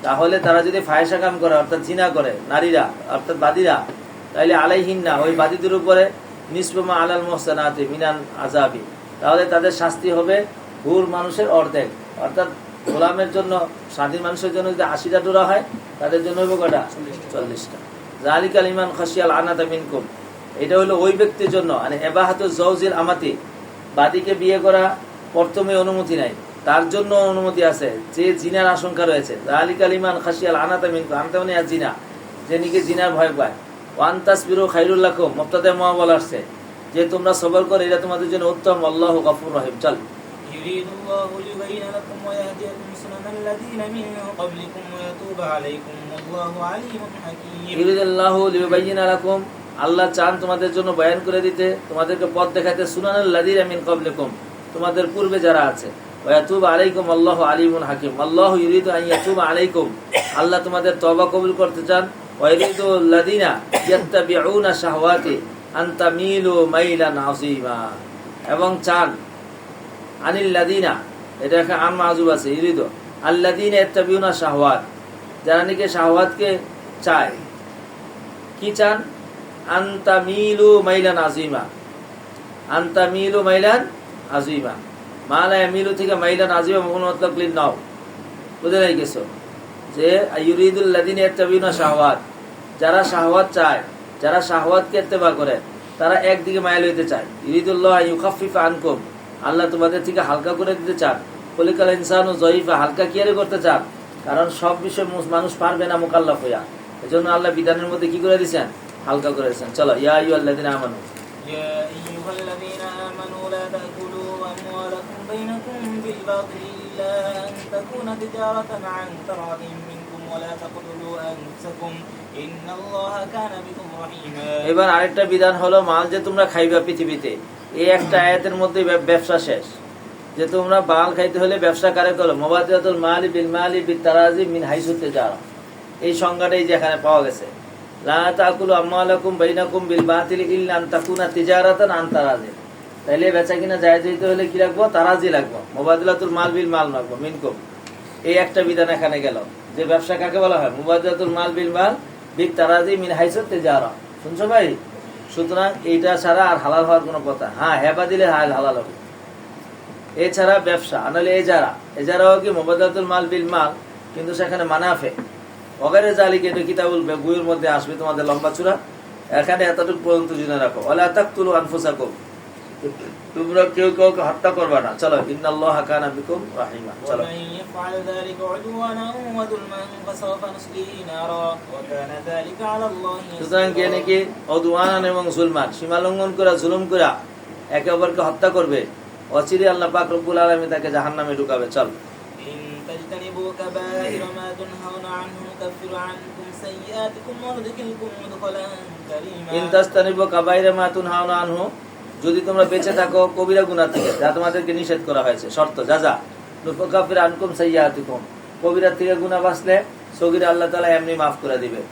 তাহলে তারা যদি ফাহিশা কাম করে অর্থাৎ জিনা করে নারীরা অর্থাৎ বাদীরা, তাহলে আলাইহিন্না ওই বাদীদের উপরে নিসফু মা আলাল মুহসানাতি মিনাল আযাবি, তাহলে তাদের শাস্তি হবে হুর মানুষের অর্ধেক, অর্থাৎ গোলামের জন্য স্বাধীন মানুষের জন্য যদি 80টা ডোরা হয়, তাদের জন্য হবে কটা? 40টা। যালিকাল লিমান খাশিয়াল আনাতা মিনকুম, এটা হলো ওই ব্যক্তির জন্য, মানে এবাহাতু জাওজিল আমাতি, বাদীকে বিয়ে করা প্রথমে অনুমতি নাই, তার জন্য অনুমতি আছে যে জিনার আশঙ্কা রয়েছে। যালিকাল লিমান খাশিয়াল আনাতা মিনকুম, আনাতা মানে জিনা, যে নাকি জিনার ভয় পায়। ওয়ান তাসবিরু খায়রুল লাকুম, মুবতাদা মুআওয়াল আসছে যে তোমরা সবর করো, এটা তোমাদের জন্য উত্তম। আল্লাহু গফুর রহিম। চল। يريد الله ليبين لكم ويهديكم سنن الذين من قبلكم ويتوب عليكم والله عليم حكيم. ইউরিদুল্লাহু লিয়ুবাইয়িনা লাকুম, আল্লাহ চান তোমাদের জন্য বয়ান করে দিতে, তোমাদেরকে পথ দেখাতে, সুনানাল লাযিনা মিন ক্বাবলিকুম, তোমাদের পূর্বে যারা আছে, ওয়াতুব আলাইকুম আল্লাহু আলিমুন হাকিম। আল্লাহু ইউরিদু আন ইয়াতুবা আলাইকুম, আল্লাহ তোমাদের তওবা কবুল করতে চান। ওয়া ইউরিদুল লাযিনা ইয়াত্তাবিউনা শাহওয়াতি আন তামিলু মাইলান আযীমা, এবং চান আনিল লাযিনা, এটা একটা আম মাযুব আছে, ইউরিদু আল্লাযিনা ইয়াত্তাবিউনা শাহওয়াত, যারা নাকি শাহওয়াতকে চায়, কি চান? আনতামিলু মাইলান আযীমা, আনতামিলু মাইলান আযীমা, মালা ইয়ামিলু থেকে মাইলান আযীমা মুতলাক লিন নাও, বুঝে নাই গেছো যে ইউরিদুল লাযিনা ইয়াত্তাবিউনা শাহওয়াত, যারা শাহওয়াত চায়, যারা শাহওয়াতকে ইত্তেবা করে, তারা একদিকে মাইল হইতে চায়। ইউরিদুল্লাহ ইউখাফফিফা আনকুম, আল্লাহ তোমাদের থেকে হালকা করে দিতে চান। খলিকাল ইনসানু যঈফা, হালকা কি করতে চান? কারণ সব বিষয় মানুষ পারবে না মুকাল্লাফ হইয়া, এজন্য আল্লাহ বিধানের মধ্যে কি করে দিয়েছেন? হালকা করে দিয়েছেন। চলো, ইয়া আইয়ুহাল্লাযীনা আমানু يا أيها الذين آمنوا لا تأكلوا أموالكم بينكم بالباطل إلا أن تكون تجارة عن تراض منكم ولا تقتلوا أنفسكم إن الله كان بكم رحيما। এবার আরেকটা বিধান হলো, মাল যে তোমরা খাইবা পৃথিবীতে, এই একটা আয়াতের মধ্যে ব্যবসা শেষ। যে তোমরা মাল খাইতে হলে ব্যবসা কারে করো? মুবাদিলাতুল মালি বিল মালি বিতারাজি মিন হাইসু তিজারা, এই সংজ্ঞাটাই যেখানে পাওয়া গেছে। লা তাকুলু আমওয়ালাকুম বাইনাকুম বিল বাতিল ইল্লা আন তাকুনা তিজারাতান আন তারাজি, তাইলে বেচা কিনা জায়েজ হইতে হলে কি রাখবো? তারাজি রাখবো। মুবাদিলাতুল মাল বিল মাল রাখবো মিনকুম, এই একটা বিধান এখানে গেল। যে ব্যবসা কাকে বলা হয়? মুবাদিলাতুল মাল বিল মাল বিত তারাজি মিন হাইসু তিজারা। শুনছো ভাই? সুতরাং এইটা ছাড়া আর হালাল হওয়ার কোনো কথা, হ্যাঁ হেবা দিলে হালাল হবে, এছাড়া ব্যবসা আনালে এজারাও কি মুবাদালাতুল মাল বিল মাল, কিন্তু সেখানে মানাফে ওগারে জালিক, এটা কিতাবুল বইয়ের মধ্যে আসবে তোমাদের লম্বা চূড়া। এখানে এতটুকু পর্যন্ত জেনে রাখো, ওয়ালা তাকতুলু আনফুসাকুম, তোমরা কেউ কাউকে হত্যা করবে না। চলো, ইন্নাল্লাহা কানা বিকুম রাহিমা। চলো, ومن يفعل ذلك عدوانا وظلما فسوف نصليه نارا وكان ذلك على الله সুতরাং কে يسيرا। নাকি অদওয়ান এবং জুলমান, সীমা লঙ্ঘন করা, জুলুম করা, একে অপরকে হত্যা করবে, অচিরে আল্লাহ পাক রব্বুল আলামিন তাকে জাহান্নামে ঢুকাবে। চল, إن تجتنبوا كبائر ما تنهون عنه نكفر عنكم سيئاتكم وندخلكم مدخلا كريما। ইন তাস্তানিবু কাবাইরা মা তুনহাউনা আনহু, যদি তোমরা বেঁচে থাকো কবিরা গুনাহ থেকে যা তোমাদেরকে নিষেধ করা হয়েছে, শর্ত যা নুকাফির আনকুম সাইয়্যাতিকুম, কবিরা থেকে গুনাহ বাঁচলে সগীরা আল্লাহ তাআলা এমনি মাফ করে দিবে।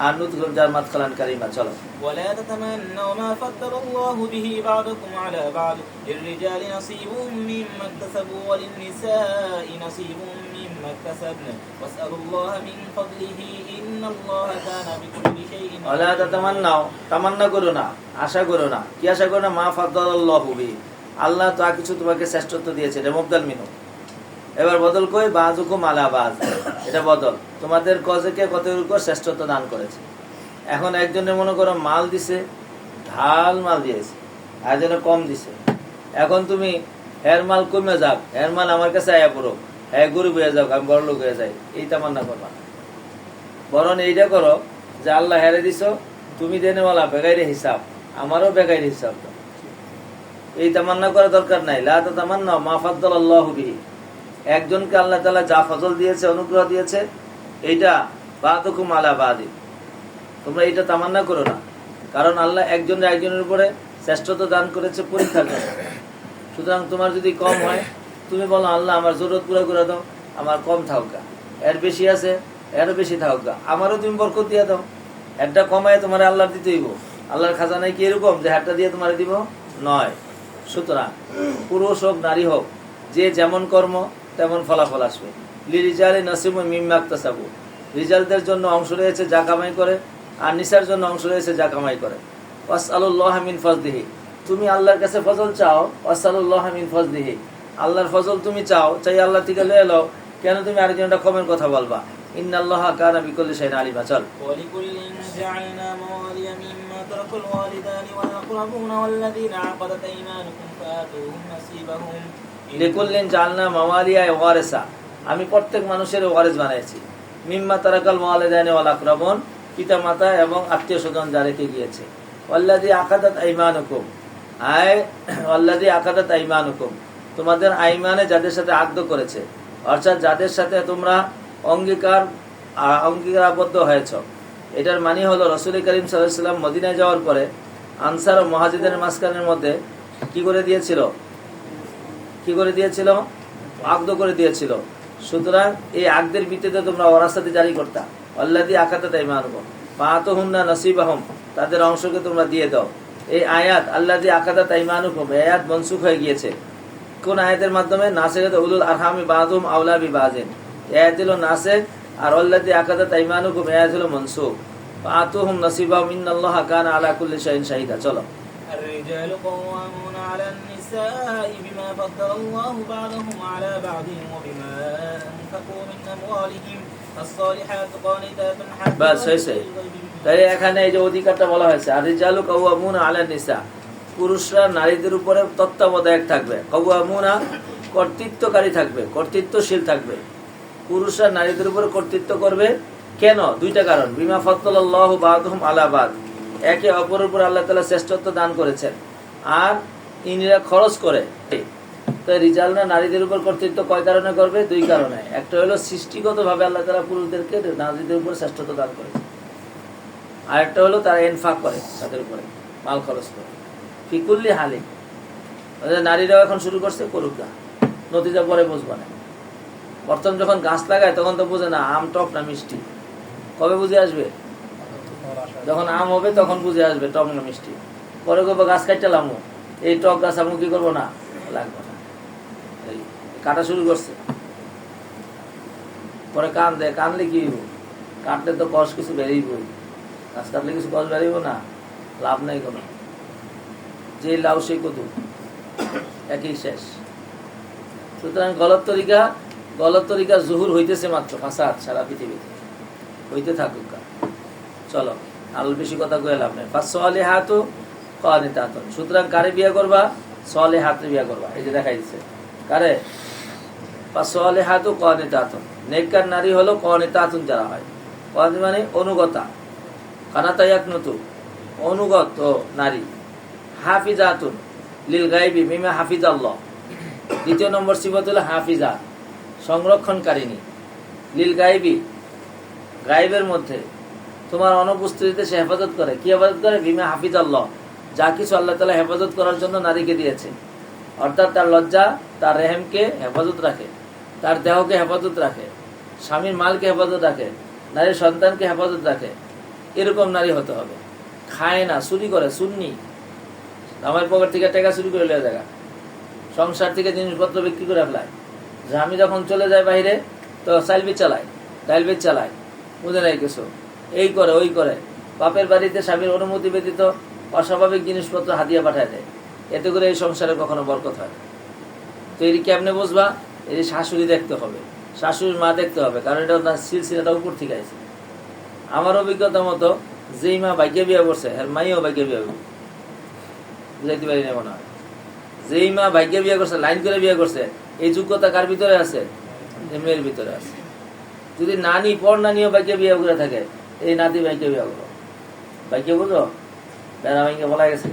আর নুদখুল জান্নাতান কারীমা। চলো, ولا تتمنوا ما فضل الله به بعضكم على بعض للرجال نصيب مما اكتسبوا وللنساء نصيب مما اكتسبن واسألوا الله من فضله إن الله كان بكل شيء ওয়ালা তাতামান্নাও, তামান্না করো না, আশা করো না। কি আশা করো না? মা ফাদ্দালাল্লাহু বিহি, আল্লাহ তা কিছু তোমাকে শ্রেষ্ঠত্ব দিয়েছে, এটা মুবদাল মিনু। এবার বদল কই? বাযুকুম আলা বায, এটা বদল, তোমাদের কজকে কতের উপর শ্রেষ্ঠত্ব দান করেছে। এখন একজনে মনে করো মাল দিছে, ঢাল মাল দিয়েছে, আর একজনে কম দিছে। এখন তুমি হের মাল কমে যাক, হের মাল আমার কাছে আয়া পড়ো, হ্যাঁ গরিব হয়ে যাক, আমি বড় লোক হয়ে যাই, এই তামান্না করবা। বরং এইটা করো যে আল্লাহ হেরে দিছ, তুমি দেনেওয়ালা, বেগাইরে হিসাব, আমারও বেগাইরে হিসাব। এই তামান্না করা দরকার নাই। লা তাতামান্নাও মা ফাদ্দালাল্লাহু বিহি, একজনকে আল্লাহ তাআলা যা ফজল দিয়েছে, অনুগ্রহ দিয়েছে, এইটা বাযুকুম আলা বাযি, তোমরা এটা তামান্না করো না। কারণ আল্লাহ একজনের উপরে শ্রেষ্ঠত্ব দান করেছে পরীক্ষার জন্য। সুতরাং তোমার যদি কম হয়, তুমি বলো আল্লাহ আমার জরুরত পুরো করে দাও, আমার কম থাকুক, এর বেশি আছে এরও বেশি থাকুক, আমারও তুমি বরকত দিয়ে দাও। একটা কমায় তোমার আল্লাহ দিতে হইব। আল্লাহর খাজানায় কি এরকম যে একটা দিয়ে তোমার দিব? নয়। সুতরাং পুরুষ হোক নারী হোক, যে যেমন কর্ম তেমন ফলাফল আসবে। লিরিজালি নসিবু মিম্মা ইকতাসাবু, রিজালদের জন্য অংশ রয়েছে যা কামাই করে, আর নিসার জন্য অংশ রয়েছে যা কামাই করে। ওয়াসআলুল্লাহ মিন ফাজলিহি, তুমি আল্লাহর কাছে ফজল চাও। ওয়াসআলুল্লাহ মিন ফাজলিহি, আল্লাহর ফজল তুমি চাও, চাই আল্লাহ থেকে লয়ে লও, কেন তুমি আরেকজনটা কমের কথা বলবা? ইন্নাল্লাহা কানা বিকুল্লি শাইইন আলিমা। চল, ولكل جعلنا موالي مما ترك الوالدان والأقربون والذين عقدت أيمانكم فآتوهم نصيبهم লিকুল্লিন জালনা মাওয়ালিয়া ওয়ারিসা, আমি প্রত্যেক মানুষের ওয়ারিস বানাইছি। মিম্মা তারাকাল ওয়ালিদানি ওয়াল আকরাবুন, পিতা মাতা এবং আত্মীয় স্বজন যা রেখে গিয়েছে। ওয়াল্লাযী আকাদাত আইমানুকুম, ওয়াল্লাযী আকাদাত আইমানুকুম, তোমাদের আইমানে যাদের সাথে আকদ করেছে, অর্থাৎ যাদের সাথে তোমরা অঙ্গীকারাবদ্ধ হয়েছ। এটার মানে হলো রাসূল করিম সাল্লাল্লাহু আলাইহি ওয়াসাল্লাম মদিনায় যাওয়ার পরে আনসার ও মুহাজিরদের মাঝখানের মধ্যে কি করে দিয়েছিল? আকদ করে দিয়েছিল। সুতরাং এই আকদের ভিত্তিতে তোমরা ওরাসাতে জারি করতা। আল্লাযী আকাদাত আইমানুকুম ফাআতুহুন্না নসিবাহুম, তাদের অংশকে তোমরা দিয়ে দাও। এই আয়াত আল্লাযী আকাদাত আইমানুকুম, এই আয়াত মনসুখ হয়ে গিয়েছে। কোন আয়াতের মাধ্যমে? নাসিরাত উলুল আরহামি বাযুহুম আওলা বিবাযিন, এই আয়াত হলো নাসিখ, আর আল্লাযী আকাদাত আইমানুকুম এই আয়াত হলো মনসুখ। ফাআতুহুম নসিবাহুম ইন্নাল্লাহা কানা আলা কুল্লি শাইইন শাহিদা। চলো, الرجال قوامون على النساء بما فضل الله بعضهم على بعض وبما أنفقوا من أموالهم الصالحات قانتات বাস حافظات হয়েছে। للغيب بما তাই এখানে এই যে অধিকারটা বলা হয়েছে, আর রিজালু কাওয়ামুনা আলা নিসা, পুরুষরা নারীদের উপরে তত্ত্বাবধায়ক থাকবে, কওয়ামুনা কর্তৃত্বকারী থাকবে, কর্তৃত্বশীল থাকবে। পুরুষরা নারীদের উপরে কর্তৃত্ব করবে। কেন? দুইটা কারণ। বিমা ফাদ্দালাল্লাহু বা'দুহুম আলা বা'দ, একে অপরের উপর আল্লাহ তাআলা শ্রেষ্ঠত্ব দান করেছেন। আর ইনিরা খরচ করে। তো রিজালরা নারীদের উপর কর্তৃত্ব কয় কারণে করবে? দুই কারণে। একটা হলো সৃষ্টিগতভাবে আল্লাহ তাআলা পুরুষদেরকে নারীদের উপর শ্রেষ্ঠত্ব দান করেছে। আর একটা হলো তারা ইনফাক করে, তাদের উপরে মাল খরচ করে ফিকুল্লি হালি। নারীরাও এখন শুরু করছে, করুক না, নদীটা পরে বুঝবো না। প্রথম যখন গাছ লাগায় তখন তো বুঝে না আম টক না মিষ্টি। কবে বুঝে আসবে? যখন আম হবে তখন বুঝে আসবে টক না মিষ্টি। পরে করবো গাছ কাটলাম, এই টক গাছ আমি কি করবো না, লাগবে না, এই কাটা শুরু করছে। পরে কান্দে, কানলে কি হইব? কাটলে তো কষ কিছু বেরিয়েব, গাছ কাটলে কিছু কষ বেরিয়েব না, লাভ নাই কোনো। যে লাউ সেই কদু, একই শেষ। সুতরাং গলত তরিকা জুহুর হইতেছে মাত্র, ফাসাদ সারা পৃথিবীতে হইতে থাকুক। চলো আরো বেশি কথা কয়ে লাভ নাই। ফাসসালিহাতু কানিতাতুন, সুতরাং কারে বিয়ে করবা? সালিহাতে বিয়ে করবা। এই যে দেখাই দিচ্ছে কারে, ফাসসালিহাতু কানিতাতুন, নেককার নারী হলো কানিতাতুন যারা হয়। কানিত মানে অনুগতা, কানাতা ইয়াকনুতু অনুগত নারী। হাফিজাতুন লিল গায়বি মিমা হাফিজাল্লাহ, দ্বিতীয় নম্বর সিফাত হলো হাফিজা, সংরক্ষণকারিণী। লিল গায়বি, গায়বের মধ্যে তোমার অনুপস্থিতিতে সে হেফাজত করে। কি হেফাজত করে? বিমা হাফিজাল্লাহ, যা কিছু আল্লাহ তাআলা হেফাজত করার জন্য নারীকে দিয়েছে। অর্থাৎ তার লজ্জা, তার রেহেমকে হেফাজত রাখে, তার দেহকে হেফাজত রাখে, স্বামীর মালকে হেফাজত রাখে, নারীর সন্তানকে হেফাজত রাখে। এরকম নারী হতে হবে। খায় না, চুরি করে, সুন্নি, আমার পকেট থেকে টাকা চুরি করে লেগে দেখা, সংসার থেকে জিনিসপত্র বিক্রি করে ফেলায়। স্বামী যখন চলে যায় বাইরে তো সাইলবিট চালায়, ডাইলবিট চালায়, বুঝে নাই কিছু, এই করে ওই করে। বাপের বাড়িতে স্বামীর অনুমতি ব্যতীত অস্বাভাবিক জিনিসপত্র হাদিয়া পাঠায় দেয়। এতে করে এই সংসারে কখনো বরকত হয়। তো এটি কেমনে বুঝবা? এই শাশুড়ি দেখতে হবে, শাশুড়ির মা দেখতে হবে, কারণ এটা সিলসিলাটা উপর থেকে আছে। আমার অভিজ্ঞতা মতো যেই মা ভাগ্যে বিয়ে করছে আর মাইও ভাগ্যে বিয়ে করবে, বুঝাইতে পারি না মনে হয়। যেই মা ভাগ্যে বিয়ে করছে, লাইন করে বিয়ে করছে, এই যোগ্যতা কার ভিতরে আছে? মেয়ের ভিতরে আছে। যদি নানি পর নানিও ভাগ্যে বিয়ে করে থাকে, এই নাতি ভাগ্যে বিয়ে করো, ভাগ্যে বুঝো বেড়া ভাইকে বলা গেছে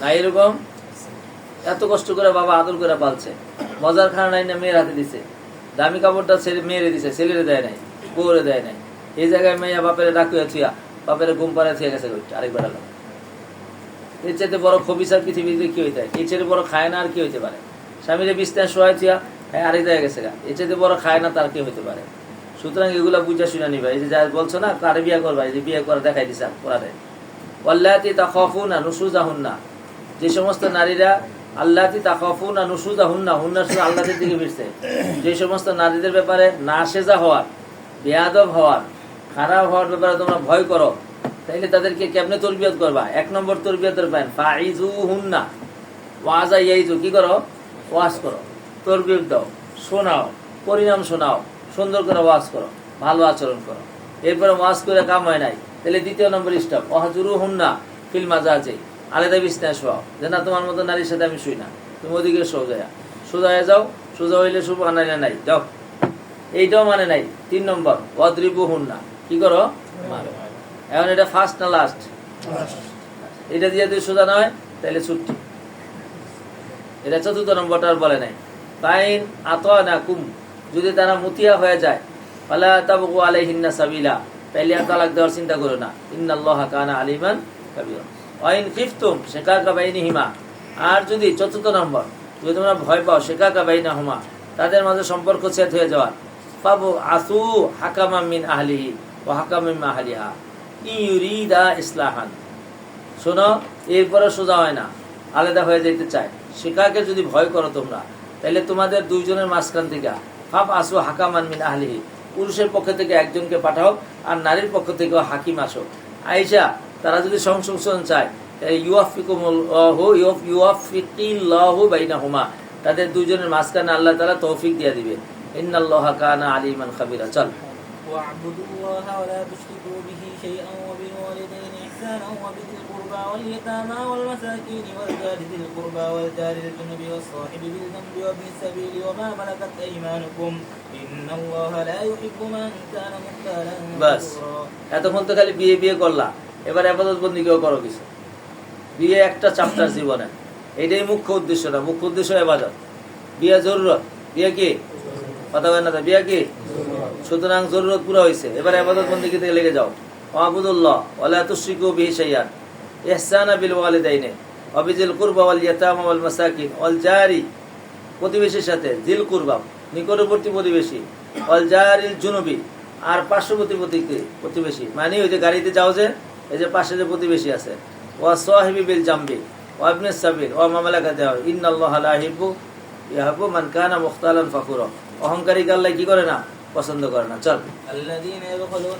না। এরকম এত কষ্ট করে বাবা আদর করে পালছে, মজার খানা নাই না মেয়ের হাতে দিছে, দামি কাপড়টা ছেলে মেয়েরে দিছে, ছেলেরে দেয় নাই, বউরে দেয় নাই। এই জায়গায় মেয়া বাপের ডাকুয়া থুয়া, বাপের ঘুম পাড়া থুয়া গেছে আরেকবার। এর চাইতে বড় খবিসার পৃথিবীতে কি হইতে? এর চাইতে বড় খায় না আর কি হইতে পারে? স্বামীরে বিছনায় শোয়াই থুয়া আরেক জায়গায় গেছে গা, এর চাইতে বড় খায় না তার কি হইতে পারে? সুতরাং এগুলা বুঝা শুনে নিবা। এই যে যা বলছো না কারে বিয়ে করবা, এই যে বিয়ে করা দেখাই দিছে কোরআনে। ওয়াল্লাতি তাখাফুনা নুশুজাহুন্না, যে সমস্ত নারীরা আল্লাতি তাখাফুনা নুশুজাহুন্না, হুন্না শুধু আল্লাহর দিকে ফিরছে, যে সমস্ত নারীদের ব্যাপারে নাশেজা হওয়ার, বেয়াদব হওয়ার, খারাপ হওয়ার ব্যাপারে তোমরা ভয় করো, তাইলে তাদেরকে কেমনে তরবিয়ত করবা? এক নম্বর তরবিয়তের পান ফাইজুহুন্না, ওয়াজা ইয়াইজু, কি করো? ওয়াজ করো, তরবিয়ত দাও, শোনাও, পরিণাম শোনাও, সুন্দর করে ওয়াজ করো, ভালো আচরণ করো। এরপরে ওয়াজ করে কাম হয় নাই, তাহলে দ্বিতীয় নম্বর স্টেপ ওয়াহজুরুহুন্না ফিল মাজাজি, আলাদা বিছনায় শোয়াও, যে না তোমার মতো নারীর সাথে আমি শুই না, তুমি ওদিকে সোজা হয়ে যাও, সোজা হইলে শুভ আনাইলে নাই যাও, এইটাও মানে নাই। ৩ নম্বর ওয়াদরিবুহুন্না, কি করো? মারো। এখন এটা ফার্স্ট না লাস্ট? এটা দিয়ে যদি সোজা না হয় তাহলে ছুটি। এটা ৪র্থ নম্বরটা আর বলে নাই। ফাইন আতানাকুম, যদি তারা মুতিয়া হয়ে যায়, ফালা তাবগু আলাইহিন্না সাবিলা, তাইলে আর তালাক দেওয়ার চিন্তা করো না। ইন্নাল্লাহা কানা আলিমান কাবীরা। ওয়াইন খিফতুম শিকাকা বাইনিহিমা, আর যদি ৪র্থ নম্বর, যদি তোমরা ভয় পাও শিকাকা বাইনাহুমা, তাদের মাঝে সম্পর্ক ছেদ হয়ে যাওয়ার, ফাবু আসু হাকামান মিন আহলিহি ওয়া হাকামান মিন আহলিহা ইউরিদা ইসলাহান। শোনো, এরপরে সোজা হয় না, আলাদা হয়ে যেতে চায়। শিকাকে যদি ভয় করো তোমরা, তাহলে তোমাদের দুইজনের মাঝখান থেকে ফাব আসু হাকামান মিন আহলিহি, পুরুষের পক্ষ থেকে একজনকে পাঠাও আর নারীর পক্ষ থেকেও হাকিম আসো। আয়েশা, তারা যদি সংশোধন চায়, ইউওয়াফিকিল্লাহু বাইনাহুমা, তাদের দুইজনের মাঝখানে আল্লাহ তাআলা তৌফিক দিয়ে দিবে। ইন্নাল্লাহা কানা আলিমান খাবীরা। চল واعبدوا الله ولا تشركوا به شيئا وبالوالدين إحسانا وبذي القربى القربى واليتامى والمساكين والجار ذي القربى والجار الجنب والصاحب بالجنب وابن السبيل وما ملكت أيمانكم إن الله لا يحب من كان مختالا বাস فخورا এতক্ষণ তো খালি বিয়ে বিয়ে করলা, এবার ইবাদত বন্দেগীও করো কিছু। বিয়ে একটা চ্যাপ্টার জীবনে, এটাই মুখ্য উদ্দেশ্য না, মুখ্য উদ্দেশ্য ইবাদত। বিয়ে জরুরত, বিয়ে কি কথা বলেন না, বিয়ে কি, সুতরাং জরুরত পুরো হয়েছে, এবার ইবাদত বন্দেগীতে লেগে যাও। ওয়াবুদুল্লাহ ওয়ালা তুশরিকু বিহি শাইআন ইহসানা বিল ওয়ালিদাইনি ওয়া বিজিল কুরবা ওয়াল ইয়াতামা ওয়াল মাসাকিন ওয়াল জারি, প্রতিবেশীর সাথে, জিল কুরবা নিকটবর্তী প্রতিবেশী, ওয়াল জারিল জুনুবি আর পার্শ্ববর্তী প্রতিবেশী, মানে ওই যে গাড়িতে যাও যে এই যে পাশে যে প্রতিবেশী আছে, ওয়া সাহিবি বিল জামবি ওয়া ইবনিস সাবিল ওয়া মা মালাকাত ইন্নাল্লাহা লা ইউহিব্বু মান কানা মুখতালান ফাখুরা। অহংকারীকে আল্লাহ কি করে না, পছন্দ করে না। চল الذين يبخلون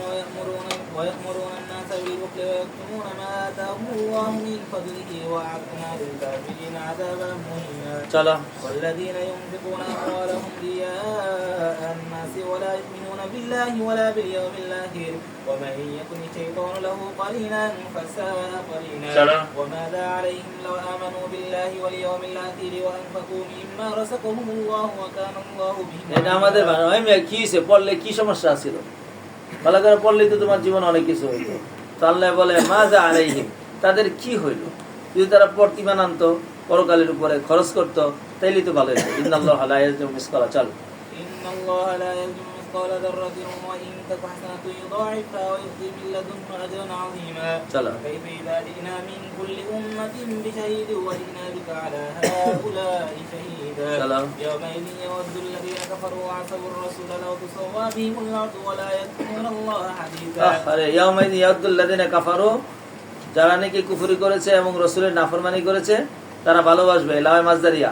ويأمرون الناس بالبخل ويكتمون ما آتاهم الله من فضله وأعتدنا للكافرين عذابا مهينا চলো والذين ينفقون أموالهم رياء الناس ولا يؤمنون بالله ولا باليوم الآخر ومن يكن الشيطان له قرينا فساء قرينا سلام. وماذا عليهم لو آمنوا بالله واليوم الآخر وأنفقوا مما رزقهم الله وكان الله بهم এটা আমাদের কি হয়েছে, পড়লে কি সমস্যা ছিল, ভালো করে পড়লেই তো তোমার জীবন অনেক কিছু হইতো। তো আল্লাহ বলে মাজা আলাইহিম, তাদের কি হইল, যদি তারা প্রতিমান আনতো, পরকালের উপরে খরচ করতো, তাইলেই তো ভালো হইতো। ইন্নাল্লাহা লা ইয়াজলিমু মিসকালা, চল إن الله لا يظلم مثقال ذرة وإن تك حسنة يضاعفها ويؤتي من لدنه أجرا عظيما চলো كيف إذا جئنا من كل أمة بشهيد وجئنا بك على هؤلاء شهيدا سلام. يومئذ يود الذين كفروا وعصوا الرسول لو تسوى بهم الأرض ولا يكتمون الله حديثا আরে ইয়াউমাইযি ইয়াদুল্লাযিনা কাফারু, যারা নাকি কুফরি করেছে এবং রাসূলের নাফরমানি করেছে তারা ভালোবাসবে। লাওয়া মাজদারিয়া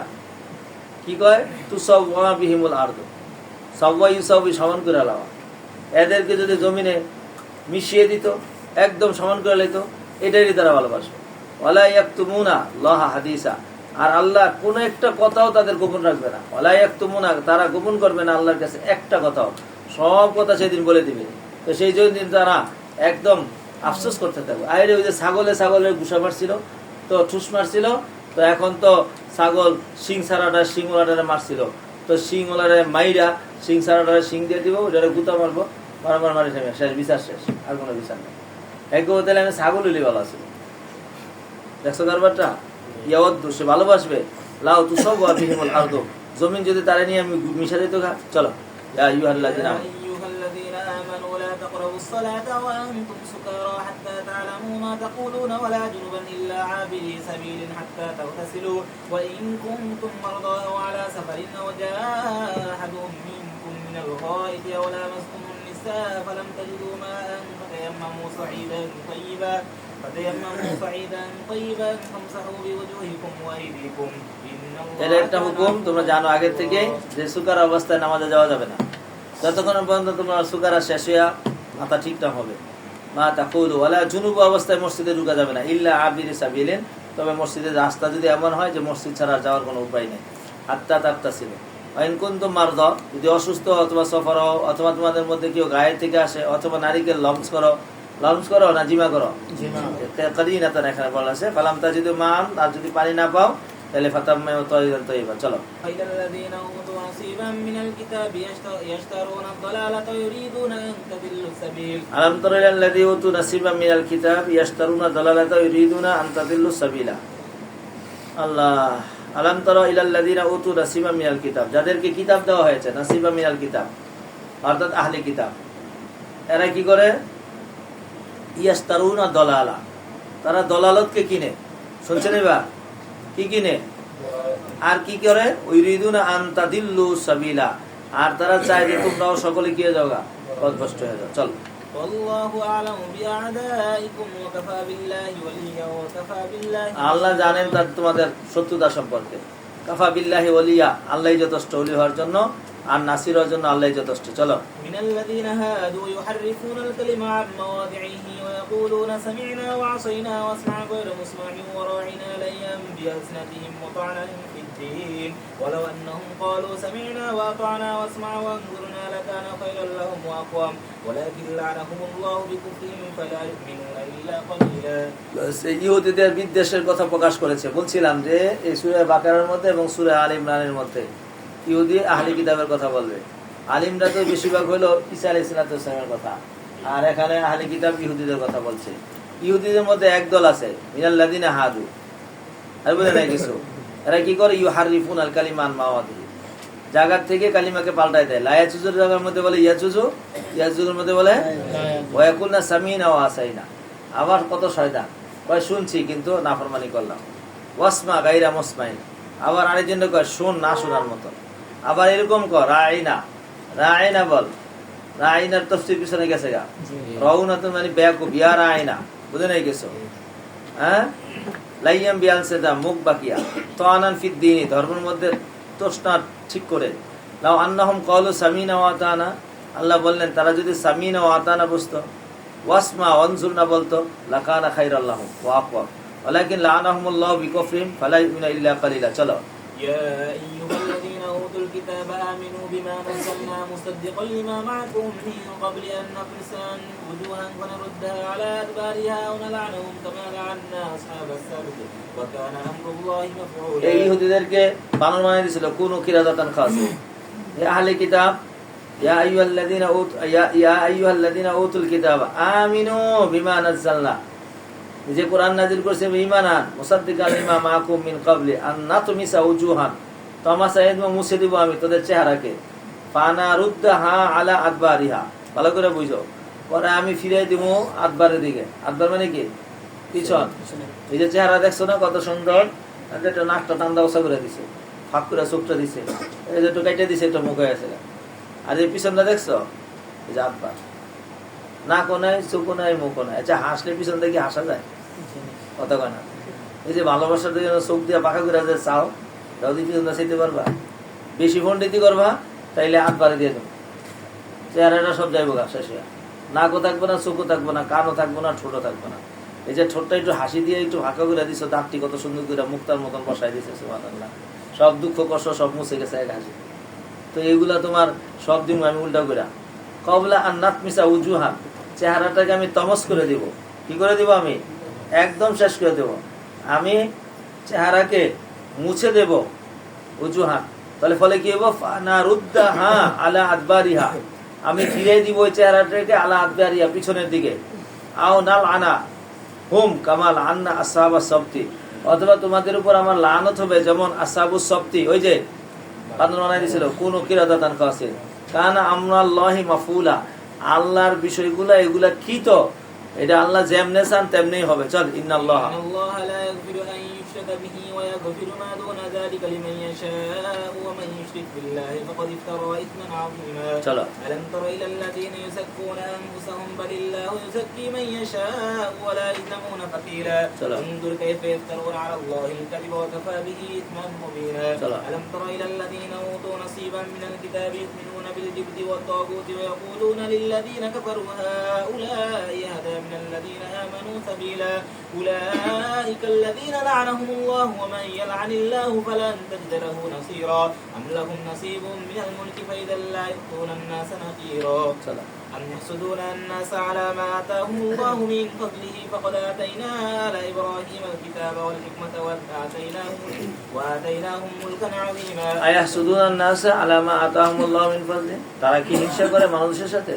কি কয়, তুসাওয়া বিহিমুল আরদ, সাওয়া ইউসাওবি, সমান করে লাওয়া, এদেরকে যদি জমিনে মিশিয়ে দিত, একদম সমান করে লইতো, এটাই তারা ভালোবাসবে। ওয়ালা ইয়াকতুমুনা লাহা হাদিসা, আর আল্লাহ কোন একটা কথাও তাদের গোপন রাখবে না। ওয়ালা ইয়াকতুমুনা, তারা গোপন করবে না আল্লাহর কাছে একটা কথাও, সব কথা সেদিন বলে দিবে। তো সেই জন্য তারা একদম আফসোস করতে থাকবে। আরে ওই যে ছাগলের গুসা মারছিল, তো ঠুস মারছিল, তো এখন তো ছাগল শিং ছাড়াটা শিংওয়ালাটা মারছিল, তো শিংওয়ালারে মাইরা শিং ছাড়াটা শিং দিয়ে দিব, ওটারে গুতা মারবো, মারামার মারি শেষ, বিচার শেষ, আর কোনো বিচার নেই। একবার তাহলে আমি ছাগল হইলে ভালো আছিল। দেখছো কারবারটা, ইয়াওয়াদ্দু, সে ভালোবাসবে, লাউ তুসাওয়া বিহিমুল আরদ, জমিন যদি তারে নিয়ে আমি মিশা দিত। চলো ইয়া আইয়ুহাল্লাযিনা أيها الذين آمنوا لا تقربوا الصلاة وأنتم سكارى حتى تعلموا ما تقولون ولا جنبا إلا عابري سبيل حتى تغتسلوا وإن كنتم مرضى أو على سفر أو جاء أحد منكم من الغائط أو لامستم النساء فلم تجدوا ماء فتيمموا صعيدا طيبا فامسحوا بوجوهكم وأيديكم إن এটা الله একটা হুকুম, তোমরা জানো আগে থেকে যে সুকার অবস্থায় নামাজে যাওয়া যাবে না, যতক্ষণ পর্যন্ত তোমার সুকারা শেষ হইয়া মাথা ঠিকঠাক হবে। মা তাকুলু ওয়ালা জুনুব অবস্থায় মসজিদে ঢুকা যাবে না, ইল্লা আবিরি সাবিলিন, তবে মসজিদের রাস্তা যদি এমন হয় যে মসজিদ ছাড়া যাওয়ার কোনো উপায় নেই। আত্মা তাত্তা ছিল ওয়াইন কুনতুম মারদা, যদি অসুস্থ অথবা সফর হও, অথবা তোমাদের মধ্যে কেউ গায়ে থেকে আসে, অথবা নারীকে লঞ্চ করো না জিমা করো, কাদিনাতান এখানে বলা আছে। ফালাম তাজিদু মান, আর যদি পানি না পাও তাহলে ফাতাম্মাউ তাইয়িবান তাইয়িবা। চলো إلى الذين أوتوا نصيبا من الكتاب يشترون الضلالة ويريدون أن تضلوا السبيل আলাম তারা ইলাল্লাযী উতু নাসিবাম মিনাল কিতাব ইয়াশতারুনা দালালাতা ইউরিদুনা আন তাদিল্লু সাবিলা। আল্লাহ, আলাম তারা ইলাল্লাযীনা উতু নাসিবাম মিনাল কিতাব, যাদেরকে কিতাব দেওয়া হয়েছে, নাসিবাম মিনাল কিতাব অর্থাৎ আহলে কিতাব, এরা কি করে, ইয়াশতারুনা দালালা, তারা দলালতকে কিনে, শুনছেন এবার, কি কিনে আর কি করে, ইউরিদুনা আন তাদিল্লু সাবিলা, আর তারা চায় যে তোমরাও সকলে কি হয়ে যাওগা, পথভ্রষ্ট হয়ে যাও। চল والله أعلم بأعدائكم وكفى بالله وليا وكفى بالله আল্লাহ জানেন তার তোমাদের শত্রুতা সম্পর্কে। কাফা বিল্লাহি ওয়ালিয়া, আল্লাহই যথেষ্ট ওলি হওয়ার জন্য, আর নাসির হওয়ার জন্য আল্লাহই যথেষ্ট। চলো من الذين هادوا يحرفون الكلم عن مواضعه ويقولون سمعنا وعصينا واسمع غير مسمع وراعنا ليا بألسنتهم وطعنا في الدين ولو أنهم قالوا سمعنا وأطعنا واسمعوا وانظرنا لكان خيرا لهم وأقوم ولكن لعنهم الله بكفرهم فلا يؤمنون إلا قليلا. ইহুদিদের বিদ্বেষের কথা প্রকাশ করেছে। বলছিলাম যে এই সূরা বাকারার মধ্যে এবং সূরা আলে ইমরানের মধ্যে ইহুদি আহলি কিতাবের কথা বলবে। আলিমরা তো বেশিরভাগ হলো ঈসা আলাইহিস সালামের কথা, আর এখানে আহলি কিতাব ইহুদিদের কথা বলছে। ইহুদিদের মধ্যে একদল আছে মিনাল্লাযিনা হাদু, আর বলে নাই কিছু, এরা কি করে ইউহারিফুন আল কালিমা আন মাওয়াদিহি, জায়গার থেকে কালিমাকে পাল্টায় দেয়। লা ইয়াজুজুর জায়গার মধ্যে বলে ইয়াজুজু, ইয়াজুজুর মধ্যে বলে ওয়া ইয়াকুলনা সামিনা ওয়া আসাইনা। আবার কত শয়তান কয় শুনছি কিন্তু নাফরমানি করলাম। ওয়াসমা গায়রা মুসমাইন, আবার আরেকজন কয় শুন না শোনার মতো। আবার এরকম কর রাইনা, রাইনা বল, রাইনার তাফসীর পিছনে গেছে গা, রাউনাতুন মানে বেয়াকুব, ইয়া রাইনা, বুঝে নাই কিছু। হ্যাঁ, লাইয়াম বিয়ালসেদা, মুখ বাকিয়া, তানান ফিদ দীনি, ধর্মের মধ্যে তোষণা ঠিক করে। লাউ আন্নাহুম ক্বালু সামিনা ওয়া আতানা, আল্লাহ বললেন তারা যদি সামিনা ওয়া আতানা বুঝতো, ওয়াসমা ওয়ানজুরনা বলতো, লাকানা খায়রাল লাহুম ওয়া আকওয়াম, ওয়ালাকিন লাআনাহুমুল্লাহু বিকুফরিহিম ফালা ইউমিনুনা ইল্লা কালিলা। চলো। يا أيها الذين أوتوا الكتاب آمنوا بما نزلنا مصدقا لما معكم من قبل أن نطمس وجوها فنردها على أدبارها أو نلعنهم كما لعنا أصحاب السبت وكان أمر الله مفعولا. এই ইহুদিদেরকে বানর বানিয়ে দিয়েছিল কুনু কিরাদাতান খাসিন। হে আহলে কিতাব, ইয়া আইয়ুহাল্লাযীনা উতুল কিতাব আমিনু বিমা নাযালনা, যে কোরআন নাযিল করেছে ঈমান আন মুসাদ্দিকান লিমা মাআকুম মিন ক্বাবলি আন নাতমিসা উজুহান, তামাসা এদম মুছে দিব আমি তোদের চেহারাকে, ফানা রুদ্দাহা আলা আদবারিহা, ভালো করে বুঝো, পরে আমি ফিরিয়ে দিব আদবারের দিকে। আদবার মানে কি? পিছন। এই যে চেহারা দেখছো না কত সুন্দর, এটা নাকটা টান্দা ওসা করে দিছে, ফাঁক করে চোখটা দিছে, এই যে একটু কাইটা দিছে, একটা মুখ হয়ে আছে। আর এই পিছনটা দেখছো, এই যে আদবার, নাকও নাই, চোখও নাই, মুখও নাই। আচ্ছা, হাসলে পিছন থেকে হাসা যায়? কথা কয় না। এই যে ভালোবাসার দিকে চোখ দিয়ে পাখা করে যে চাও, তাও দিয়ে পিছনটা চাইতে পারবা? বেশি ফন্ডিতি করবা তাইলে হাত বাড়ি দিয়ে দেবো, চেহারাটা সব যাইব গা শেষে। নাকও থাকবো না, চোখও থাকবো না, কানও থাকবো না, ঠোঁটও থাকবো না। এই যে ঠোঁটটা একটু হাসি দিয়ে একটু ফাঁকা করে দিছো, দাঁতটি কত সুন্দর করে মুক্তার মতন বসাই দিছে, সুবহানাল্লাহ। সব দুঃখ কষ্ট সব মুছে গেছে এক হাসি। তো এইগুলা তোমার সব দিন আমি উল্টা করে কবলা আর নাতমিসা উজুহান, চেহারাটাকে আমি তমস করে দিব। কি করে দিব? আমি একদম শেষ করে দেব, আমি চেহারাকে মুছে দেব। উজুহান, তাহলে ফলে কি হবো? ফানা রুদ্দাহা আলা আদবারিহা, আমি ফিরিয়ে দিব ওই চেহারাটাকে আলা আদবারিহা, পিছনের দিকে। আও নাল আনা হুম কামাল আন্না আসহাবাস সবতি, অথবা তোমাদের উপর আমার লানত হবে যেমন আসহাবুস সবতি, ওই যে বানর বানাই দিয়েছিল কুনু কিরাদাতান খাসিন, কানা আমরাল্লাহি মাফুলা, আল্লাহর বিষয়গুলা এগুলা কি, তো এটা আল্লাহ যেমনে চান তেমনি হবে। চল, ইন্নাল্লাহ লা ইয়াগফিরু আন ইউশরাকা বিহি ওয়া ইয়াগফিরু মা দুনা যালিকা লিমান ইয়াশাউ ওয়া মান ইউশরিক বিল্লাহি ফাকাদ ইফতারা ইসমান আযীমা। চলো। আলাম তারা ইলাল্লাযীনা ইউযাক্কুনা আনফুসাহুম বালিল্লাহু ইউযাক্কি মান ইয়াশাউ ওয়া লা ইযলামুনা ফাকিরা। انظر كيف يفترون على الله الكذب وكفى به إثما مبينا. ألم تر إلى الذين أوتوا نصيبا من الكتاب يؤمنون بالجبت والطاغوت ويقولون للذين كفروا هؤلاء أهدى من الذين آمنوا سبيلا. أولئك الذين لعنهم الله ومن يلعن الله فلن تجد له نصيرا. أم لهم نصيب من الملك فإذا لا يؤتون الناس نقيرا. أم يحسدون الناس على ما آتاهم الله من فضله فقد آتينا آل إبراهيم الكتاب والحكمة وآتيناهم ملكا عظيما. أيحسدون الناس على ما آتاهم الله من فضله, তারা কি হিংসা করে মানুষের সাথে?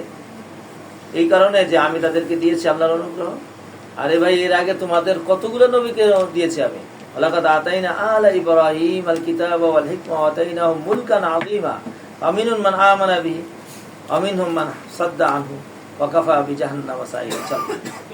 এই কারণে যে আমি তাদেরকে দিয়েছি আল্লাহর অনুগ্রহ। আরে ভাই, এর আগে তোমাদের কতগুলো নবীকে দিয়েছি আমি। ওয়ালাকাদ আতাইনা আলা ইব্রাহিম আল কিতাব ওয়াল হিকমা ওয়া আতাইনাহুম মুলকান আযীমা ফামিনহুম মান আমানা বিহি ওয়া মিনহুম মান সাদ্দা আনহু ওয়া কাফা বিজাহান্নামা সাইরা।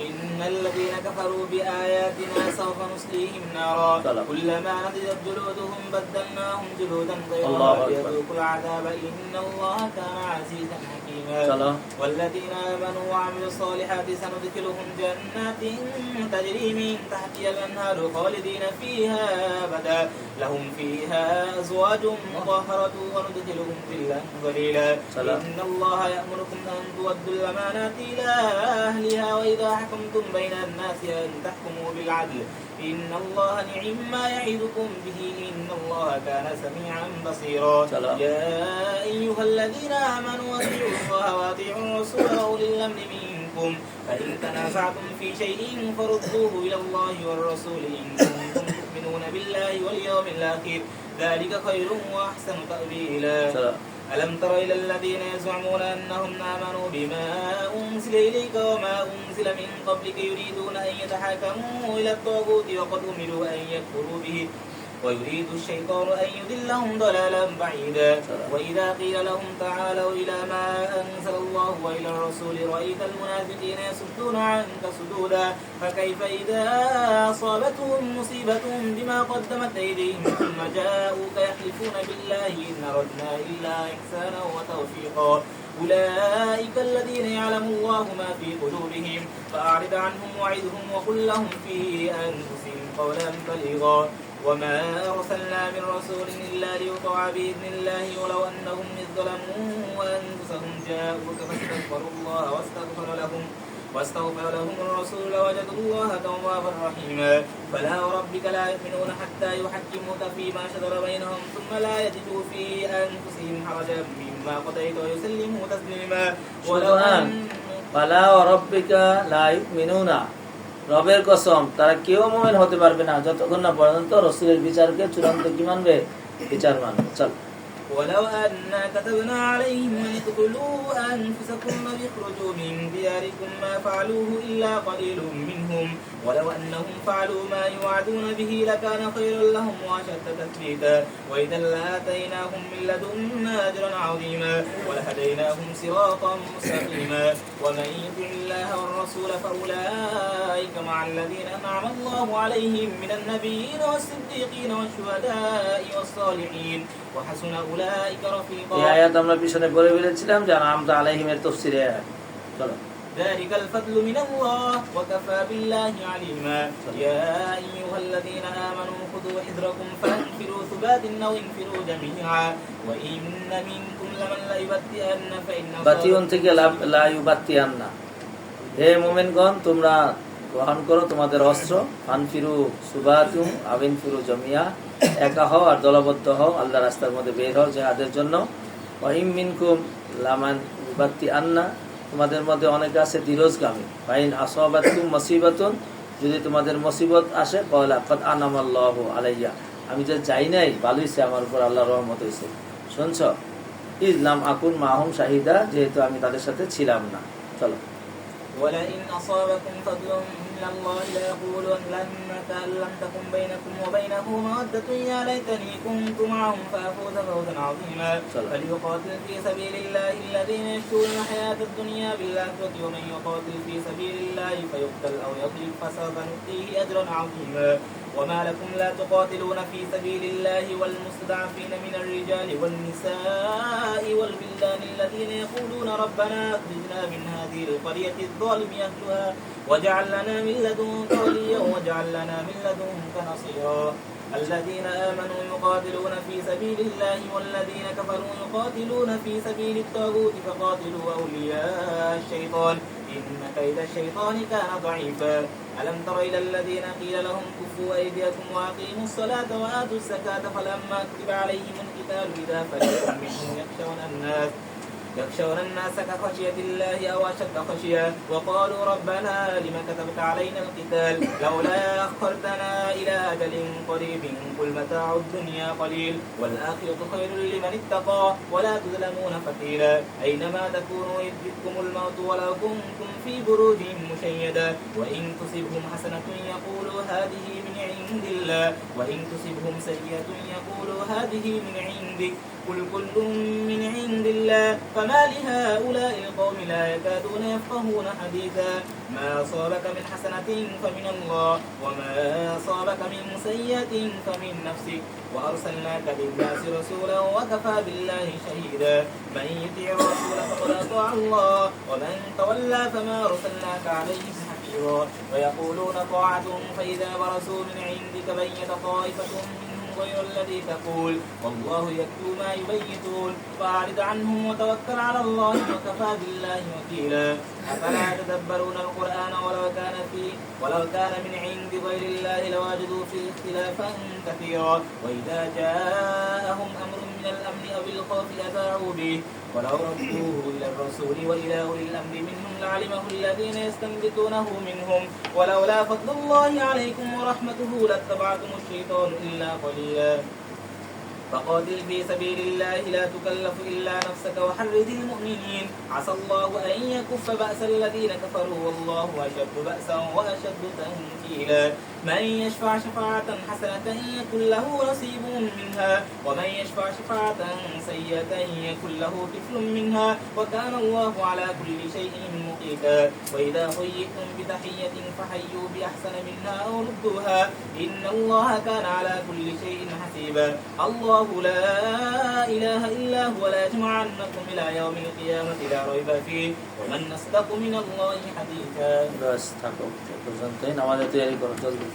إن الذين كفروا بآياتنا سوف نصليهم نارا كلما نضجت جلودهم بدلناهم جلودا غيرها ليذوقوا العذاب إن الله كان عزيزا حكيما. والذين آمنوا وعملوا الصالحات سندخلهم جنات تجري من تحتها الأنهار خالدين فيها أبدا لهم فيها أزواج مطهرة وندخلهم ظلا ظليلا. إن الله يأمركم أن تؤدوا الأمانات إلى أهلها وإذا حكمتم بين الناس أن تحكموا بالعدل إن الله نعم ما يعظكم به إن الله كان سميعا بصيرا يا أيها الذين آمنوا أطيعوا الله وأطيعوا الرسول وأولي الأمر منكم فإن تنازعتم في شيء فردوه إلى الله والرسول إن كنتم تؤمنون بالله واليوم الآخر ذلك خير وأحسن تأويلا ألم تر إلى الذين يزعمون أنهم آمنوا بما أنزل إليك وما أنزل من قبلك يريدون أن يتحاكموا إلى الطاغوت وقد أمروا أن يكفروا به ويريد الشيطان أن يضلهم ضلالا بعيدا وإذا قيل لهم تعالوا إلى ما أنزل الله وإلى الرسول رأيت المنافقين يصدون عنك صدودا فكيف إذا أصابتهم مصيبة بما قدمت أيديهم ثم جاءوك يحلفون بالله إن أردنا إلا إحسانا وتوفيقا أولئك الذين يعلم الله ما في قلوبهم فأعرض عنهم وعظهم وقل لهم في أنفسهم قولا بليغا وما أرسلنا من رسول إلا ليطاع بإذن الله ولو أنهم إذ ظلموا أنفسهم جاءوك فاستغفروا الله واستغفر لهم الرسول لوجدوا الله توابا رحيما فلا وربك لا يؤمنون حتى يحكموك فيما شجر بينهم ثم لا يجدوا في أنفسهم حرجا مما قضيت ويسلموا تسليما ولو أن فلا وربك لا يؤمنون রবের কসম তারা কেউ মুমিন হতে পারবে না যতক্ষণ না পর্যন্ত রাসূলের বিচারকে চূড়ান্ত কি মানবে বিচার মানবে চল ولو أننا كتبنا عليهم أن اقتلوا أنفسكم أو اخرجوا من دياركم ما فعلوه إلا قليل منهم ولو أنهم فعلوا ما يوعدون به لكان خيرا لهم وأشد تثبيتا وإذا لآتيناهم من لدنا أجرا عظيما ولهديناهم صراطا مستقيما ومن يطع الله والرسول فأولئك مع الذين أنعم الله عليهم من النبيين والصديقين والشهداء والصالحين وحسن أولئك رفيقا এই আয়াত আমরা পিছনে পড়ে বলেছিলাম যে আনআমতা আলাইহিমের তাফসীরে চলো ذلك الفضل من الله وكفى بالله عليما يا أيها الذين آمنوا خذوا حذركم فانفروا ثبات أو انفروا جميعا وإن منكم لمن ليبطئن فإن বাতিউন থেকে লা ইউবাতিয়ান্না হে মুমিনগণ তোমরা গ্রহণ করো তোমাদের অস্ত্র ফানফিরু সুবাতুম আবিনফিরু জামিয়া একা হও আর দলবদ্ধ হও আল্লাহর রাস্তার মধ্যে বের হও জিহাদের জন্য ওয়াইম মিনকুম লামান ইউবাতিয়ান্না তোমাদের মধ্যে অনেকে আছে দিরজগামী ফাইন আসাবাতুম মুসিবাতুন যদি তোমাদের মুসিবত আসে ক্বালা কাদ আনামাল্লাহু আলাইয়া আমি যে যাই নাই ভালোইছে আমার উপর আল্লাহর রহমত হইছে শুনছো ইসলাম আকুন মাহুম শাহিদা যেহেতু আমি তাদের সাথে ছিলাম না চলো ولئن أصابكم فضل من الله ليقولن كأن لم تكن بينكم وبينه مودة يا ليتني كنت معهم فأفوز فوزا عظيما فليقاتل في سبيل الله الذين يشرون الحياة الدنيا بالآخرة ومن يقاتل في سبيل الله فيقتل أو يغلب فسوف نؤتيه أجرا عظيما وما لكم لا تقاتلون في سبيل الله والمستضعفين من الرجال والنساء والولدان الذين يقولون ربنا أخرجنا من هذه القرية الظالم أهلها واجعل لنا من لدنك وليا واجعل لنا من لدنك نصيرا الذين آمنوا يقاتلون في سبيل الله والذين كفروا يقاتلون في سبيل الطاغوت فقاتلوا أولياء الشيطان إن كيد الشيطان كان ضعيفا ألم تر إلى الذين قيل لهم كفوا أيديكم وأقيموا الصلاة وآتوا الزكاة فلما كتب عليهم القتال إذا فريق منهم يخشون الناس كخشية الله أو أشد خشية وقالوا ربنا لما كتبت علينا القتال لولا أخرتنا إلى أجل قريب قل متاع الدنيا قليل والآخرة خير لمن اتقى ولا تظلمون فتيلا أينما تكونوا يدرككم الموت ولو كنتم في بروج مشيدة وإن تصبهم حسنة يقولوا هذه من عند الله وإن تصبهم سيئة يقولوا هذه من عندك قل كل من عند الله فما لهؤلاء القوم لا يكادون يفقهون حديثا ما أصابك من حسنة فمن الله وما أصابك من سيئة فمن نفسك وأرسلناك للناس رسولا وكفى بالله شهيدا من يطيع الرسول فقد أطاع الله ومن تولى فما أرسلناك عليهم حفيظا ويقولون طاعة فإذا برزوا من عندك بيت طائفة منهم غير الذي تقول والله يكتب ما يبيتون فأعرض عنهم وتوكل على الله وكفى بالله وكيلا أفلا يتدبرون القرآن ولو كان من عند غير الله لوجدوا فيه اختلافا كثيرا وإذا جاءهم أمر من الأمن أو الخوف أذاعوا به ولو ردوه إلى الرسول وإلى أولي الأمر منهم لعلمه الذين يستنبطونه منهم ولولا فضل الله عليكم ورحمته لاتبعتم الشيطان إلا قليلا فقاتل في سبيل الله لا تكلف إلا نفسك وحرد المؤمنين عسى الله أن يكف بأس الذين كفروا والله أشد بأسا وأشد تنكيلا من يشفع شفاعة حسنة يكن له نصيب منها ومن يشفع شفاعة سيئة يكن له كفل منها وكان الله على كل شيء مقيتا وإذا حييتم بتحية فحيوا بأحسن منها أو ردوها إن الله كان على كل شيء حسيبا الله لا إله إلا هو ليجمعنكم إلى يوم القيامة لا ريب فيه ومن أصدق من الله حديثا বাস থাকো পর্যন্তই নামাজে তৈরি করো 10 মিনিট